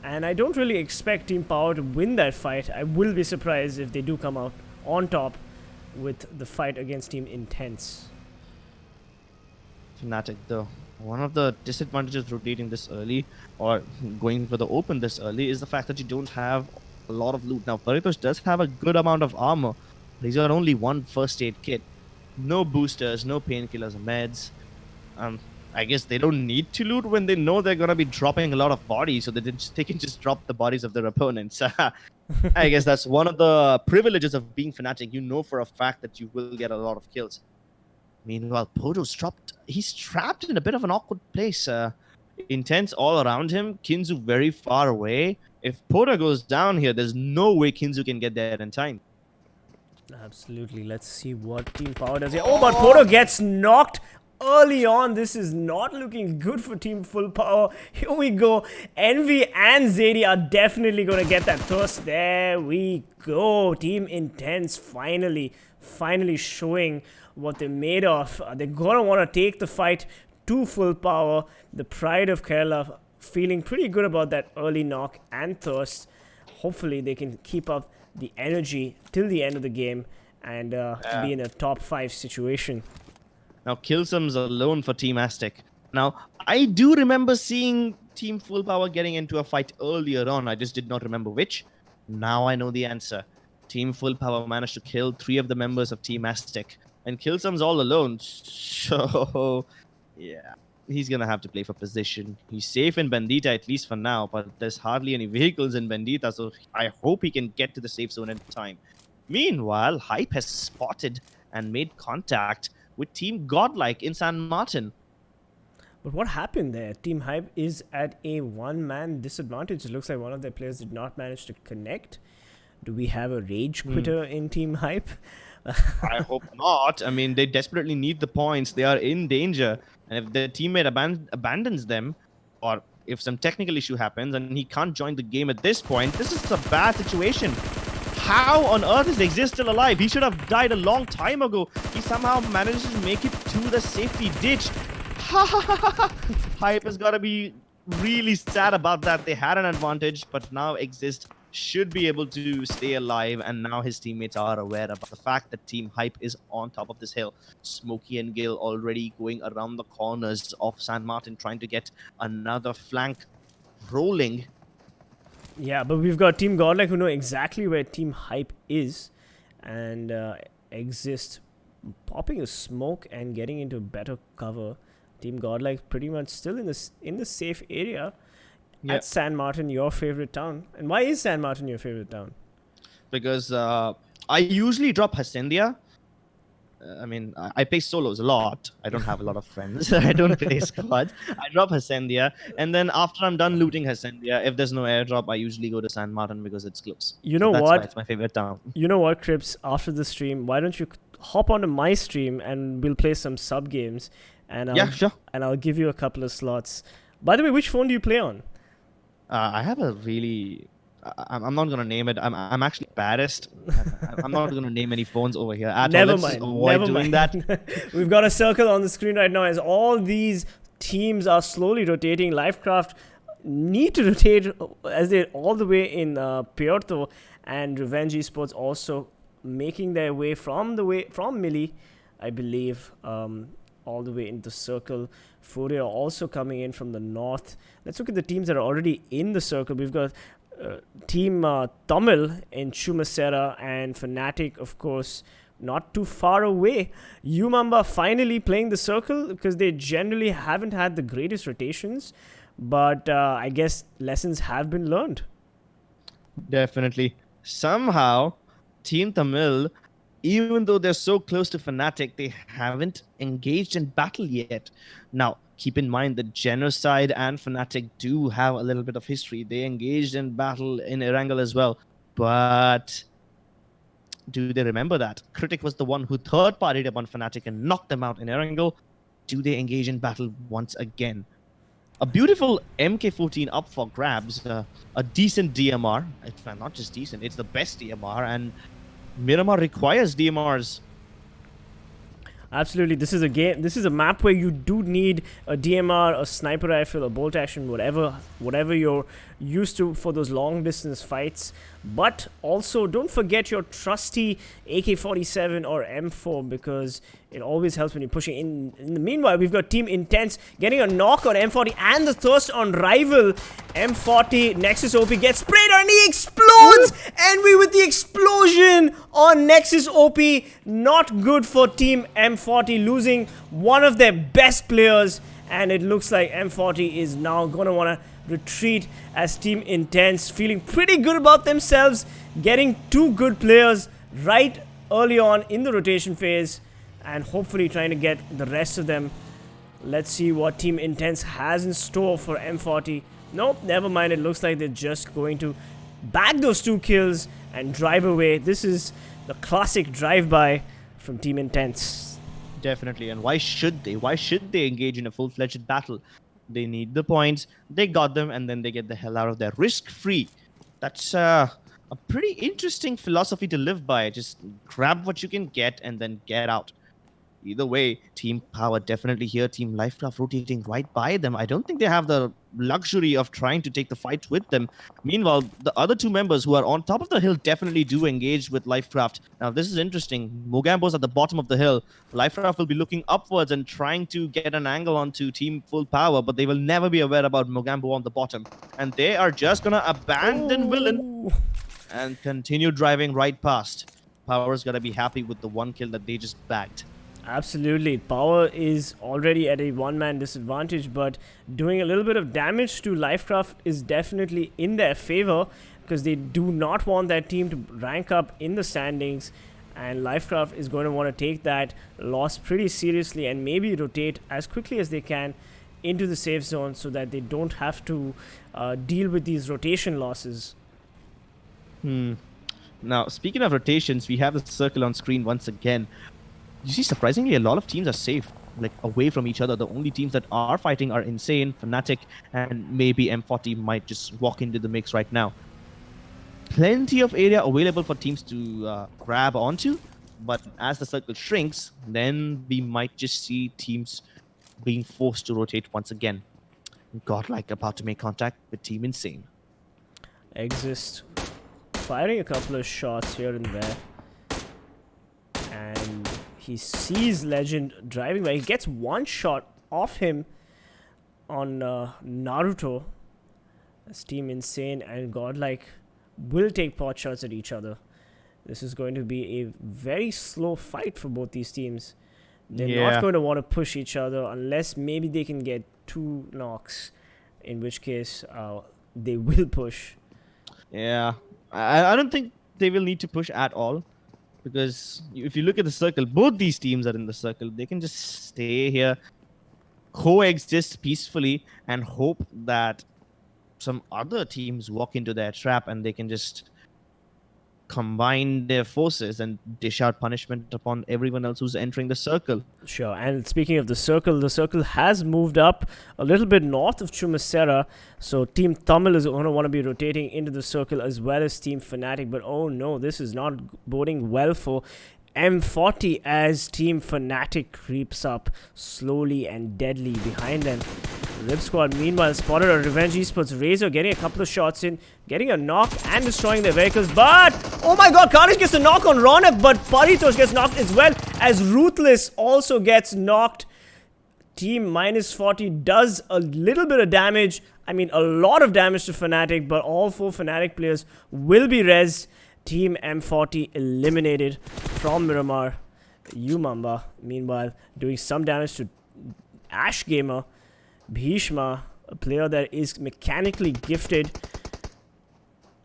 And I don't really expect Team Power to win that fight. I will be surprised if they do come out on top with the fight against Team Intense. Fnatic, though, one of the disadvantages rotating this early or going for the open this early is the fact that you don't have a lot of loot. Now, Paritos does have a good amount of armor, but he's got only one first aid kit. No boosters, no painkillers or meds. I guess they don't need to loot when they know they're gonna be dropping a lot of bodies, so they can just drop the bodies of their opponents. I guess that's one of the privileges of being Fnatic. You know for a fact that you will get a lot of kills. Meanwhile, he's trapped in a bit of an awkward place. Intense all around him. Kinzu very far away. If Poto goes down here, there's no way Kinzu can get there in time. Absolutely. Let's see what Team Power does here. Oh, but Poto gets knocked early on. This is not looking good for Team Full Power. Here we go. Envy and Zadie are definitely going to get that thirst. There we go. Team Intense finally showing what they're made of. They're going to want to take the fight to Full Power. The pride of Kerala feeling pretty good about that early knock and thirst. Hopefully they can keep up the energy till the end of the game and be in a top 5 situation. Now Killsum's alone for Team Aztec. Now, I do remember seeing Team Full Power getting into a fight earlier on. I just did not remember which. Now I know the answer. Team Full Power managed to kill 3 of the members of Team Aztec. And Killsum's all alone. So, yeah. He's going to have to play for position. He's safe in Bandita, at least for now. But there's hardly any vehicles in Bandita. So I hope he can get to the safe zone in time. Meanwhile, Hype has spotted and made contact with Team Godlike in San Martin. But what happened there? Team Hype is at a one-man disadvantage. It looks like one of their players did not manage to connect. Do we have a rage quitter in Team Hype? I hope not. I mean, they desperately need the points. They are in danger. And if their teammate abandons them, or if some technical issue happens and he can't join the game at this point, this is a bad situation. How on earth is Exist still alive? He should have died a long time ago. He somehow managed to make it to the safety ditch. Hype has got to be really sad about that. They had an advantage, but now Exist should be able to stay alive, and now his teammates are aware about the fact that Team Hype is on top of this hill. Smokey and Gale already going around the corners of San Martin, trying to get another flank rolling. Yeah, but we've got Team Godlike who know exactly where Team Hype is, and Exist popping a smoke and getting into better cover. Team Godlike pretty much still in the safe area. Yep. At San Martin, your favorite town. And why is San Martin your favorite town? Because I usually drop Hacendia. I mean, I play solos a lot. I don't have a lot of friends. I don't play squads. I drop Hacendia. And then after I'm done looting Hacendia, if there's no airdrop, I usually go to San Martin because it's close. You know that's what? Why it's my favorite town. You know what, Crips? After the stream, why don't you hop onto my stream and we'll play some sub games. And yeah, sure. And I'll give you a couple of slots. By the way, which phone do you play on? I have a really... I'm not going to name it. I'm actually embarrassed. I'm not going to name any phones over here. Never mind. Never mind. That. We've got a circle on the screen right now as all these teams are slowly rotating. Lifecraft need to rotate as they're all the way in Puerto, and Revenge Esports also making their way from Millie, I believe, all the way into the circle. Furia also coming in from the north. Let's look at the teams that are already in the circle. We've got Team Tamil in Chumasera and Fnatic, of course, not too far away. Umamba finally playing the circle because they generally haven't had the greatest rotations, but I guess lessons have been learned. Definitely. Somehow, Team Tamil, even though they're so close to Fnatic, they haven't engaged in battle yet. Now, keep in mind that Genocide and Fnatic do have a little bit of history. They engaged in battle in Erangel as well. But do they remember that? Critic was the one who third-partied upon Fnatic and knocked them out in Erangel. Do they engage in battle once again? A beautiful MK14 up for grabs. A decent DMR. Not just decent, it's the best DMR. And Miramar requires DMRs. Absolutely. This is a game. This is a map where you do need a DMR, a sniper rifle, a bolt action, whatever you're used to for those long distance fights. But also don't forget your trusty AK-47 or M4 because it always helps when you're pushing in. In the meanwhile, we've got Team Intense getting a knock on M40 and the thirst on Rival. M40 Nexus OP gets sprayed and he explodes. Envy with the explosion on Nexus OP. Not good for Team M40, losing one of their best players and it looks like M40 is now going to want to retreat as Team Intense feeling pretty good about themselves, getting 2 good players right early on in the rotation phase, and hopefully trying to get the rest of them. Let's see what Team Intense has in store for M40. Nope, never mind. It looks like they're just going to bag those 2 kills and drive away. This is the classic drive-by from Team Intense. Definitely. And why should they? Why should they engage in a full-fledged battle? They need the points. They got them, and then they get the hell out of there. Risk-free. That's a pretty interesting philosophy to live by. Just grab what you can get and then get out. Either way, Team Power definitely here. Team Lifecraft rotating right by them. I don't think they have the luxury of trying to take the fight with them. Meanwhile, the other 2 members who are on top of the hill definitely do engage with Lifecraft. Now, this is interesting. Mogambo's at the bottom of the hill. Lifecraft will be looking upwards and trying to get an angle onto Team Full Power, but they will never be aware about Mogambo on the bottom. And they are just going to abandon Villain and continue driving right past. Power's got to be happy with the 1 kill that they just bagged. Absolutely. Power is already at a 1-man disadvantage, but doing a little bit of damage to Lifecraft is definitely in their favor, because they do not want that team to rank up in the standings, and Lifecraft is going to want to take that loss pretty seriously and maybe rotate as quickly as they can into the safe zone so that they don't have to deal with these rotation losses. Now, speaking of rotations, we have the circle on screen once again. You see, surprisingly, a lot of teams are safe, like away from each other. The only teams that are fighting are Insane, Fnatic, and maybe M40 might just walk into the mix right now. Plenty of area available for teams to grab onto, but as the circle shrinks, then we might just see teams being forced to rotate once again. Godlike about to make contact with Team Insane. Exist firing a couple of shots here and there, and he sees Legend driving by. He gets 1 shot off him on Naruto, as Team Insane and Godlike will take pot shots at each other. This is going to be a very slow fight for both these teams. They're not going to want to push each other unless maybe they can get 2 knocks, in which case they will push. Yeah, I don't think they will need to push at all, because if you look at the circle, both these teams are in the circle. They can just stay here, coexist peacefully, and hope that some other teams walk into their trap and they can just combine their forces and dish out punishment upon everyone else who's entering the circle. Sure, and speaking of the circle has moved up a little bit north of Chumasera, so Team Tamilas is going to want to be rotating into the circle as well as Team Fnatic, but oh no, this is not boding well for M40 as Team Fnatic creeps up slowly and deadly behind them. Rip Squad meanwhile spotted a Revenge Esports Razor getting a couple of shots in, getting a knock and destroying their vehicles, but oh my god, Carnage gets a knock on Ronak, but Paritos gets knocked as well as Ruthless also gets knocked. Team -40 does a little bit of damage, I mean a lot of damage to Fnatic, but all 4 Fnatic players will be rezzed. Team M40 eliminated from Miramar. Umamba meanwhile doing some damage to Ash Gamer. Bhishma, a player that is mechanically gifted.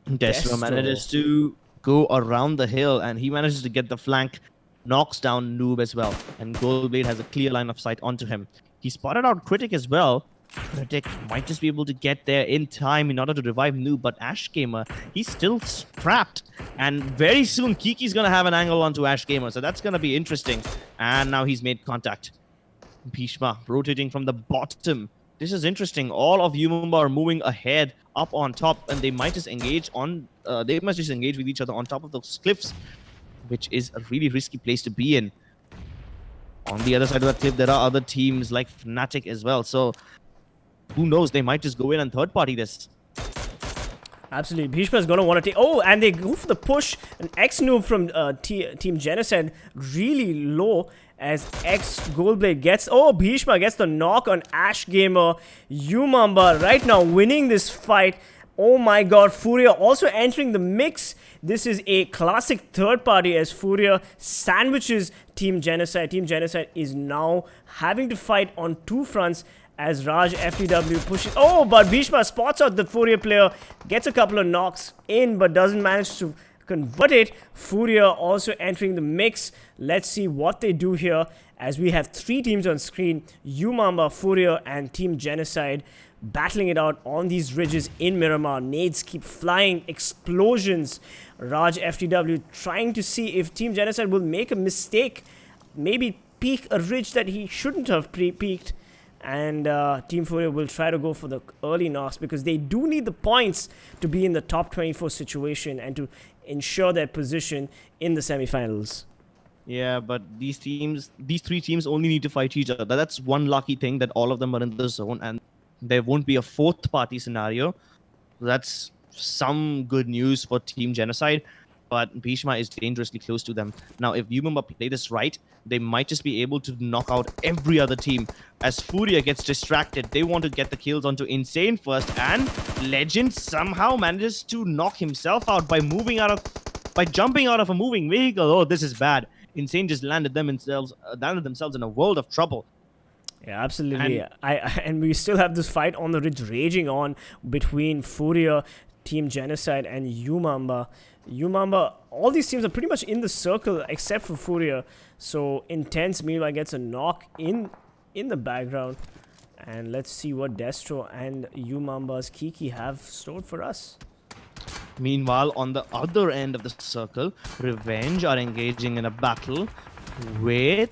Destro manages to go around the hill and he manages to get the flank, knocks down Noob as well, and Goldblade has a clear line of sight onto him. He spotted out Critic as well. Critic might just be able to get there in time in order to revive Noob, but Ash Gamer, he's still trapped, and very soon Kiki's gonna have an angle onto Ash Gamer, so that's gonna be interesting. And now he's made contact. Bhishma rotating from the bottom. This is interesting. All of Umumba are moving ahead up on top, and they might just engage on they must just engage with each other on top of those cliffs, which is a really risky place to be in. On the other side of that cliff, there are other teams like Fnatic as well, so who knows, they might just go in and third party this. Absolutely, Bhishma is going to want to take... Oh, and they go for the push. An X-Noob from TeamGenocide really low as X-Goldblade gets... Oh, Bhishma gets the knock on Ash Gamer. Umamba right now winning this fight. Oh my god, Furia also entering the mix. This is a classic third party as Furia sandwiches TeamGenocide. TeamGenocide is now having to fight on 2 fronts as Raj FTW pushes. Oh, but Bhishma spots out the Furia player, gets a couple of knocks in, but doesn't manage to convert it. Furia also entering the mix. Let's see what they do here, as we have 3 teams on screen: UMAMBA, Furia, and Team Genocide, battling it out on these ridges in Miramar. Nades keep flying, explosions. Raj FTW trying to see if Team Genocide will make a mistake, maybe peek a ridge that he shouldn't have peeked, and Team Furia will try to go for the early knocks, because they do need the points to be in the top 24 situation and to ensure their position in the semi-finals. Yeah, but these 3 teams only need to fight each other. That's one lucky thing, that all of them are in the zone and there won't be a 4th party scenario. That's some good news for Team Genocide, but Bhishma is dangerously close to them. Now, if UMAMBA play this right, they might just be able to knock out every other team. As Furia gets distracted, they want to get the kills onto Insane first, and Legend somehow manages to knock himself out by jumping out of a moving vehicle. Oh, this is bad. Insane just landed themselves in a world of trouble. Yeah, absolutely. And we still have this fight on the ridge raging on between Furia, Team Genocide, and UMAMBA. All these teams are pretty much in the circle except for Furia. So Intense meanwhile gets a knock in the background. And let's see what Destro and UMAMBA's Kiki have stored for us. Meanwhile, on the other end of the circle, Revenge are engaging in a battle with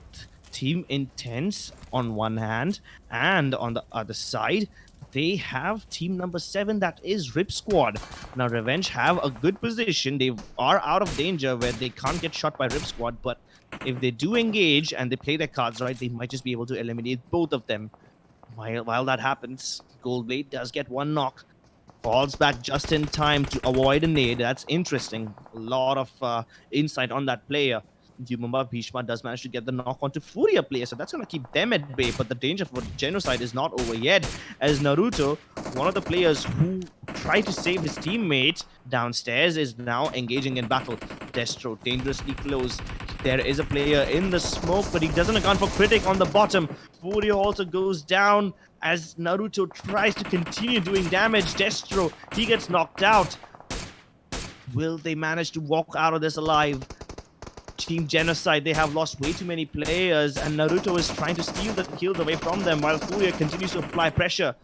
Team Intense on one hand, and on the other side, they have team number 7, that is Rip Squad. Now, Revenge have a good position. They are out of danger where they can't get shot by Rip Squad, but if they do engage and they play their cards right, they might just be able to eliminate both of them. While that happens, Goldblade does get one knock. Falls back just in time to avoid a nade. That's interesting. A lot of insight on that player. UMAMBA Bhishma does manage to get the knock onto Furia player, so that's going to keep them at bay. But the danger for Genocide is not over yet, as Naruto, one of the players who tried to save his teammate downstairs, is now engaging in battle. Destro dangerously close. There is a player in the smoke, but he doesn't account for Critic on the bottom. Furia also goes down as Naruto tries to continue doing damage. Destro, he gets knocked out. Will they manage to walk out of this alive? Team Genocide, they have lost way too many players, and Naruto is trying to steal the kills away from them while Furia continues to apply pressure.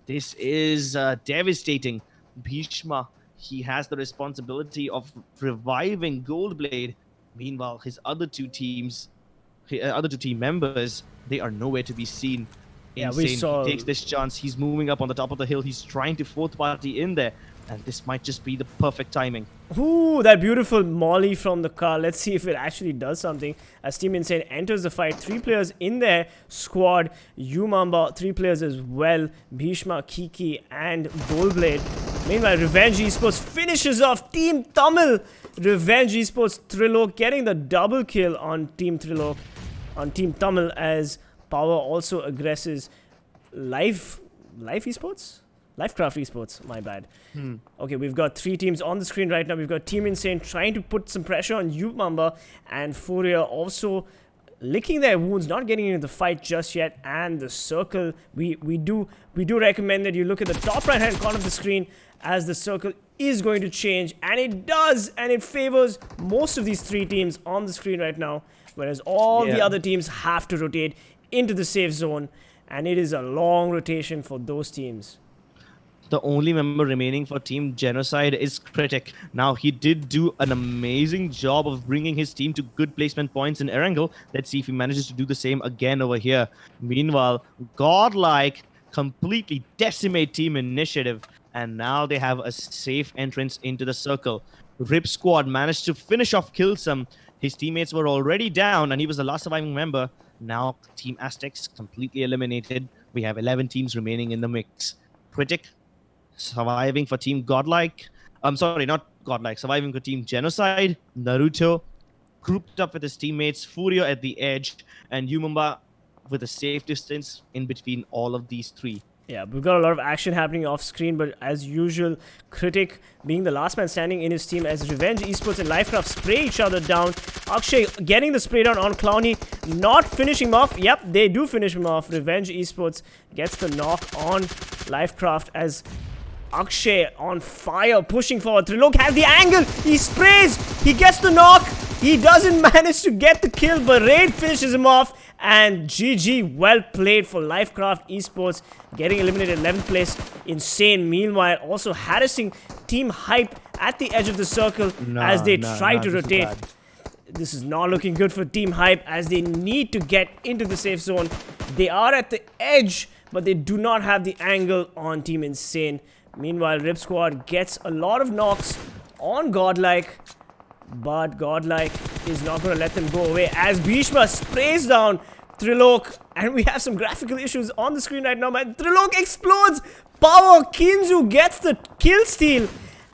This is devastating. Bhishma, he has the responsibility of reviving Goldblade. Meanwhile, his other two team members, they are nowhere to be seen. Yeah, Insane. we saw. He takes this chance. He's moving up on the top of the hill. He's trying to 4th party in there, and this might just be the perfect timing. Ooh, that beautiful molly from the car. Let's see if it actually does something. As Team Insane enters the fight, 3 players in their squad. UMAMBA, 3 players as well. Bhishma, Kiki, and Goldblade. Meanwhile, Revenge Esports finishes off Team Tamil. Revenge Esports Trilok getting the double kill on Team Tamil, as Power also aggresses Live Esports? Lifecraft Esports, my bad. Okay, we've got 3 teams on the screen right now. We've got Team Insane trying to put some pressure on UMAMBA, and Furia also licking their wounds, not getting into the fight just yet. And the circle, we do recommend that you look at the top right hand corner of the screen, as the circle is going to change, and it does, and it favors most of these 3 teams on the screen right now, whereas all the other teams have to rotate into the safe zone, and it is a long rotation for those teams. The only member remaining for Team Genocide is Critic. Now, he did do an amazing job of bringing his team to good placement points in Erangel. Let's see if he manages to do the same again over here. Meanwhile, Godlike completely decimate Team Initiative, and now they have a safe entrance into the circle. Rip Squad managed to finish off Killsome. His teammates were already down, and he was the last surviving member. Now, Team Aztecs completely eliminated. We have 11 teams remaining in the mix. Critic surviving for Team Godlike. I'm sorry, not Godlike. Surviving for Team Genocide. Naruto grouped up with his teammates. Furia at the edge. And UMAMBA with a safe distance in between all of these 3. Yeah, we've got a lot of action happening off screen, but as usual, Critic being the last man standing in his team as Revenge Esports and Lifecraft spray each other down. Akshay getting the spray down on Clowny, not finishing him off. Yep, they do finish him off. Revenge Esports gets the knock on Lifecraft as Akshay on fire, pushing forward. Trilok has the angle. He sprays. He gets the knock. He doesn't manage to get the kill, but Raid finishes him off. And GG, well played for Lifecraft Esports, getting eliminated 11th place. Insane. Meanwhile, also harassing Team Hype at the edge of the circle as they try to rotate. This is not looking good for Team Hype as they need to get into the safe zone. They are at the edge, but they do not have the angle on Team Insane. Meanwhile, Rip Squad gets a lot of knocks on Godlike, but Godlike is not going to let them go away as Bhishma sprays down Trilok, and we have some graphical issues on the screen right now, man. Trilok explodes. Power Kinzu gets the kill steal,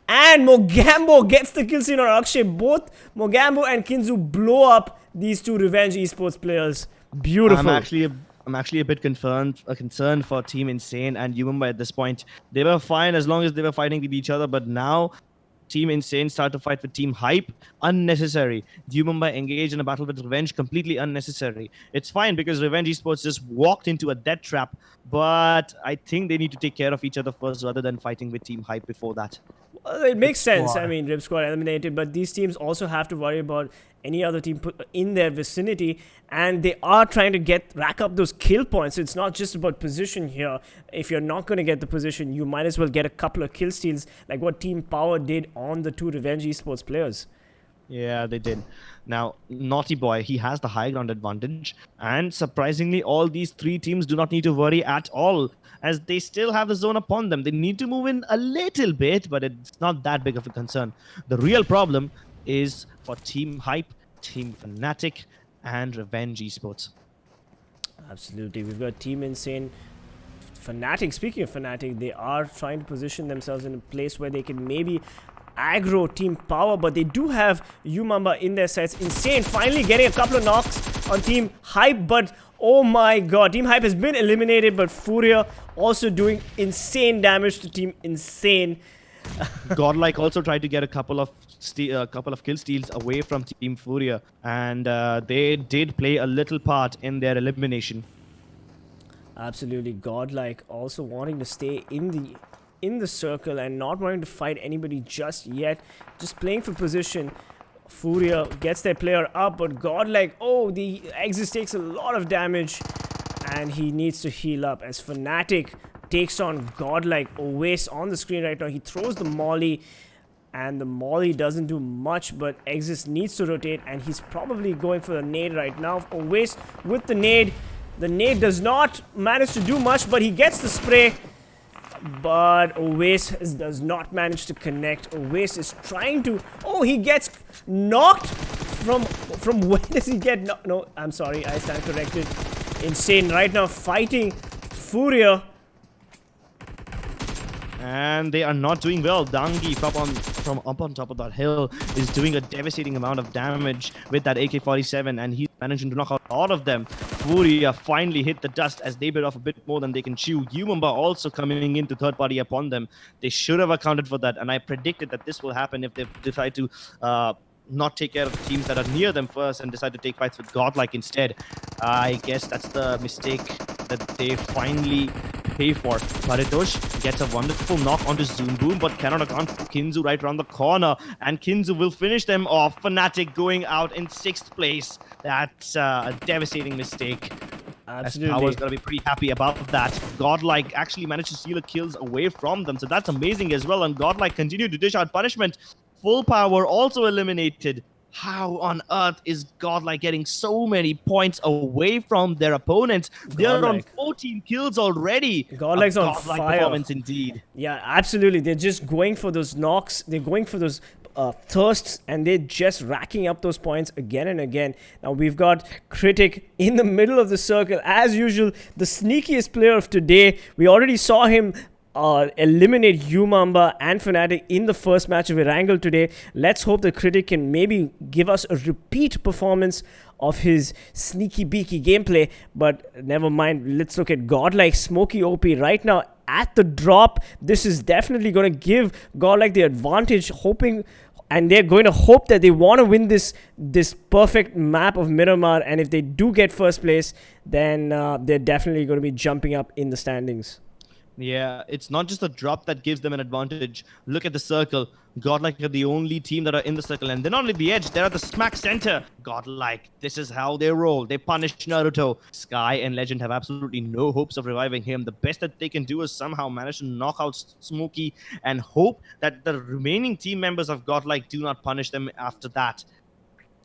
and Mogambo gets the kill steal on Akshay. Both Mogambo and Kinzu blow up these two Revenge Esports players. Beautiful. I'm actually a bit concerned for Team Insane and Yumumba at this point. They were fine as long as they were fighting with each other, but now Team Insane start to fight with Team Hype. Unnecessary. Yumumba engaged in a battle with Revenge. Completely unnecessary. It's fine because Revenge Esports just walked into a death trap, but I think they need to take care of each other first rather than fighting with Team Hype before that. Well, it makes sense. I mean, Rip Squad eliminated, but these teams also have to worry about any other team put in their vicinity, and they are trying to rack up those kill points. So it's not just about position here. If you're not going to get the position, you might as well get a couple of kill steals like what Team Power did on the two Revenge Esports players. Yeah, they did. Now, Naughty Boy, he has the high ground advantage, and surprisingly, all these three teams do not need to worry at all, as they still have the zone upon them. They need to move in a little bit, but it's not that big of a concern. The real problem is for Team Hype, Team Fnatic, and Revenge Esports. Absolutely. We've got Team Insane. Fnatic, speaking of Fnatic, they are trying to position themselves in a place where they can maybe aggro Team Power, but they do have Yumamba in their sights. Insane finally getting a couple of knocks on Team Hype, but oh my god, Team Hype has been eliminated, but Furia also doing insane damage to Team Insane. Godlike also tried to get a couple of kill steals away from Team Furia, and they did play a little part in their elimination. Absolutely. Godlike also wanting to stay in the circle and not wanting to fight anybody just yet, just playing for position. Furia gets their player up, but Godlike, oh, the Exis takes a lot of damage and he needs to heal up as Fnatic takes on Godlike. Owace on the screen right now. He throws the molly and the molly doesn't do much, but Exis needs to rotate and he's probably going for the nade right now. Owace with the nade. The nade does not manage to do much, but he gets the spray. But Owace does not manage to connect. Owace is trying to... Oh, he gets knocked from where does he get knocked? No, I'm sorry, I stand corrected. Insane right now fighting Furia. And they are not doing well. Dangi from up on top of that hill is doing a devastating amount of damage with that AK-47, and he's managing to knock out all of them. Furia finally hit the dust as they bit off a bit more than they can chew. Yumamba also coming into third party upon them. They should have accounted for that, and I predicted that this will happen if they decide to not take care of the teams that are near them first and decide to take fights with Godlike instead. I guess that's the mistake that they finally pay for. Paritosh gets a wonderful knock onto Zoomboom, but cannot account for Kinzu right around the corner, and Kinzu will finish them off. Fnatic going out in 6th place. That's a devastating mistake. Absolutely. Power's gonna be pretty happy about that. Godlike actually managed to steal the kills away from them, so that's amazing as well, and Godlike continued to dish out punishment. FULLPWR also eliminated. How on earth is Godlike getting so many points away from their opponents? They're on 14 kills already. Godlike's on fire. Performance indeed. Yeah, absolutely. They're just going for those knocks. They're going for those thirsts, and they're just racking up those points again and again. Now we've got Critic in the middle of the circle. As usual, the sneakiest player of today. We already saw him eliminate Umamba and Fnatic in the first match of Erangel today. Let's hope the Critic can maybe give us a repeat performance of his sneaky beaky gameplay. But never mind, let's look at Godlike Smoky OP right now at the drop. This is definitely going to give Godlike the advantage, hoping, and they're going to hope that they want to win this perfect map of Miramar. And if they do get first place, then they're definitely going to be jumping up in the standings. Yeah, it's not just the drop that gives them an advantage. Look at the circle. Godlike are the only team that are in the circle, and they're not at the edge, they're at the smack center. Godlike, this is how they roll. They punish Naruto. Sky and Legend have absolutely no hopes of reviving him. The best that they can do is somehow manage to knock out Smokey and hope that the remaining team members of Godlike do not punish them after that.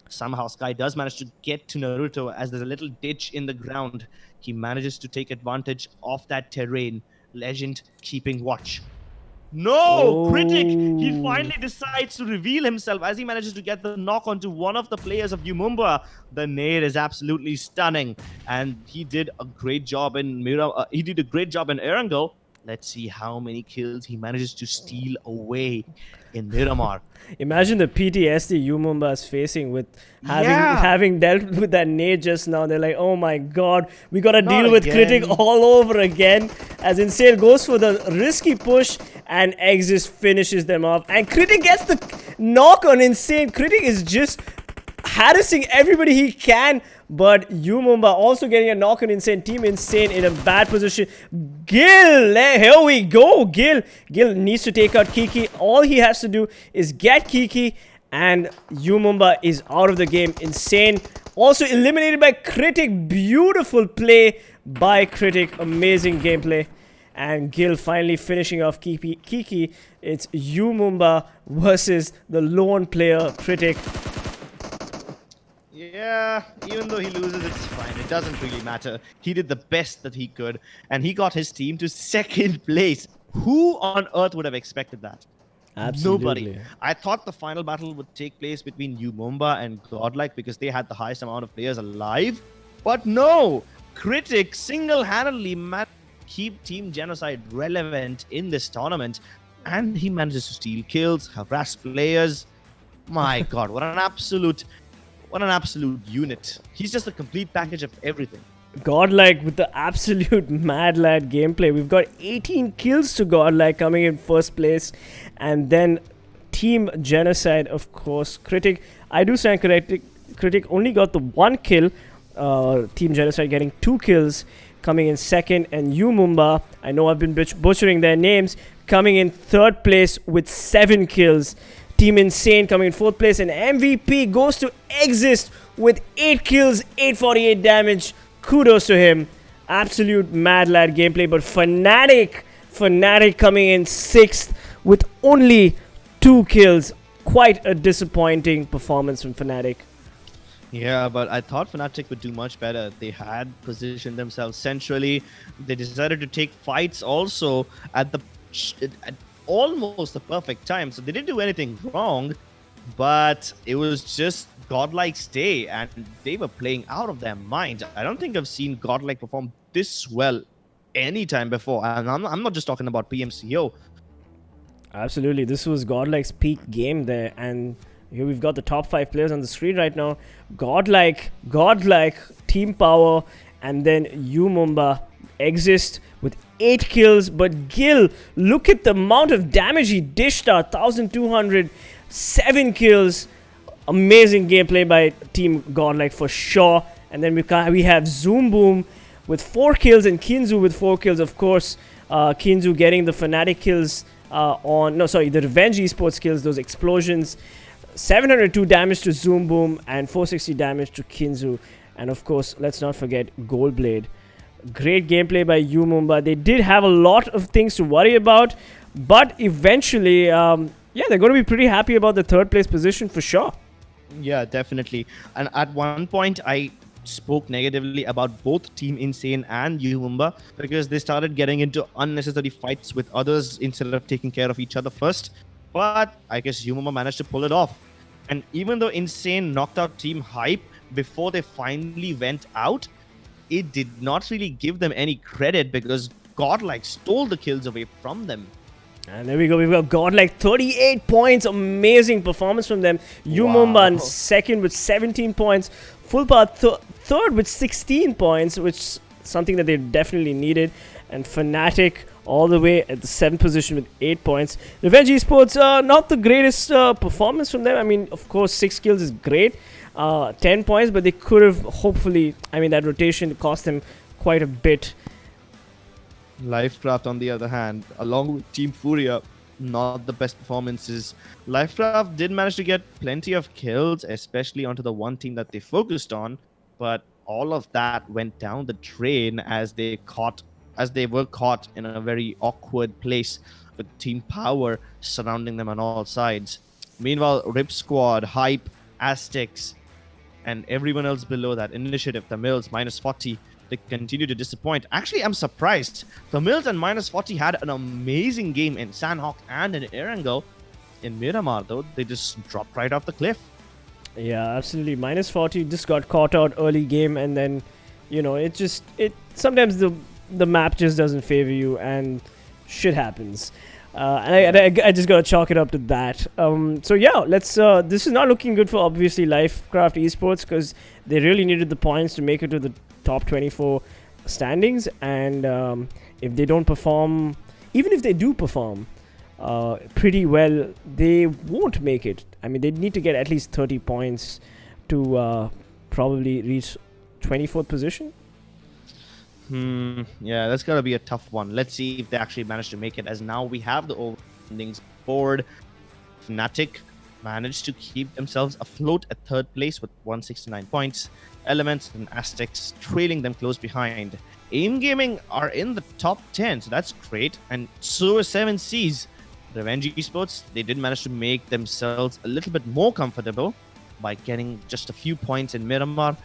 Somehow Sky does manage to get to Naruto as there's a little ditch in the ground. He manages to take advantage of that terrain. Legend keeping watch. No! Critic! He finally decides to reveal himself as he manages to get the knock onto one of the players of Umumba. The nade is absolutely stunning, and he did a great job in Erangel. Let's see how many kills he manages to steal away in Miramar. Imagine the PTSD Umumba is facing with having dealt with that nade just now. They're like, oh my god, we gotta deal with Critic all over again. As Insane goes for the risky push and Exist finishes them off. And Critic gets the knock on Insane. Critic is just harassing everybody he can. But Umumba also getting a knock on Insane. Team Insane in a bad position. Gil, here we go. Gil needs to take out Kiki. All he has to do is get Kiki, and Umumba is out of the game. Insane also eliminated by Critic. Beautiful play by Critic. Amazing gameplay. And Gil finally finishing off Kiki. It's Umumba versus the lone player Critic. Yeah, even though he loses, it's fine. It doesn't really matter. He did the best that he could, and he got his team to second place. Who on earth would have expected that? Absolutely. Nobody. I thought the final battle would take place between Umumba and Godlike because they had the highest amount of players alive. But no! Critic single-handedly managed to keep TeamGenocide relevant in this tournament, and he manages to steal kills, harass players. My god, what an absolute unit. He's just a complete package of everything. Godlike with the absolute mad lad gameplay. We've got 18 kills to Godlike coming in first place. And then Team Genocide, of course. Critic, I do stand corrected. Critic only got the 1 kill. Team Genocide getting 2 kills, coming in second. And Umumba, I know I've been butchering their names, coming in third place with 7 kills. Team Insane coming in fourth place, and MVP goes to Exist with 8 kills, 848 damage. Kudos to him. Absolute mad lad gameplay. But Fnatic coming in 6th with only 2 kills. Quite a disappointing performance from Fnatic. Yeah, but I thought Fnatic would do much better. They had positioned themselves centrally. They decided to take fights also at almost the perfect time, so they didn't do anything wrong, but it was just Godlike's day, and they were playing out of their minds. I don't think I've seen Godlike perform this well anytime before, and I'm not just talking about PMCO. Absolutely, this was Godlike's peak game there, and here we've got the top 5 players on the screen right now. Godlike, Team Power, and then Umumba. Exist with 8 kills, but Gil, look at the amount of damage he dished out. 1,200, 7 kills. Amazing gameplay by Team Godlike for sure. And then we have Zoom Boom with 4 kills and Kinzu with 4 kills. Of course, Kinzu getting the Fnatic kills the Revenge Esports kills, those explosions. 702 damage to Zoom Boom and 460 damage to Kinzu. And of course, let's not forget Goldblade. Great gameplay by Umumba. They did have a lot of things to worry about, but eventually, they're going to be pretty happy about the 3rd place position for sure. Yeah, definitely. And at one point, I spoke negatively about both Team Insane and Umumba because they started getting into unnecessary fights with others instead of taking care of each other first. But I guess Umumba managed to pull it off. And even though Insane knocked out Team Hype before they finally went out, it did not really give them any credit because Godlike stole the kills away from them. And there we go. We've got Godlike 38 points. Amazing performance from them. UMEXRXN in second with 17 points. FULLPWR third with 16 points, which is something that they definitely needed. And Fnatic all the way at the 7th position with 8 points. Revenge Esports, not the greatest performance from them. I mean, of course, 6 kills is great. 10 points, but they could have hopefully, I mean, that rotation cost them quite a bit. Lifecraft, on the other hand, along with Team Furia, not the best performances. Lifecraft did manage to get plenty of kills, especially onto the one team that they focused on, but all of that went down the drain as they were caught in a very awkward place with Team Power surrounding them on all sides. Meanwhile, Rip Squad, Hype, Aztecs, and everyone else below that, Initiative, Tamilas, -40, they continue to disappoint. Actually, I'm surprised. Tamilas and -40 had an amazing game in Sanhok and in Erangel. In Miramar, though, they just dropped right off the cliff. Yeah, absolutely. -40 just got caught out early game, and then, you know, it sometimes the map just doesn't favor you, and shit happens. And I just gotta chalk it up to that. So yeah, let's. This is not looking good for obviously Lifecraft Esports, because they really needed the points to make it to the top 24 standings, and if they don't perform, even if they do perform pretty well, they won't make it. I mean, they need to get at least 30 points to probably reach 24th position. Yeah, that's gotta be a tough one. Let's see if they actually manage to make it, as now we have the standings board. Fnatic managed to keep themselves afloat at 3rd place with 169 points. Elements and Aztecs trailing them close behind. AIMGAMING are in the top 10, so that's great. And so is 7Cs. Revenge Esports, they did manage to make themselves a little bit more comfortable by getting just a few points in Miramar,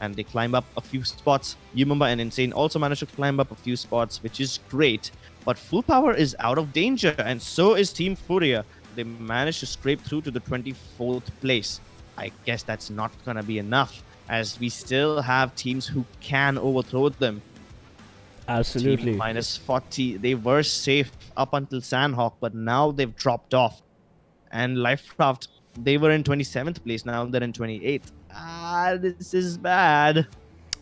and they climb up a few spots. UMEXRXN and Insane also managed to climb up a few spots, which is great. But FULLPWR is out of danger, and so is Team Furia. They managed to scrape through to the 24th place. I guess that's not gonna be enough, as we still have teams who can overthrow them. Absolutely. Team -40, they were safe up until Sanhok, but now they've dropped off. And Lifecraft, they were in 27th place, now they're in 28th. This is bad.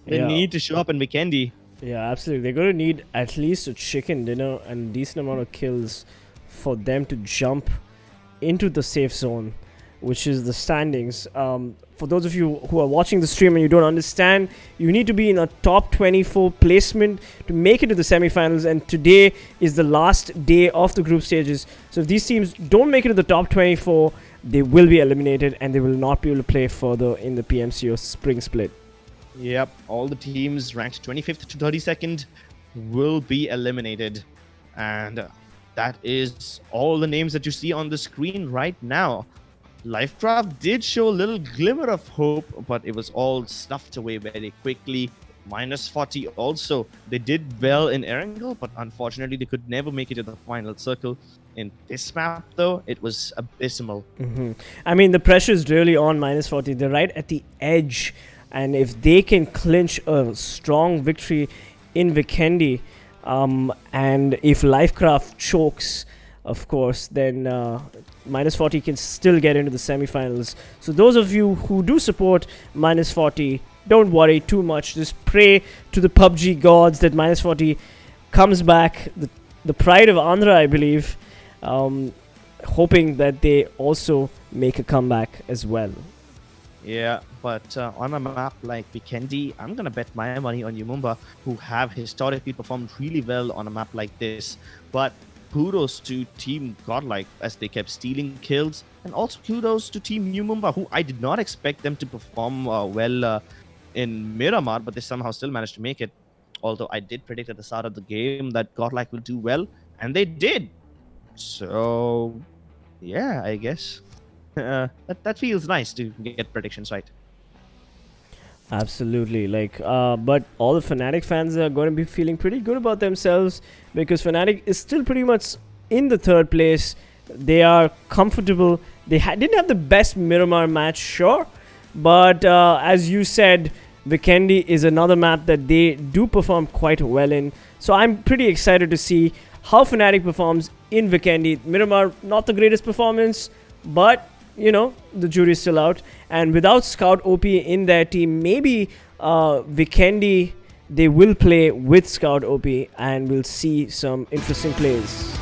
They need to show up in Vikendi. Yeah, absolutely. They're going to need at least a chicken dinner and a decent amount of kills for them to jump into the safe zone, which is the standings. For those of you who are watching the stream and you don't understand, you need to be in a top 24 placement to make it to the semi-finals, and today is the last day of the group stages. So if these teams don't make it to the top 24, they will be eliminated and they will not be able to play further in the PMCO spring split. Yep, all the teams ranked 25th to 32nd will be eliminated. And that is all the names that you see on the screen right now. Lifecraft did show a little glimmer of hope, but it was all stuffed away very quickly. -40 also. They did well in Erangel, but unfortunately they could never make it to the final circle. In this map, though, it was abysmal. I mean, the pressure is really on -40. They're right at the edge. And if they can clinch a strong victory in Vikendi, and if Lifecraft chokes, of course, then -40 can still get into the semi-finals. So those of you who do support -40, don't worry too much. Just pray to the PUBG gods that -40 comes back. The pride of Andhra, I believe, hoping that they also make a comeback as well. Yeah, but on a map like Vikendi, I'm going to bet my money on UMEXRXN, who have historically performed really well on a map like this. But kudos to Team Godlike, as they kept stealing kills, and also kudos to Team UMEXRXN, who I did not expect them to perform well in Miramar, but they somehow still managed to make it. Although I did predict at the start of the game that Godlike will do well, and they did. So, yeah, I guess that feels nice to get predictions right. Absolutely, but all the Fnatic fans are going to be feeling pretty good about themselves, because Fnatic is still pretty much in the 3rd place. They are comfortable. They didn't have the best Miramar match, sure, but as you said, Vikendi is another map that they do perform quite well in. So I'm pretty excited to see how Fnatic performs in Vikendi. Miramar, not the greatest performance, but you know, the jury's still out. And without Scout OP in their team, maybe Vikendi, they will play with Scout OP and we'll see some interesting plays.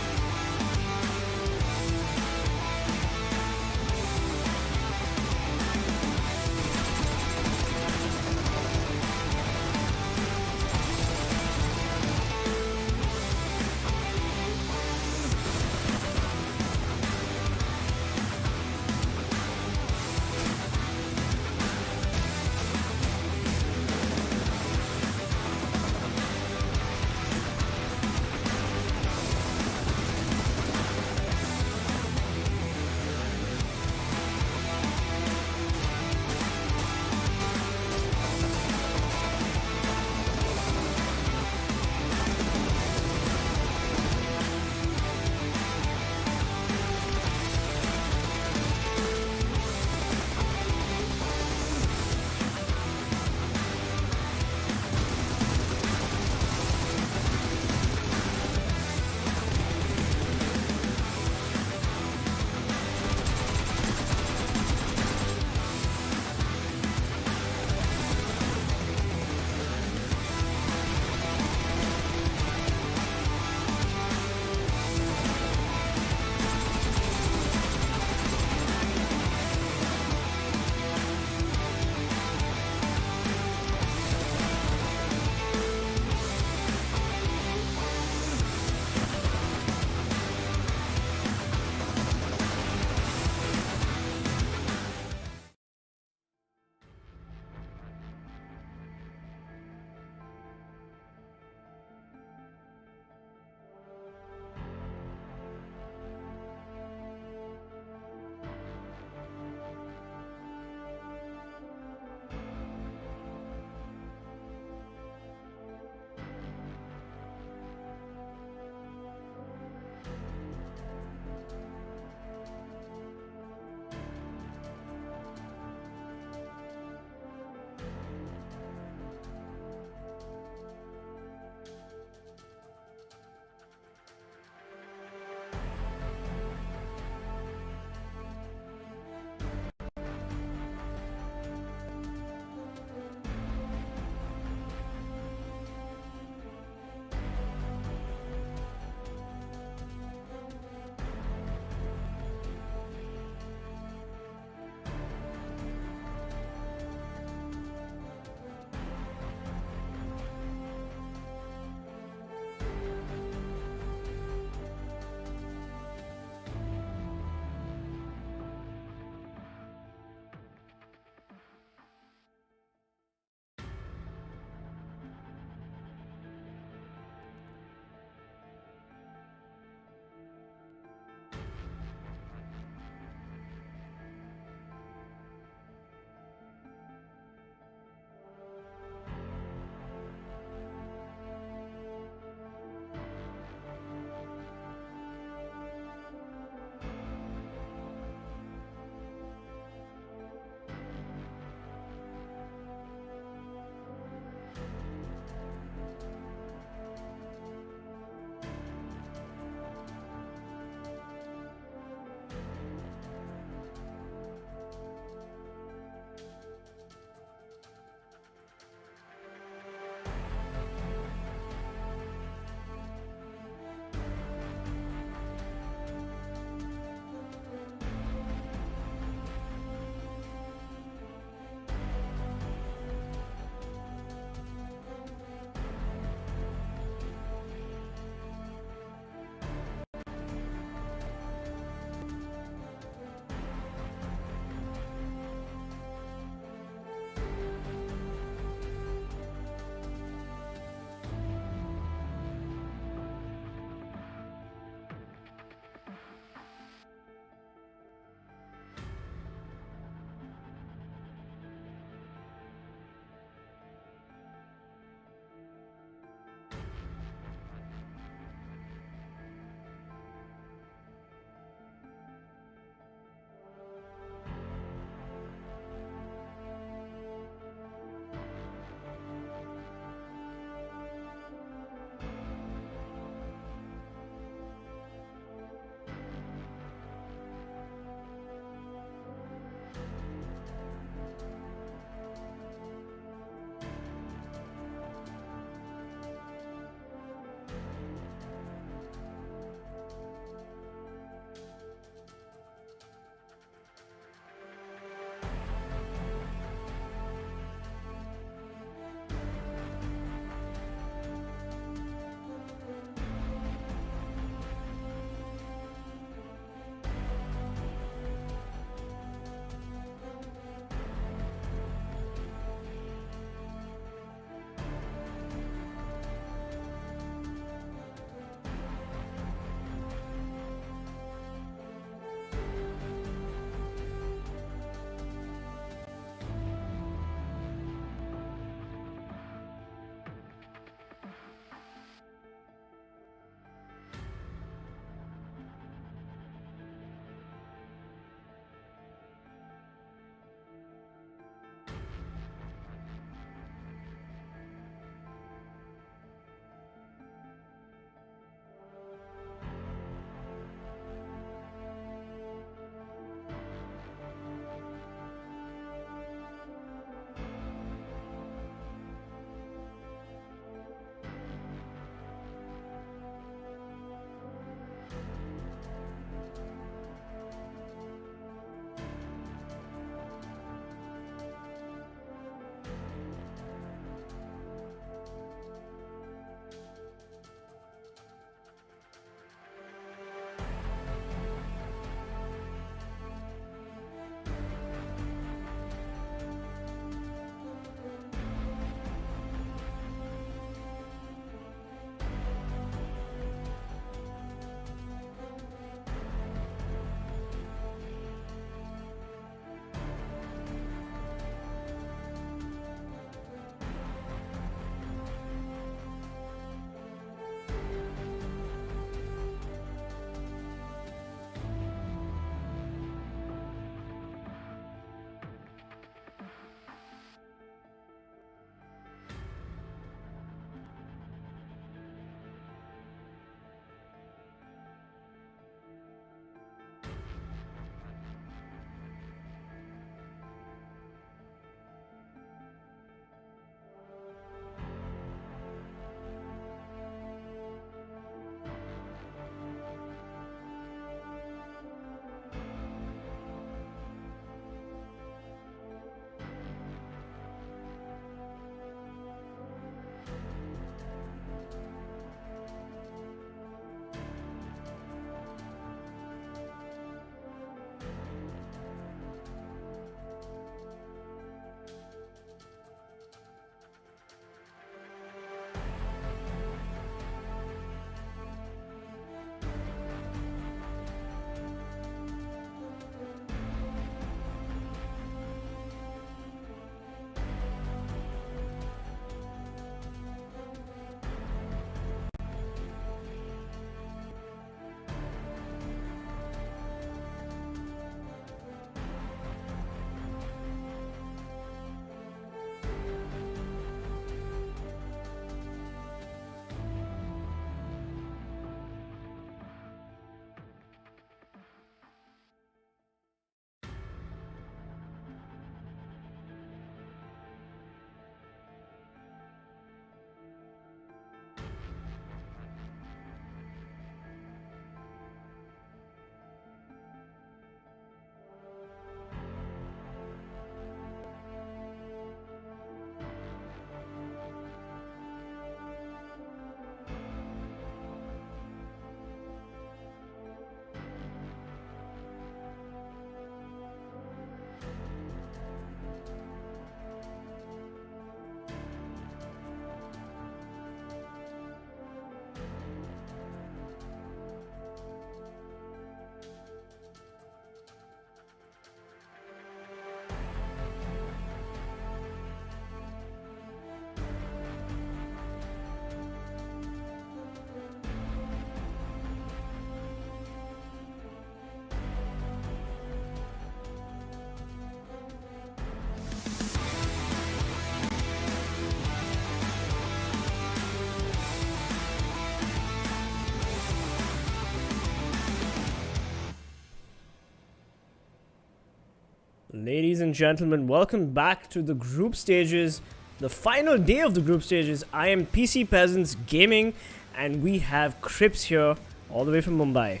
Ladies and gentlemen, welcome back to the group stages, the final day of the group stages. I am PC Peasants Gaming, and we have Crips here, all the way from Mumbai.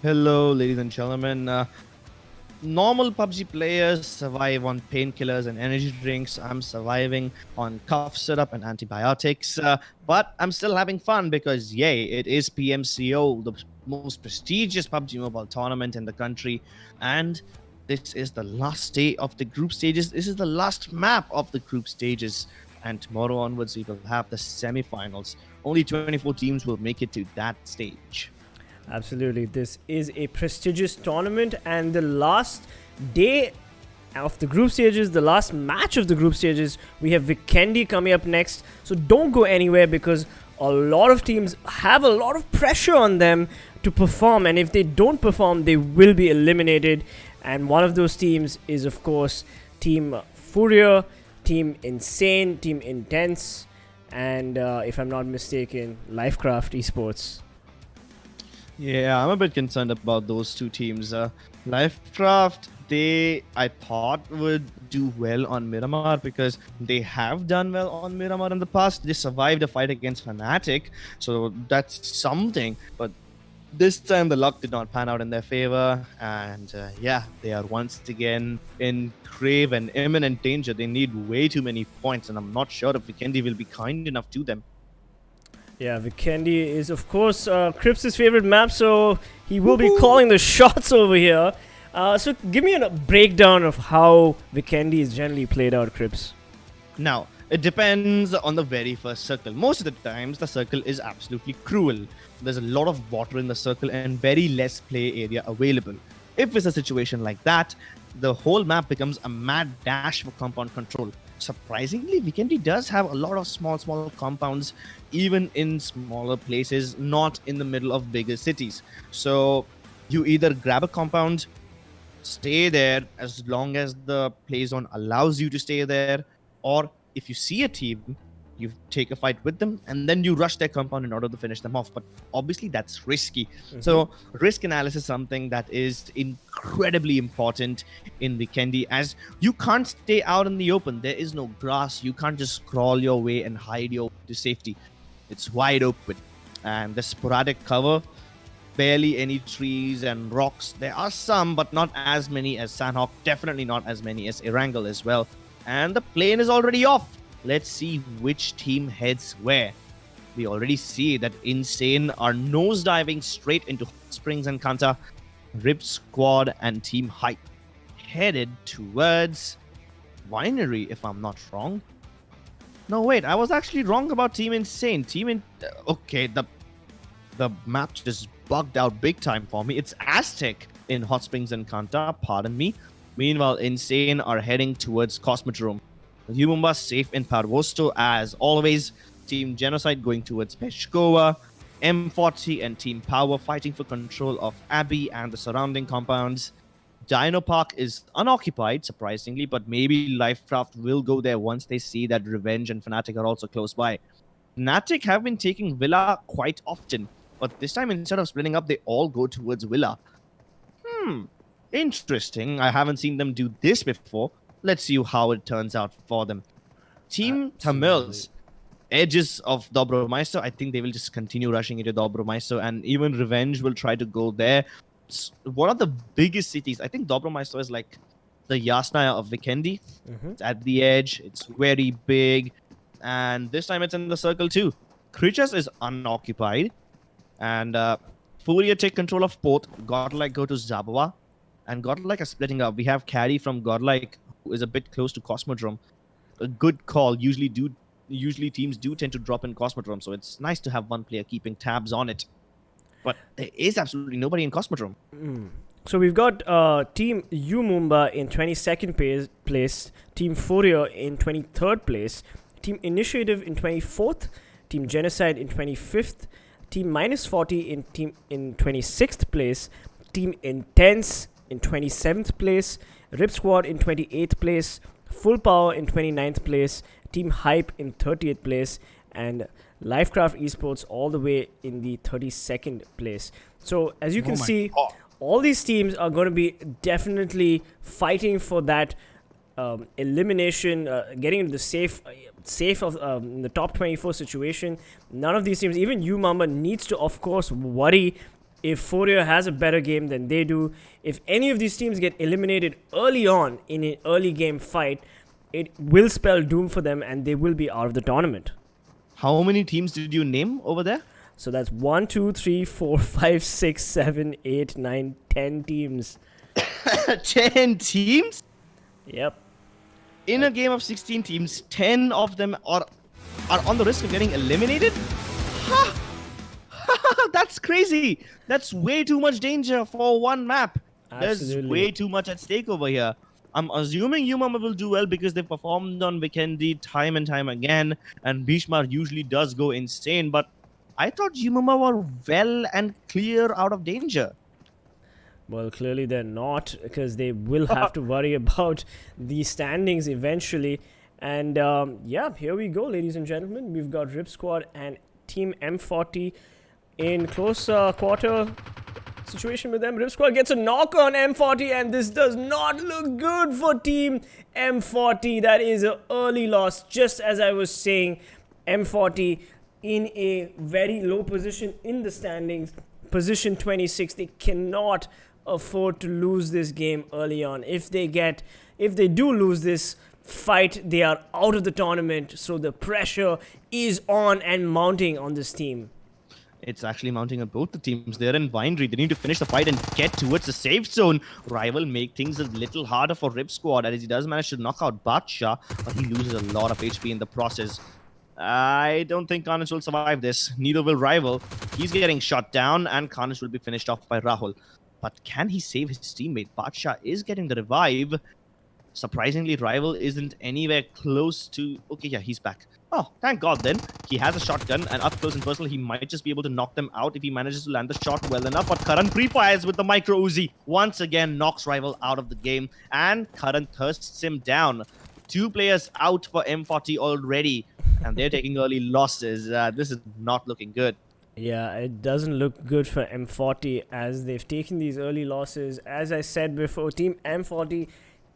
Hello, ladies and gentlemen. Normal PUBG players survive on painkillers and energy drinks. I'm surviving on cough syrup and antibiotics. But I'm still having fun because, yay, it is PMCO, the most prestigious PUBG Mobile tournament in the country. And this is the last day of the group stages. This is the last map of the group stages. And tomorrow onwards, we will have the semi-finals. Only 24 teams will make it to that stage. Absolutely, this is a prestigious tournament, and the last day of the group stages, the last match of the group stages, we have Vikendi coming up next. So don't go anywhere, because a lot of teams have a lot of pressure on them to perform, and if they don't perform, they will be eliminated. And one of those teams is, of course, Team FULLPWR, Team Insane, Team Intense, and if I'm not mistaken, Lifecraft Esports. Yeah, I'm a bit concerned about those two teams. Lifecraft, I thought would do well on Miramar because they have done well on Miramar in the past. They survived a fight against Fnatic, so that's something. But this time the luck did not pan out in their favor, and yeah, they are once again in grave and imminent danger. They need way too many points, and I'm not sure if Vikendi will be kind enough to them. Yeah, Vikendi is, of course, Crips' favorite map, so he will be calling the shots over here. So give me a breakdown of how Vikendi is generally played out, Crips. Now, it depends on the very first circle. Most of the times, the circle is absolutely cruel. There's a lot of water in the circle and very less play area available. If it's a situation like that, the whole map becomes a mad dash for compound control. Surprisingly, Vikendi does have a lot of small compounds, even in smaller places, not in the middle of bigger cities. So you either grab a compound, stay there as long as the play zone allows you to stay there, or if you see a team, you take a fight with them and then you rush their compound in order to finish them off. But obviously that's risky. So risk analysis is something that is incredibly important in Vikendi, as you can't stay out in the open. There is no grass. You can't just crawl your way and hide your way to safety. It's wide open, and the sporadic cover, barely any trees and rocks. There are some, but not as many as Sanhok, definitely not as many as Erangel as well. And the plane is already off. Let's see which team heads where. We already see that Insane are nosediving straight into Hot Springs and Kanta. Rip Squad and Team Hype headed towards Winery, if I'm not wrong. No, wait, I was actually wrong about Team Insane. Okay, the map just bugged out big time for me. It's Aztec in Hot Springs and Kanta, pardon me. Meanwhile, Insane are heading towards Cosmodrome. Lumumba safe in Parvosto as always. TeamGenocide going towards Peshkova. M40 and Team Power fighting for control of Abbey and the surrounding compounds. Dino Park is unoccupied, surprisingly, but maybe Lifecraft will go there once they see that Revenge and Fnatic are also close by. Fnatic have been taking Villa quite often, but this time instead of splitting up, they all go towards Villa. Interesting. I haven't seen them do this before. Let's see how it turns out for them. Team Tamilas, edges of Dobromaisto. I think they will just continue rushing into Dobromaisto, and even Revenge will try to go there. It's one of the biggest cities. I think Dobromaisto is like the Yasnaya of Vikendi. It's at the edge. It's very big. And this time it's in the circle too. Creatures is unoccupied. And FULLPWR take control of both. Godlike go to Zabawa. And Godlike are splitting up. We have Carry from Godlike, who is a bit close to Cosmodrome. A good call. Usually teams do tend to drop in Cosmodrome, so it's nice to have one player keeping tabs on it. But there is absolutely nobody in Cosmodrome. So we've got Team Umumba in 22nd place, Team FULLPWR in 23rd place, Team Initiative in 24th, Team Genocide in 25th, Team -40 in 26th place, Team Intense in 27th place, Rip Squad in 28th place, FULLPWR in 29th place, Team Hype in 30th place, and Lifecraft Esports all the way in the 32nd place. So as you can see, all these teams are going to be definitely fighting for that elimination, getting into the safe of the top 24 situation. None of these teams, even UMAMA, needs to, of course, worry if FULLPWR has a better game than they do. If any of these teams get eliminated early on in an early game fight, it will spell doom for them and they will be out of the tournament. How many teams did you name over there? So that's 1, 2, 3, 4, 5, 6, 7, 8, 9, 10 teams. 10 teams? Yep. In a game of 16 teams, 10 of them are on the risk of getting eliminated? Ha! That's crazy. That's way too much danger for one map. There's Absolutely. way too much at stake over here. I'm assuming UMAMA will do well because they've performed on Vikendi time and time again, and Bhishma usually does go insane, but I thought UMAMA were well and clear out of danger. Well, clearly they're not, because they will have to worry about the standings eventually. And yeah, here we go, ladies and gentlemen. We've got Rip Squad and Team M40 in close quarter situation with them. Rip Squad gets a knock on M40, and this does not look good for Team M40. That is an early loss, just as I was saying. M40 in a very low position in the standings, position 26. They cannot afford to lose this game early on. If they do lose this fight, they are out of the tournament. So the pressure is on and mounting on this team. It's actually mounting on both the teams. They're in binary. They need to finish the fight and get towards the safe zone. Rival make things a little harder for Rip Squad, as he does manage to knock out Badsha, but he loses a lot of HP in the process. I don't think Carnage will survive this. Neither will Rival. He's getting shot down, and Carnage will be finished off by Rahul. But can he save his teammate? Badsha is getting the revive. Surprisingly, Rival isn't anywhere close to... Okay, yeah, he's back. Oh, thank God then. He has a shotgun, and up close and personal, he might just be able to knock them out if he manages to land the shot well enough. But Karan pre-fires with the micro Uzi. Once again, knocks Rival out of the game, and Karan thirsts him down. 2 players out for M40 already, and they're taking early losses. This is not looking good. Yeah, it doesn't look good for M40 as they've taken these early losses. As I said before, Team M40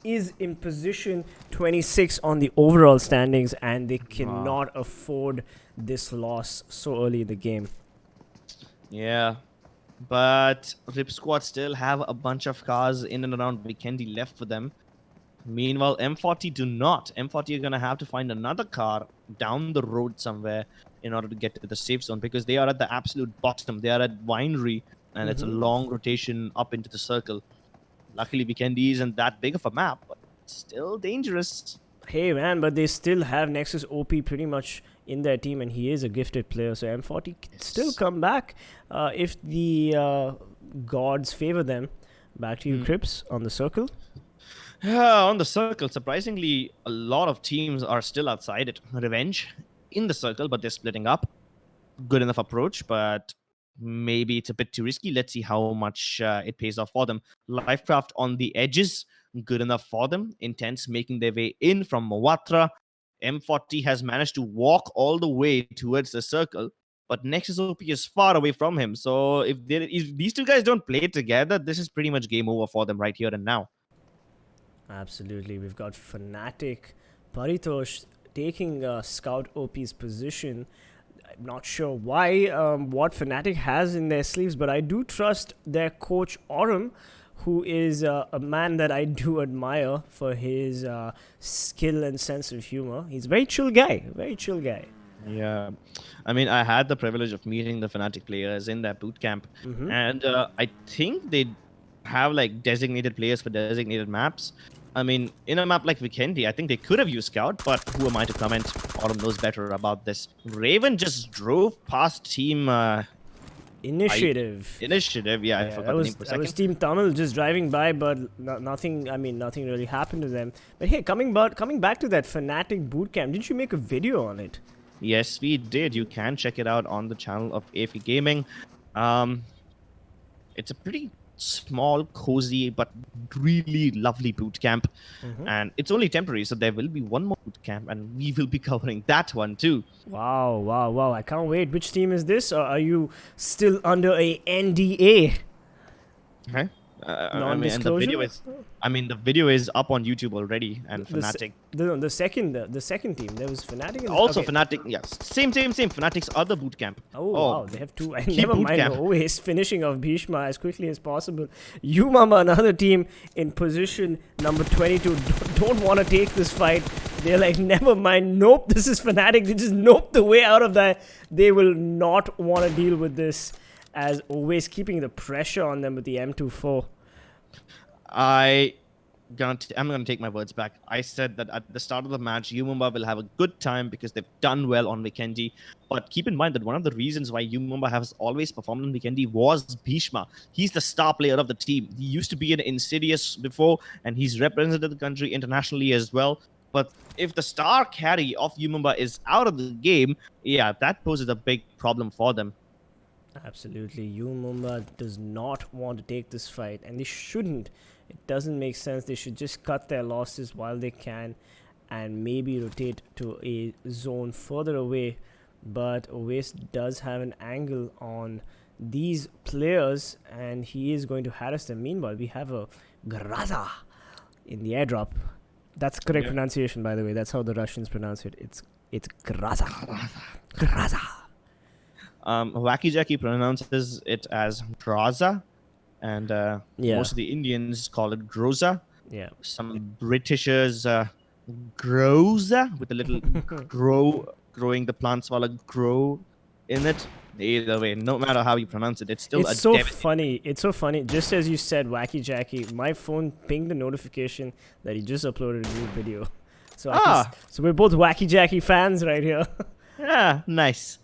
is in position 26 on the overall standings, and they cannot afford this loss so early in the game. Yeah, but Rip Squad still have a bunch of cars in and around Vikendi left for them. Meanwhile, M40 do not. M40 are going to have to find another car down the road somewhere in order to get to the safe zone, because they are at the absolute bottom. They are at Winery, and it's a long rotation up into the circle. Luckily, Vikendi isn't that big of a map, but it's still dangerous. Hey man, but they still have Nexus OP pretty much in their team, and he is a gifted player, so M40 can still come back if the gods favor them. Back to you, Crips, on the circle. Yeah, on the circle, surprisingly, a lot of teams are still outside it. Revenge in the circle, but they're splitting up. Good enough approach, but maybe it's a bit too risky. Let's see how much it pays off for them. Lifecraft on the edges, good enough for them. Intense making their way in from Mawatra. M40 has managed to walk all the way towards the circle, but Nexus OP is far away from him. So if these two guys don't play together, this is pretty much game over for them right here and now. Absolutely. We've got Fnatic, Paritosh taking Scout OP's position. I'm not sure why, what Fnatic has in their sleeves, but I do trust their coach Aurum, who is a man that I do admire for his skill and sense of humor. He's a very chill guy, Yeah, I mean, I had the privilege of meeting the Fnatic players in their boot camp, and I think they have like designated players for designated maps. I mean, in a map like Vikendi, I think they could have used Scout, but who am I to comment? Autumn knows better about this. Raven just drove past Team Initiative. Yeah, I forgot the name for a second. That was Team Tamil just driving by, but nothing. I mean, nothing really happened to them. But hey, coming back to that Fnatic bootcamp, didn't you make a video on it? Yes, we did. You can check it out on the channel of AFE Gaming. It's a pretty small, cozy, but really lovely boot camp, and it's only temporary, so there will be one more boot camp, and we will be covering that one too. Wow! I can't wait. Which team is this? Or are you still under a NDA? Okay. I mean, and Non-disclosure. the video is up on YouTube already, and The, s- Fnatic. the second team. There was Fnatic and Also, okay. Fnatic, yes. Same. Fnatic's other bootcamp. Oh wow, they have two. key Never mind. bootcamp. Always finishing off Bhishma as quickly as possible. UMAMA, another team in position number 22, don't want to take this fight. They're like, never mind. Nope, this is Fnatic. They just nope the way out of that. They will not want to deal with this. As always, keeping the pressure on them with the M24. I'm gonna take my words back. I said that at the start of the match, UMEXRXN will have a good time because they've done well on Vikendi. But keep in mind that one of the reasons why UMEXRXN has always performed on Vikendi was Bhishma. He's the star player of the team. He used to be an Insidious before, and he's represented the country internationally as well. But if the star carry of UMEXRXN is out of the game, yeah, that poses a big problem for them. Absolutely. UMAMA does not want to take this fight, and they shouldn't. It doesn't make sense. They should just cut their losses while they can and maybe rotate to a zone further away. But Oasis does have an angle on these players, and he is going to harass them. Meanwhile, we have a Graza in the airdrop. That's correct pronunciation, by the way. That's how the Russians pronounce it. It's Graza. Graza. Wacky Jackie pronounces it as Graza, and most of the Indians call it Groza. Yeah. Some Britishers Groza with a little growing the plants while a grow in it. Either way, no matter how you pronounce it, it's still It's so funny. It's so funny. Just as you said, Wacky Jackie, my phone pinged the notification that he just uploaded a new video. So so we're both Wacky Jackie fans right here. Yeah, nice.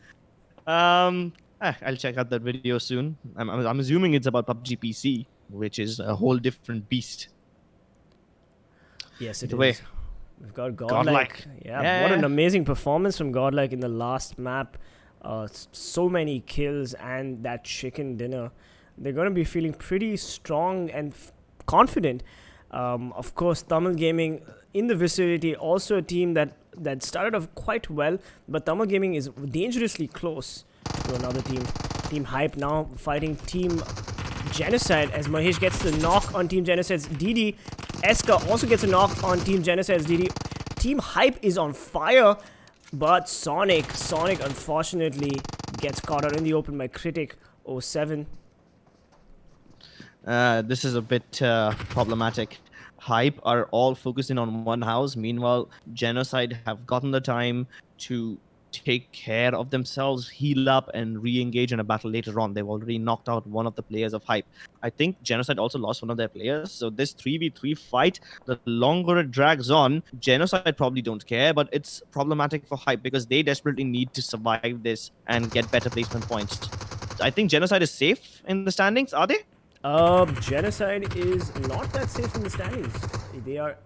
I'll check out that video soon. I'm assuming it's about PUBG PC, which is a whole different beast. Yes, it The way- is. We've got Godlike. Yeah, Yeah. what an amazing performance from Godlike in the last map. So many kills and that chicken dinner. They're going to be feeling pretty strong and confident. Of course, Tamil Gaming in the vicinity, also a team that started off quite well, but Tamil Gaming is dangerously close to another team. Team Hype now fighting Team Genocide as Mahesh gets the knock on Team Genocide's DD. Eska also gets a knock on Team Genocide's DD. Team Hype is on fire, but Sonic unfortunately gets caught out in the open by Critic 07. This is a bit problematic. Hype are all focusing on one house. Meanwhile, Genocide have gotten the time to take care of themselves, heal up, and re-engage in a battle later on. They've already knocked out one of the players of Hype. I think Genocide also lost one of their players. So this 3v3 fight, the longer it drags on, Genocide probably don't care, but it's problematic for Hype because they desperately need to survive this and get better placement points. I think Genocide is safe in the standings, are they? Genocide is not that safe in the standings. They are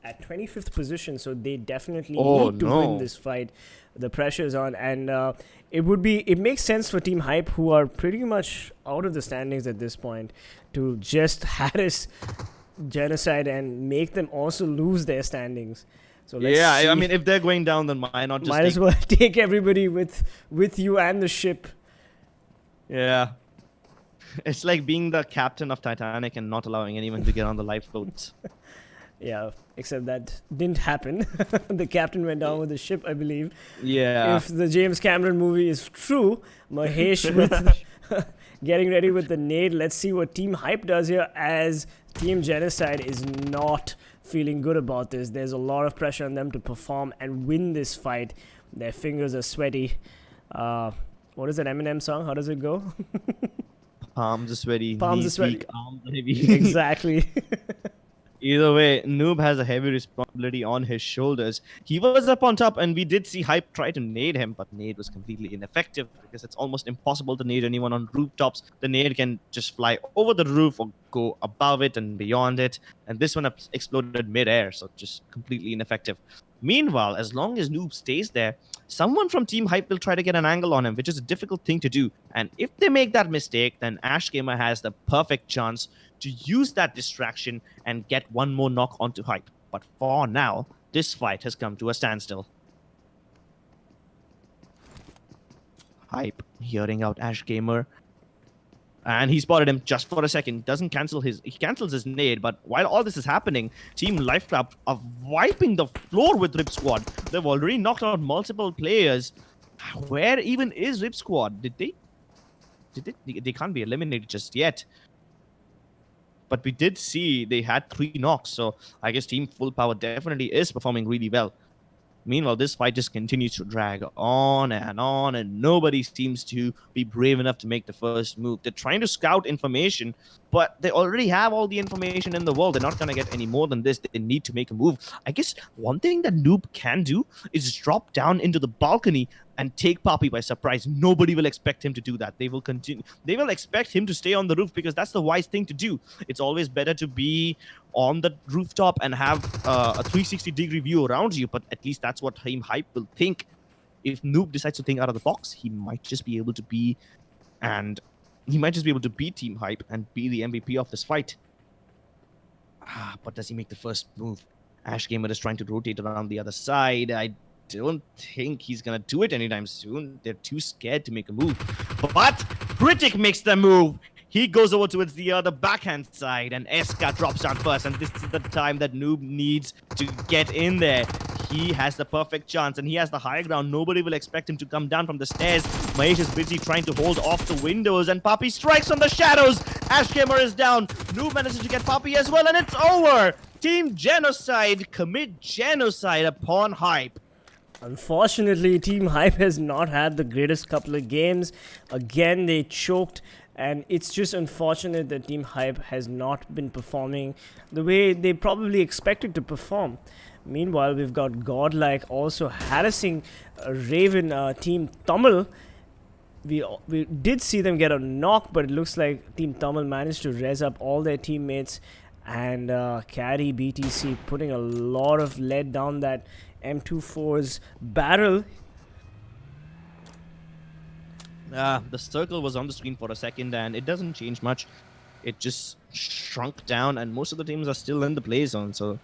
at 25th position, so they definitely need to win this fight. The pressure is on, and it makes sense for Team Hype, who are pretty much out of the standings at this point, to just harass Genocide and make them also lose their standings. So let's see. I mean, if they're going down, then why not just might as well take everybody with you and the ship. Yeah. It's like being the captain of Titanic and not allowing anyone to get on the lifeboats. Yeah, except that didn't happen. The captain went down with the ship, I believe. Yeah. If the James Cameron movie is true, Mahesh with getting ready with the nade. Let's see what Team Hype does here, as Team Genocide is not feeling good about this. There's a lot of pressure on them to perform and win this fight. Their fingers are sweaty. What is that Eminem song? How does it go? Palms are sweaty. Palms are sweaty. Weak, arms are heavy. Exactly. Either way, Noob has a heavy responsibility on his shoulders. He was up on top, and we did see Hype try to nade him, but nade was completely ineffective because it's almost impossible to nade anyone on rooftops. The nade can just fly over the roof or go above it and beyond it, and this one exploded mid-air, so just completely ineffective. Meanwhile, as long as Noob stays there, someone from Team Hype will try to get an angle on him, which is a difficult thing to do. And if they make that mistake, then Ash Gamer has the perfect chance to use that distraction and get one more knock onto Hype. But for now, this fight has come to a standstill. Hype, hearing out Ash Gamer, And he spotted him just for a second. He cancels his nade, but while all this is happening, Team LifeClub are wiping the floor with Rip Squad. They've already knocked out multiple players. Where even is Rip Squad? They can't be eliminated just yet. But we did see they had 3 knocks, so I guess Team Full Power definitely is performing really well. Meanwhile, this fight just continues to drag on, and nobody seems to be brave enough to make the first move. They're trying to scout information, but they already have all the information in the world. They're not going to get any more than this. They need to make a move. I guess one thing that Noob can do is drop down into the balcony and take Papi by surprise. Nobody will expect him to do that. They will continue. They will expect him to stay on the roof because that's the wise thing to do. It's always better to be on the rooftop and have a 360-degree view around you, but at least that's what Team Hype will think. If Noob decides to think out of the box, he might just be able to beat Team Hype and be the MVP of this fight. But does he make the first move? AshGamer is trying to rotate around the other side. I don't think he's gonna do it anytime soon. They're too scared to make a move. But Critic makes the move. He goes over towards the other backhand side, and Eska drops down first, and this is the time that Noob needs to get in there. He has the perfect chance, and he has the high ground. Nobody will expect him to come down from the stairs. Mahesh is busy trying to hold off the windows, and Papi strikes from the shadows. AshGamer is down. Noob manages to get Papi as well, and it's over. Team Genocide commit genocide upon Hype. Unfortunately, Team Hype has not had the greatest couple of games. Again, they choked, and it's just unfortunate that Team Hype has not been performing the way they probably expected to perform. Meanwhile, we've got Godlike also harassing Raven Team Tamil. We did see them get a knock, but it looks like Team Tamil managed to res up all their teammates and carry BTC, putting a lot of lead down that M24's barrel. The circle was on the screen for a second, and it doesn't change much. It just shrunk down, and most of the teams are still in the play zone, so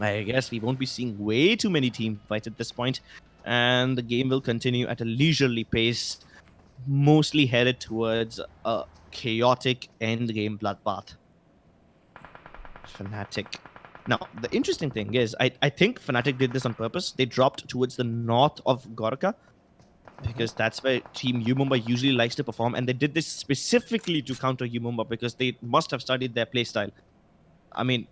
I guess we won't be seeing way too many team fights at this point, and the game will continue at a leisurely pace, mostly headed towards a chaotic endgame bloodbath. Fnatic. Now, the interesting thing is, I think Fnatic did this on purpose. They dropped towards the north of Gorka, because that's where Team Mumbai usually likes to perform, and they did this specifically to counter Mumbai because they must have studied their playstyle. I mean,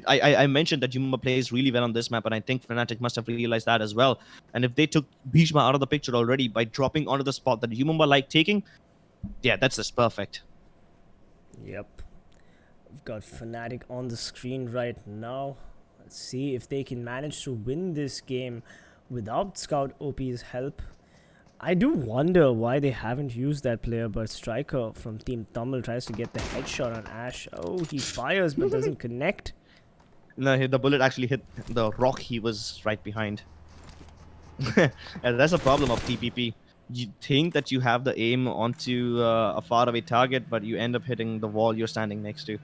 I mentioned that Mumbai plays really well on this map, and I think Fnatic must have realized that as well. And if they took Bhishma out of the picture already by dropping onto the spot that Mumbai like taking, yeah, that's just perfect. Yep. We've got Fnatic on the screen right now. Let's see if they can manage to win this game without Scout OP's help. I do wonder why they haven't used that player, but Striker from Team Tamil tries to get the headshot on Ash. Oh, he fires but doesn't connect. No, the bullet actually hit the rock he was right behind. And that's a problem of TPP. You think that you have the aim onto a faraway target, but you end up hitting the wall you're standing next to.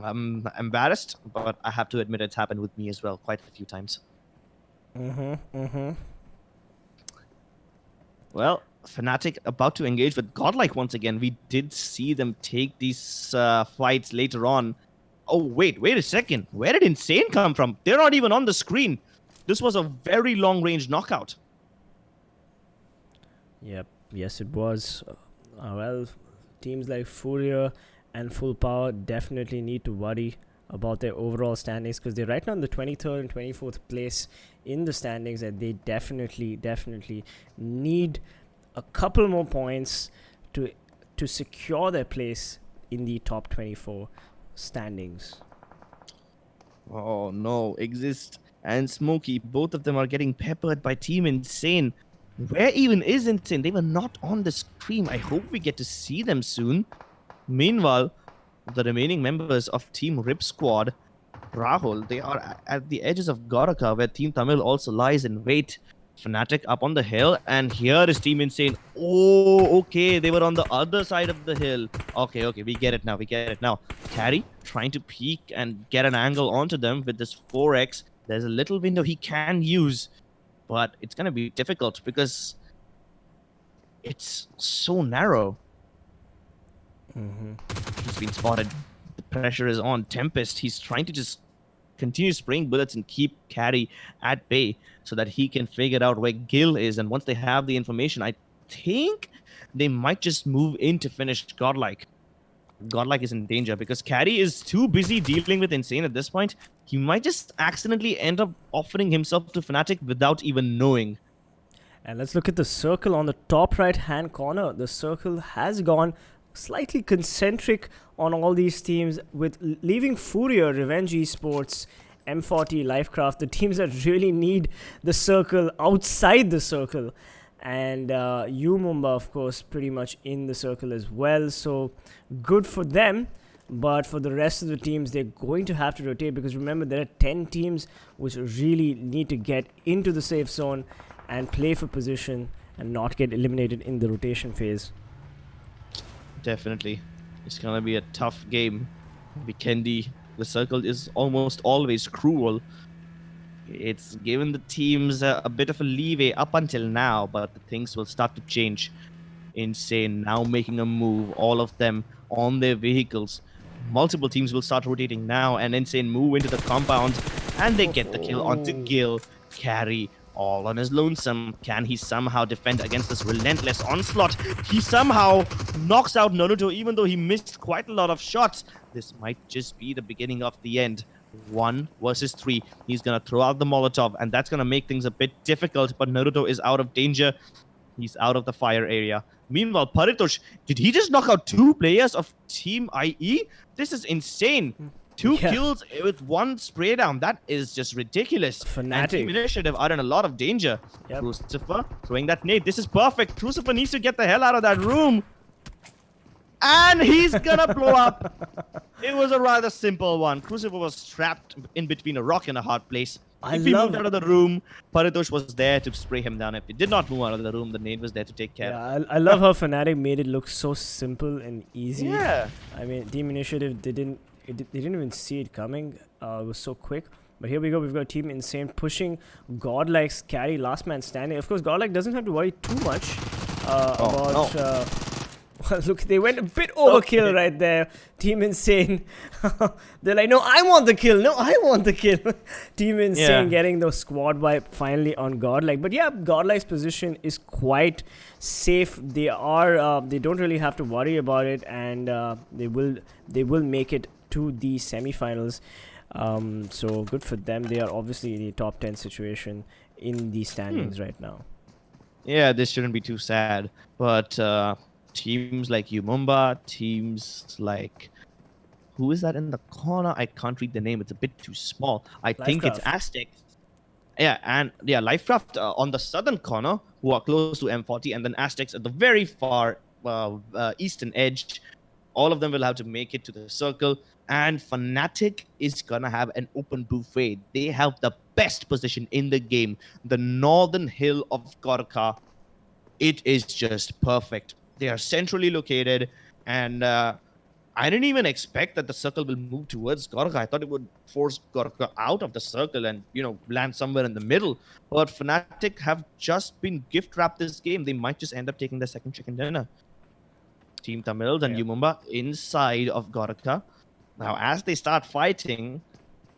I'm embarrassed, but I have to admit it's happened with me as well quite a few times. Well, Fnatic about to engage with Godlike once again. We did see them take these fights later on. Oh, wait a second. Where did Insane come from? They're not even on the screen. This was a very long-range knockout. Yep, yes it was. Well, teams like Fourier and Full Power definitely need to worry about their overall standings, because they're right now in the 23rd and 24th place in the standings, and they definitely need a couple more points to secure their place in the top 24 standings. Oh no, Exist and Smokey, both of them are getting peppered by Team Insane. Where even is Insane? They were not on the screen. I hope we get to see them soon. Meanwhile, the remaining members of Team Rip Squad, Rahul, they are at the edges of Goraka, where Team Tamil also lies in wait. Fnatic up on the hill, and here is Team Insane. Oh, okay, they were on the other side of the hill. Okay, we get it now. Carry trying to peek and get an angle onto them with this 4x. There's a little window he can use, but it's going to be difficult because it's so narrow. He's been spotted. The pressure is on. Tempest, he's trying to just continue spraying bullets and keep Carry at bay so that he can figure out where Gil is. And once they have the information, I think they might just move in to finish Godlike. Godlike is in danger because Carry is too busy dealing with Insane at this point. He might just accidentally end up offering himself to Fnatic without even knowing. And let's look at the circle on the top right hand corner. The circle has gone slightly concentric on all these teams, with leaving Fourier, Revenge Esports, M40, Lifecraft, the teams that really need the circle outside the circle. And UMUMBA, of course, pretty much in the circle as well. So good for them. But for the rest of the teams, they're going to have to rotate, because remember, there are 10 teams which really need to get into the safe zone and play for position and not get eliminated in the rotation phase. Definitely. It's going to be a tough game. Vikendi, the circle is almost always cruel. It's given the teams a bit of a leeway up until now, but the things will start to change. Insane now making a move, all of them on their vehicles. Multiple teams will start rotating now, and Insane move into the compound, and they get the kill onto Gil. Carry all on his lonesome. Can he somehow defend against this relentless onslaught? He somehow knocks out Naruto, even though he missed quite a lot of shots. This might just be the beginning of the end. 1 versus 3. He's gonna throw out the Molotov, and that's gonna make things a bit difficult, but Naruto is out of danger. He's out of the fire area. Meanwhile, Paritosh, did he just knock out 2 players of Team IE? This is insane. 2 kills with 1 spray down. That is just ridiculous. Fnatic. And Team Initiative are in a lot of danger. Yep. Crucifer throwing that nade. This is perfect. Crucifer needs to get the hell out of that room. And he's gonna blow up. It was a rather simple one. Crucifer was trapped in between a rock and a hard place. If he moved out of the room, Paritosh was there to spray him down. If he did not move out of the room, the nade was there to take care of. I love how Fnatic made it look so simple and easy. Yeah. I mean, Team Initiative, they didn't even see it coming. It was so quick. But here we go. We've got Team Insane pushing Godlike's Carry, last man standing. Of course, Godlike doesn't have to worry too much about... well, look, they went a bit overkill right there. Team Insane. They're like, no, I want the kill. No, I want the kill. Team Insane getting the squad wipe finally on Godlike. But yeah, Godlike's position is quite safe. They are. They don't really have to worry about it, and they will make it to the semi-finals. So good for them. They are obviously in the top 10 situation in the standings right now. Yeah, this shouldn't be too sad. But teams like UMUMBA, teams like... Who is that in the corner? I can't read the name. It's a bit too small. I think it's Aztecs. Yeah, and yeah, Lifecraft on the southern corner, who are close to M40, and then Aztecs at the very far eastern edge. All of them will have to make it to the circle. And Fnatic is gonna have an open buffet. They have the best position in the game. The northern hill of Gorkha. It is just perfect. They are centrally located, and I didn't even expect that the circle will move towards Gorkha. I thought it would force Gorkha out of the circle and, you know, land somewhere in the middle. But Fnatic have just been gift-wrapped this game. They might just end up taking their second chicken dinner. Team Tamilas and UMUMBA inside of Gorkha. Now, as they start fighting,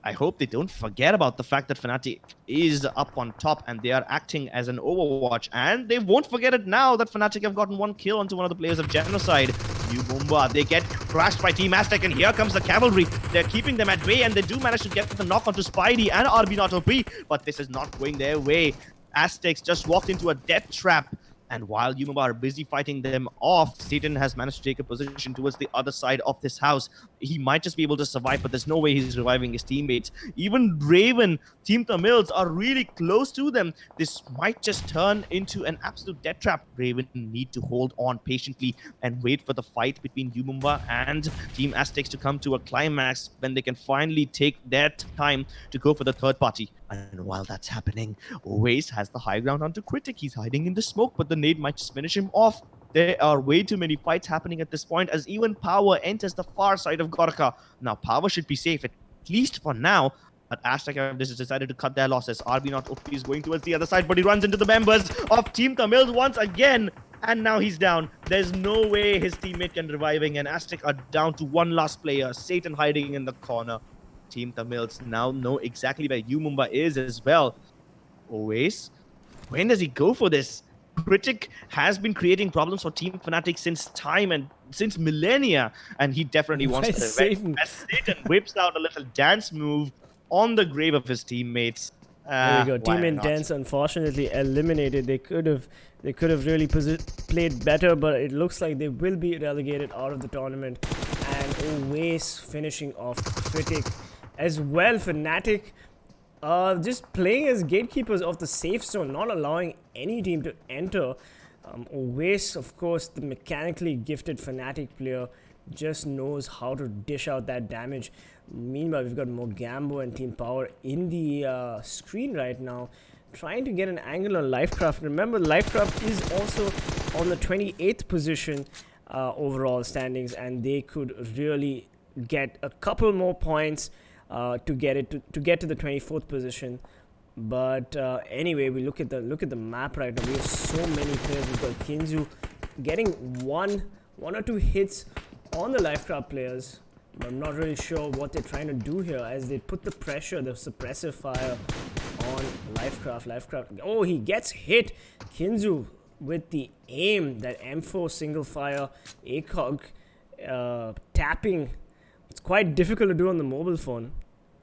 I hope they don't forget about the fact that Fnatic is up on top and they are acting as an overwatch. And they won't forget it now that Fnatic have gotten 1 kill onto one of the players of Genocide. UMUMBA, they get crashed by Team Aztec, and here comes the cavalry. They're keeping them at bay, and they do manage to get the knock onto Spidey and RB not OP, but this is not going their way. Aztecs just walked into a death trap. And while UMUMBA are busy fighting them off, Satan has managed to take a position towards the other side of this house. He might just be able to survive, but there's no way he's reviving his teammates. Even Raven, Team Tamilas are really close to them. This might just turn into an absolute death trap. Raven need to hold on patiently and wait for the fight between UMUMBA and Team Aztecs to come to a climax when they can finally take their time to go for the third party. And while that's happening, Waze has the high ground onto Critic. He's hiding in the smoke, but the nade might just finish him off. There are way too many fights happening at this point as even Power enters the far side of Gorkha. Now, Power should be safe, at least for now. But Aztec have decided to cut their losses. RB not OP is going towards the other side, but he runs into the members of Team Tamilas once again. and now he's down. There's no way his teammate can reviving, and Aztec are down to one last player. Satan hiding in the corner. Team Tamils now know exactly where Mumba is as well. Always. When does he go for this? Critic has been creating problems for Team Fnatic since time and since millennia, and he definitely wants to revenge. As Satan whips out a little dance move on the grave of his teammates. There we go. Team Intense unfortunately eliminated. They could have really played better, but it looks like they will be relegated out of the tournament. And always finishing off Critic as well. Fnatic just playing as gatekeepers of the safe zone, not allowing any team to enter. Always, of course, the mechanically gifted Fnatic player just knows how to dish out that damage. Meanwhile, we've got Mogambo and Team Power in the screen right now, trying to get an angle on Lifecraft. Remember, Lifecraft is also on the 28th position overall standings, and they could really get a couple more points to get to the 24th position. But anyway, we look at the map right now. We have so many players. We've got Kinzu getting one or two hits on the Lifecraft players. But I'm not really sure what they're trying to do here as they put the pressure, the suppressive fire on Lifecraft. Oh, he gets hit. Kinzu with the aim, that M4 single fire ACOG tapping. It's quite difficult to do on the mobile phone.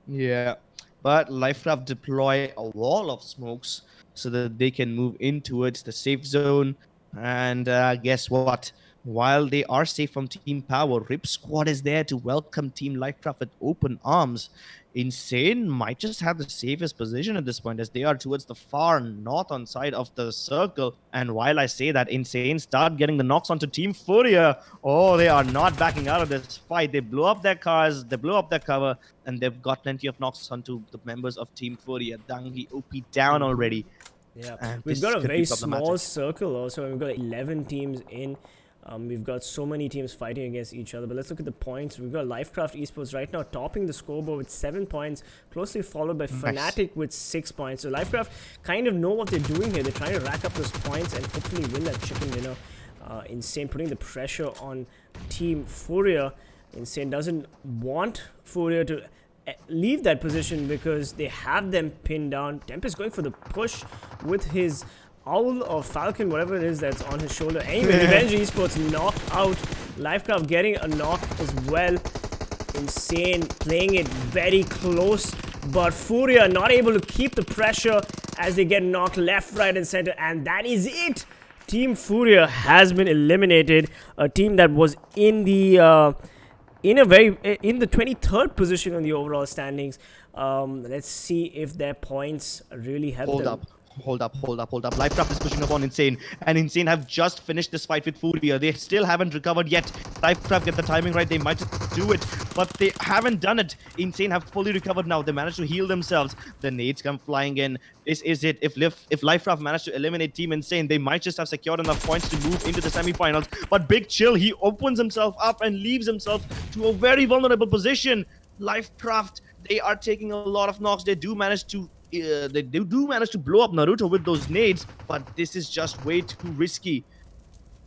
Yeah, but Lifecraft deploy a wall of smokes so that they can move in towards the safe zone. And guess what? While they are safe from Team Power, Rip Squad is there to welcome Team Lifecraft with open arms. Insane might just have the safest position at this point as they are towards the far northern side of the circle. And while I say that, Insane start getting the knocks onto Team Furia. Oh, they are not backing out of this fight. They blow up their cars, they blow up their cover, and they've got plenty of knocks onto the members of Team Furia. Dangi OP down already. Yeah, and we've got a very small circle also. We've got 11 teams in. We've got so many teams fighting against each other. But let's look at the points. We've got Lifecraft Esports right now topping the scoreboard with 7 points, closely followed by Fnatic with 6 points. So Lifecraft kind of know what they're doing here. They're trying to rack up those points and hopefully win that chicken dinner. Insane putting the pressure on Team Furia. Insane doesn't want Furia to leave that position because they have them pinned down. Tempest going for the push with his Owl or Falcon, whatever it is that's on his shoulder. Anyway, Revenge Esports knock out. Lifecraft getting a knock as well. Insane playing it very close, but Furia not able to keep the pressure as they get knocked left, right, and center, and that is it. Team Furia has been eliminated. A team that was in the in the 23rd position on the overall standings. Let's see if their points really help them. Hold up. Lifecraft is pushing upon Insane, and Insane have just finished this fight with Furia. They still haven't recovered yet. Lifecraft get the timing right. They might just do it, but they haven't done it. Insane have fully recovered now. They managed to heal themselves. The nades come flying in. This is it. If Lifecraft managed to eliminate Team Insane, they might just have secured enough points to move into the semi-finals. But Big Chill, he opens himself up and leaves himself to a very vulnerable position. Lifecraft, they are taking a lot of knocks. They do manage to blow up Naruto with those nades, but this is just way too risky.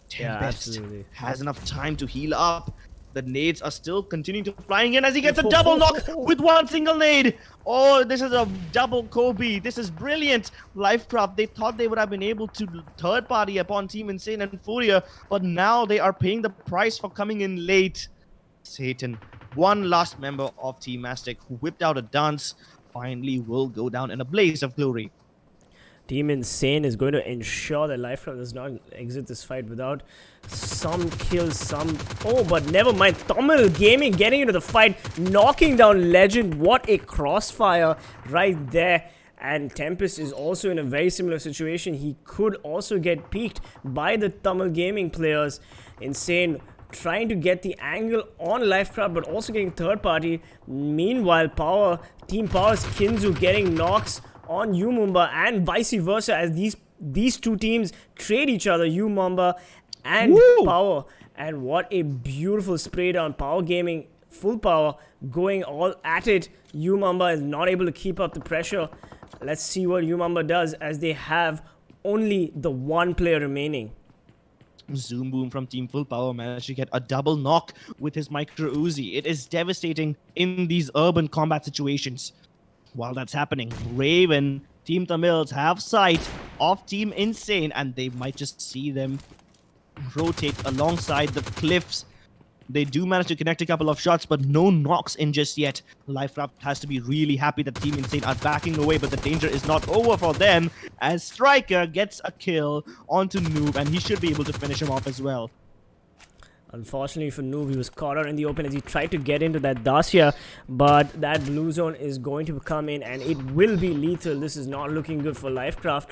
Tempest has enough time to heal up. The nades are still continuing to flying in as he gets a double knock with one single nade. Oh, this is a double Kobe. This is brilliant. Lifecraft, they thought they would have been able to third party upon Team Insane and Furia, but now they are paying the price for coming in late. Satan, one last member of Team Aztec who whipped out a dance, finally will go down in a blaze of glory. Team Insane is going to ensure that Lifecraft does not exit this fight without some kills, Oh, but never mind. Tamil Gaming getting into the fight, knocking down Legend. What a crossfire right there. And Tempest is also in a very similar situation. He could also get peeked by the Tamil Gaming players. Insane trying to get the angle on Lifecraft, but also getting third party. Meanwhile, Team Power's Kinzu getting knocks on Mumba and vice versa as these two teams trade each other, Mumba and Power. And what a beautiful spray down. Power Gaming, full power, going all at it. Mumba is not able to keep up the pressure. Let's see what Mumba does as they have only the one player remaining. Zoom Boom from Team Full Power managed to get a double knock with his micro Uzi. It is devastating in these urban combat situations. While that's happening, Raven, Team Tamils have sight of Team Insane, and they might just see them rotate alongside the cliffs. They do manage to connect a couple of shots, but no knocks in just yet. Lifecraft has to be really happy that Team Insane are backing away, but the danger is not over for them as Striker gets a kill onto Noob, and he should be able to finish him off as well. Unfortunately for Noob, he was caught out in the open as he tried to get into that Dacia, but that blue zone is going to come in and it will be lethal. This is not looking good for Lifecraft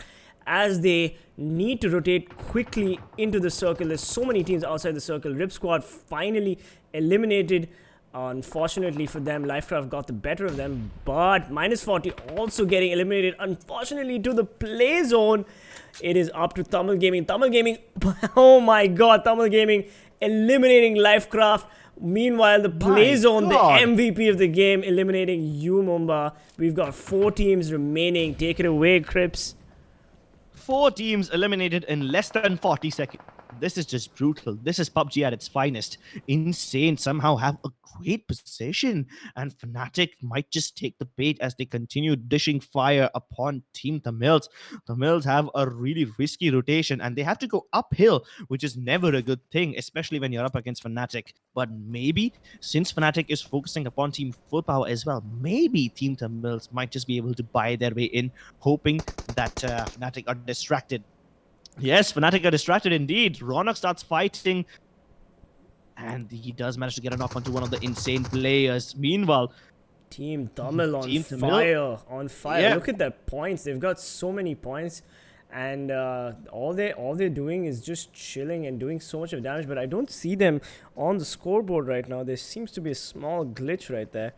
as they need to rotate quickly into the circle. There's so many teams outside the circle. Rip Squad finally eliminated. Unfortunately for them, Lifecraft got the better of them, but -40 also getting eliminated, unfortunately, to the play zone. It is up to Tamil Gaming. Tamil Gaming, oh my god, Tamil Gaming eliminating Lifecraft. Meanwhile, the play zone, the MVP of the game, eliminating UMEXRXN. We've got 4 teams remaining. Take it away, Crips. 4 teams eliminated in less than 40 seconds. This is just brutal. This is PUBG at its finest. Insane somehow have a great position, and Fnatic might just take the bait as they continue dishing fire upon Team Tamils. Tamils have a really risky rotation, and they have to go uphill, which is never a good thing, especially when you're up against Fnatic. But maybe, since Fnatic is focusing upon Team Full Power as well, maybe Team Tamils might just be able to buy their way in, hoping that Fnatic are distracted. Yes, Fnatic are distracted indeed. Ronak starts fighting, and he does manage to get a knock onto one of the Insane players. Meanwhile, Team Tamil on Team fire, on fire. Yeah. Look at their points. They've got so many points, and all they're doing is just chilling and doing so much of damage. But I don't see them on the scoreboard right now. There seems to be a small glitch right there.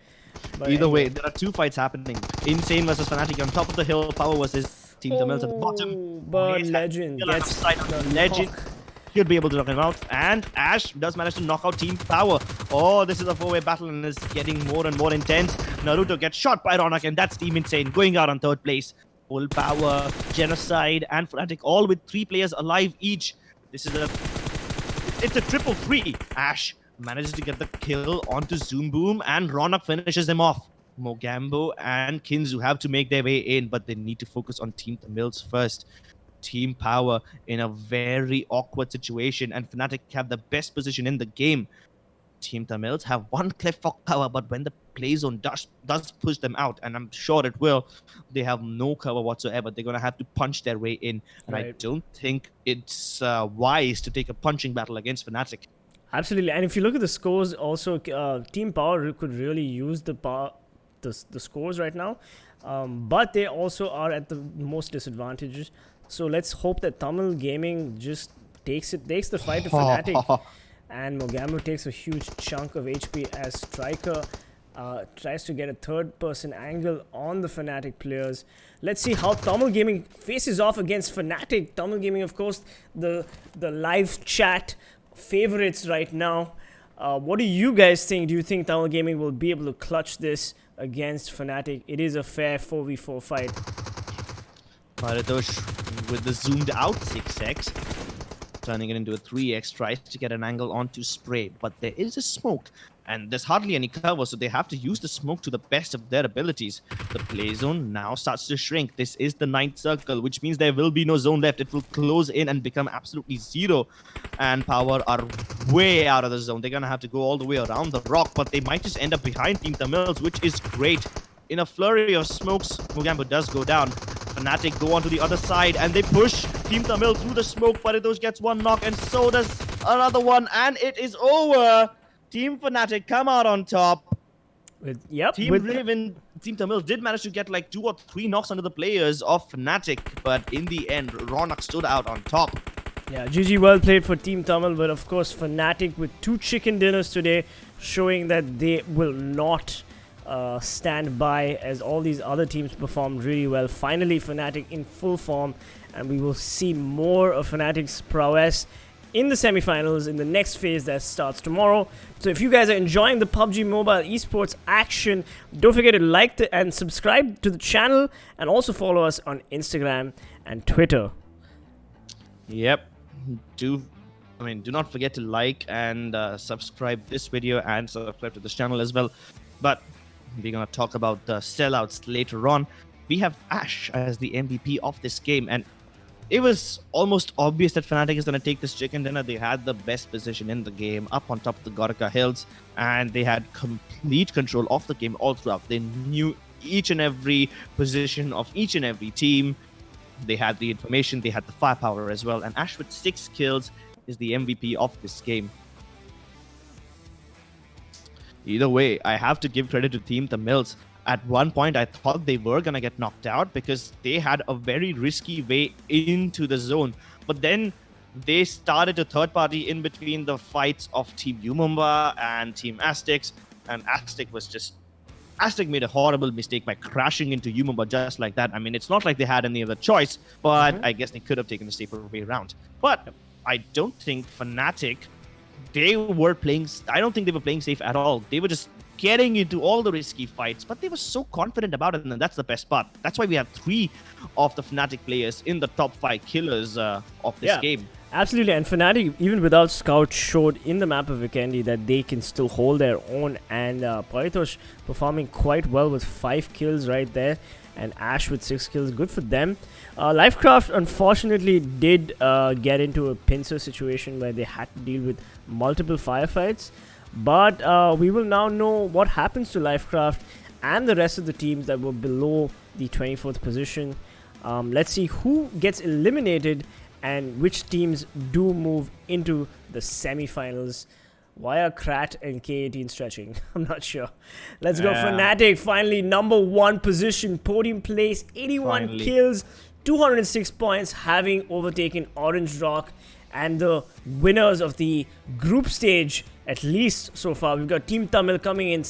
But either way, there are 2 fights happening. Insane versus Fnatic on top of the hill. Power versus Team Tamils at the bottom. But Legend gets the Legend. knock. Should be able to knock him out, and Ash does manage to knock out Team Power. Oh, this is a 4-way battle and is getting more and more intense. Naruto gets shot by Ronak, and that's Team Insane going out on 3rd place. Full Power, Genocide, and Fnatic all with 3 players alive each. This is it's a triple 3. Ash manages to get the kill onto Zoom Boom, and Ronak finishes him off. Mogambo and Kinzu have to make their way in, but they need to focus on Team Tamils first. Team Power in a very awkward situation, and Fnatic have the best position in the game. Team Tamils have 1 cliff for cover, but when the play zone does push them out, and I'm sure it will, they have no cover whatsoever. They're going to have to punch their way in, and I don't think it's wise to take a punching battle against Fnatic. Absolutely, and if you look at the scores, also Team Power could really use the scores right now, but they also are at the most disadvantages. So let's hope that Tamil Gaming just takes the fight to Fnatic, and Mogambo takes a huge chunk of HP as Striker tries to get a 3rd-person angle on the Fnatic players. Let's see how Tamil Gaming faces off against Fnatic. Tamil Gaming, of course, the live chat favorites right now. What do you guys think? Do you think Tamil Gaming will be able to clutch this against Fnatic? It is a fair 4v4 fight. Paritosh with the zoomed out 6x, turning it into a 3x, tries to get an angle onto Spray, but there is a smoke, and there's hardly any cover, so they have to use the smoke to the best of their abilities. The play zone now starts to shrink. This is the 9th circle, which means there will be no zone left. It will close in and become absolutely 0, and Power are way out of the zone. They're gonna have to go all the way around the rock, but they might just end up behind Team Tamils, which is great. In a flurry of smokes, Mogambo does go down. Fnatic go onto the other side, and they push Team Tamil through the smoke. Paritosh gets 1 knock, and so does another one, and it is over. Team Fnatic come out on top. Team Raven, Team Tamil did manage to get like 2 or 3 knocks under the players of Fnatic, but in the end, Ronak stood out on top. Yeah, GG well played for Team Tamil, but of course Fnatic with 2 chicken dinners today, showing that they will not stand by as all these other teams performed really well. Finally, Fnatic in full form, and we will see more of Fnatic's prowess in the semi-finals in the next phase that starts tomorrow. So if you guys are enjoying the PUBG Mobile esports action, don't forget to like and subscribe to the channel, and also follow us on Instagram and Twitter. Yep. Do I mean, do not forget to like and subscribe this video and subscribe to this channel as well. But we're gonna talk about the sellouts later on. We have Ash as the MVP of this game, and it was almost obvious that Fnatic is going to take this chicken dinner. They had the best position in the game, up on top of the Gorka Hills, and they had complete control of the game all throughout. They knew each and every position of each and every team. They had the information, they had the firepower as well, and Ash with 6 kills is the MVP of this game. Either way, I have to give credit to Team Tamilas. At one point, I thought they were going to get knocked out because they had a very risky way into the zone. But then they started a third party in between the fights of Team Umumba and Team Aztecs. And Aztec made a horrible mistake by crashing into Umumba just like that. I mean, it's not like they had any other choice, but I guess they could have taken the safer way around. But I don't think Fnatic, I don't think they were playing safe at all. They were just getting into all the risky fights, but they were so confident about it, and that's the best part. That's why we have 3 of the Fnatic players in the top 5 killers of this game. Absolutely, and Fnatic, even without Scout, showed in the map of Vikendi that they can still hold their own, and Paritosh performing quite well with 5 kills right there, and Ash with 6 kills. Good for them. Lifecraft unfortunately did get into a pincer situation where they had to deal with multiple firefights, but we will now know what happens to Lifecraft and the rest of the teams that were below the 24th position. Let's see who gets eliminated and which teams do move into the semi-finals. Why are Krat and K18 stretching? I'm not sure. Let's go. Fnatic finally number 1 position, podium place, 81 kills, 206 points, having overtaken Orange Rock and the winners of the group stage. At least so far, we've got Team Tamil coming in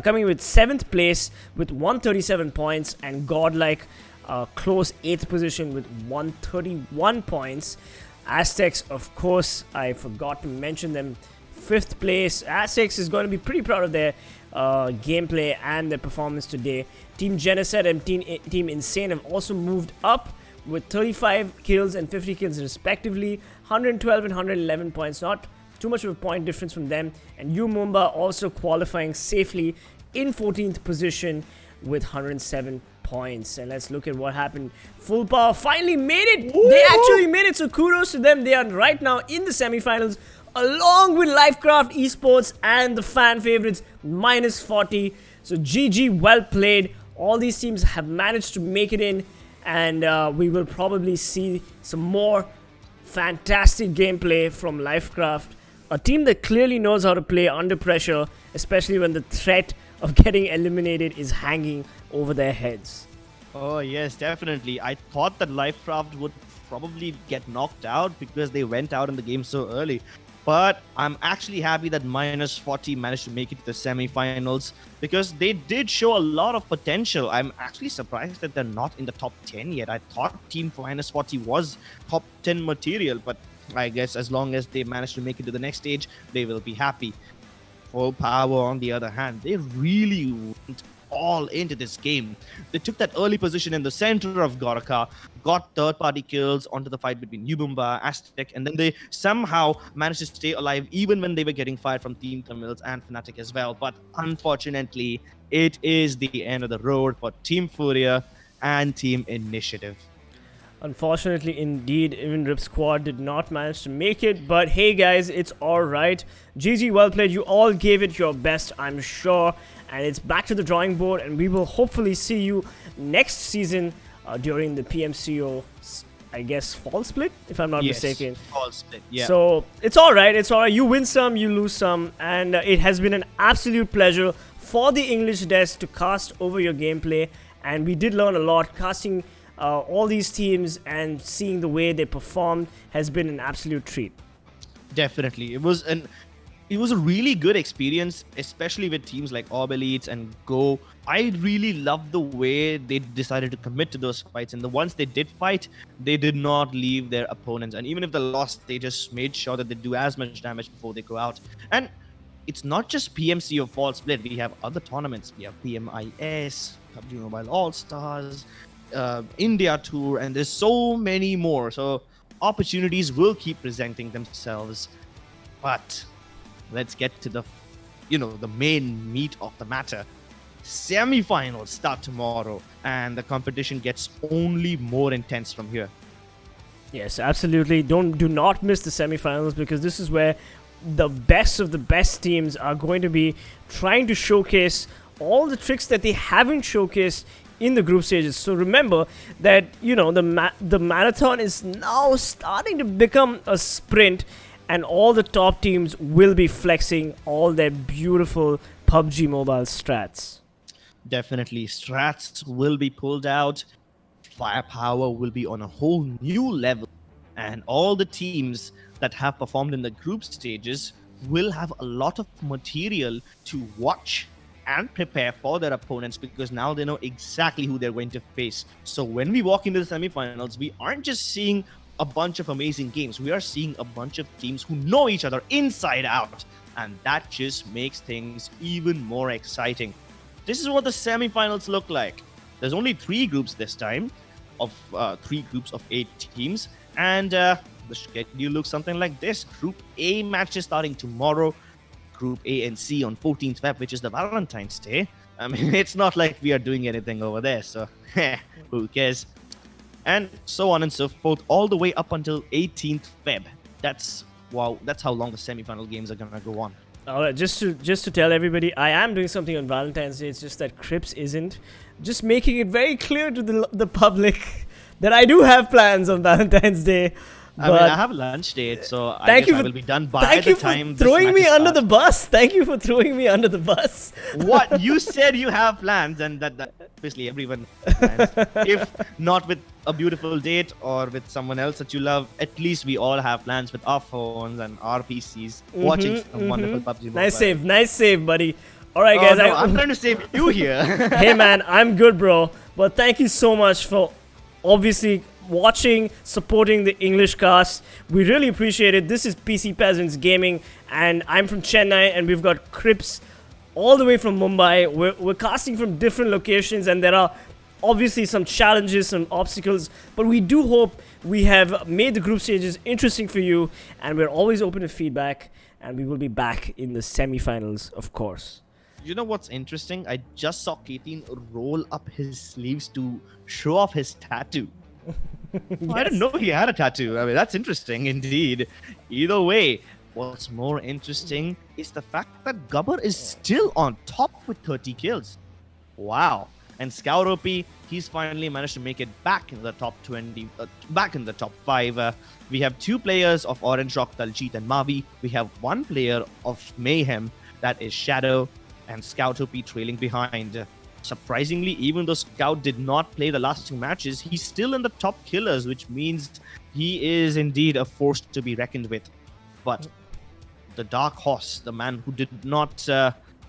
coming with 7th place with 137 points, and Godlike close 8th position with 131 points. Aztecs, of course, I forgot to mention them, 5th place. Aztecs is going to be pretty proud of their gameplay and their performance today. TeamGenocide and Team Insane have also moved up with 35 kills and 50 kills respectively, 112 and 111 points, not too much of a point difference from them. And Umumba also qualifying safely in 14th position with 107 points. And let's look at what happened. FULLPWR finally made it. Woo! They actually made it, so kudos to them. They are right now in the semi-finals along with Lifecraft Esports and the fan favorites -40. So GG, well played. All these teams have managed to make it in, and we will probably see some more fantastic gameplay from Lifecraft, a team that clearly knows how to play under pressure, especially when the threat of getting eliminated is hanging over their heads. Oh yes, definitely. I thought that Lifecraft would probably get knocked out because they went out in the game so early. But I'm actually happy that -40 managed to make it to the semi-finals because they did show a lot of potential. I'm actually surprised that they're not in the top 10 yet. I thought Team -40 was top 10 material, but I guess as long as they manage to make it to the next stage, they will be happy. FULLPWR, on the other hand, they really went all into this game. They took that early position in the center of Gorka, got third-party kills onto the fight between Umumba, Aztec, and then they somehow managed to stay alive even when they were getting fired from Team Tamilas and Fnatic as well. But unfortunately, it is the end of the road for Team Furia and Team Initiative. Unfortunately, indeed, even Rip Squad did not manage to make it. But hey guys, it's alright. GG, well played. You all gave it your best, I'm sure. And it's back to the drawing board, and we will hopefully see you next season during the PMCO, I guess, fall split, if I'm not mistaken. Fall split, yeah. So it's alright, it's alright. You win some, you lose some. And it has been an absolute pleasure for the English desk to cast over your gameplay. And we did learn a lot. Casting all these teams and seeing the way they performed has been an absolute treat. Definitely. It was a really good experience, especially with teams like ORB Elites and Go. I really loved the way they decided to commit to those fights, and the ones they did fight, they did not leave their opponents, and even if they lost, they just made sure that they do as much damage before they go out. And it's not just PMCO Fall Split. We have other tournaments. We have PMIS, PUBG Mobile All-Stars, India Tour, and there's so many more. So opportunities will keep presenting themselves. But let's get to the, the main meat of the matter. Semi-finals start tomorrow, and the competition gets only more intense from here. Yes, absolutely. Do not miss the semi-finals, because this is where the best of the best teams are going to be trying to showcase all the tricks that they haven't showcased in the group stages. So remember that, the marathon is now starting to become a sprint, and all the top teams will be flexing all their beautiful PUBG Mobile strats. Definitely, strats will be pulled out. Firepower will be on a whole new level, and all the teams that have performed in the group stages will have a lot of material to watch and prepare for their opponents, because now they know exactly who they're going to face. So when we walk into the semi-finals, we aren't just seeing a bunch of amazing games. We are seeing a bunch of teams who know each other inside out, and that just makes things even more exciting. This is what the semi-finals look like. There's only 3 groups this time, of 3 groups of 8 teams, and the schedule looks something like this. Group A matches starting tomorrow. Group A and C on 14th Feb, which is the Valentine's Day. I mean, it's not like we are doing anything over there, so who cares? And so on and so forth, all the way up until 18th Feb. That's how long the semi-final games are gonna go on. Alright, just to tell everybody, I am doing something on Valentine's Day. It's just that Crips isn't. Just making it very clear to the public that I do have plans on Valentine's Day. I mean, I have a lunch date, so I guess I will be done by the time this throwing match me under starts. the bus. Thank you for throwing me under the bus. What? You said you have plans, and that obviously everyone has plans. If not with a beautiful date or with someone else that you love, at least we all have plans with our phones and our PCs, watching some wonderful PUBG Mobile. Nice save, buddy. Alright, guys. No, I'm trying to save you here. Hey, man, I'm good, bro. But thank you so much for obviously watching, supporting the English cast. We really appreciate it. This is PC Peasants Gaming, and I'm from Chennai, and we've got Crips all the way from Mumbai. We're casting from different locations, and there are obviously some challenges, some obstacles, but we do hope we have made the group stages interesting for you, and we're always open to feedback, and we will be back in the semi-finals, of course. You know what's interesting? I just saw Keatin roll up his sleeves to show off his tattoo. Yes. I didn't know he had a tattoo. I mean, that's interesting indeed. Either way, what's more interesting is the fact that Gubber is still on top with 30 kills. Wow. And Scout OP, he's finally managed to make it back in the top 20, back in the top 5. We have 2 players of Orange Rock, Daljit and Mavi. We have 1 player of Mayhem, that is Shadow, and Scout OP trailing behind. Surprisingly, even though Scout did not play the last 2 matches, he's still in the top killers, which means he is indeed a force to be reckoned with. But the Dark Horse, the man who did not,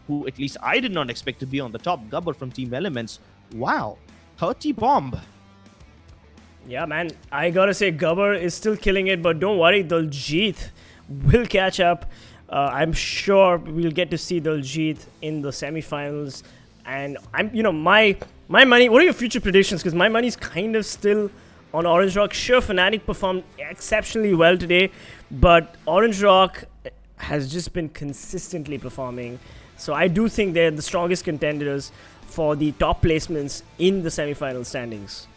who at least I did not expect to be on the top, Gubber from TeamELVES. Wow, 30 bomb. Yeah, man, I gotta say Gubber is still killing it, but don't worry, Daljit will catch up. I'm sure we'll get to see Daljit in the semi-finals. And I'm, my money. What are your future predictions? Because my money's kind of still on Orange Rock. Sure, Fnatic performed exceptionally well today, but Orange Rock has just been consistently performing. So I do think they're the strongest contenders for the top placements in the semi-final standings.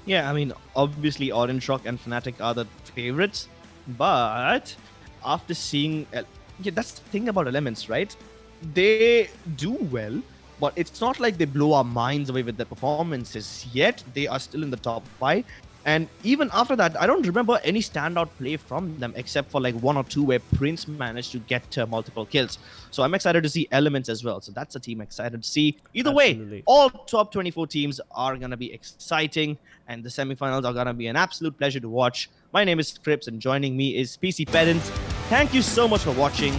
Yeah, I mean, obviously Orange Rock and Fnatic are the favorites, but after seeing, that's the thing about Elements, right? They do well, but it's not like they blow our minds away with their performances yet. They are still in the top 5. And even after that, I don't remember any standout play from them except for like 1 or 2 where Prince managed to get multiple kills. So I'm excited to see Elements as well. So that's a team excited to see. Either way, all top 24 teams are going to be exciting, and the semifinals are going to be an absolute pleasure to watch. My name is Crips, and joining me is PC Peasants. Thank you so much for watching.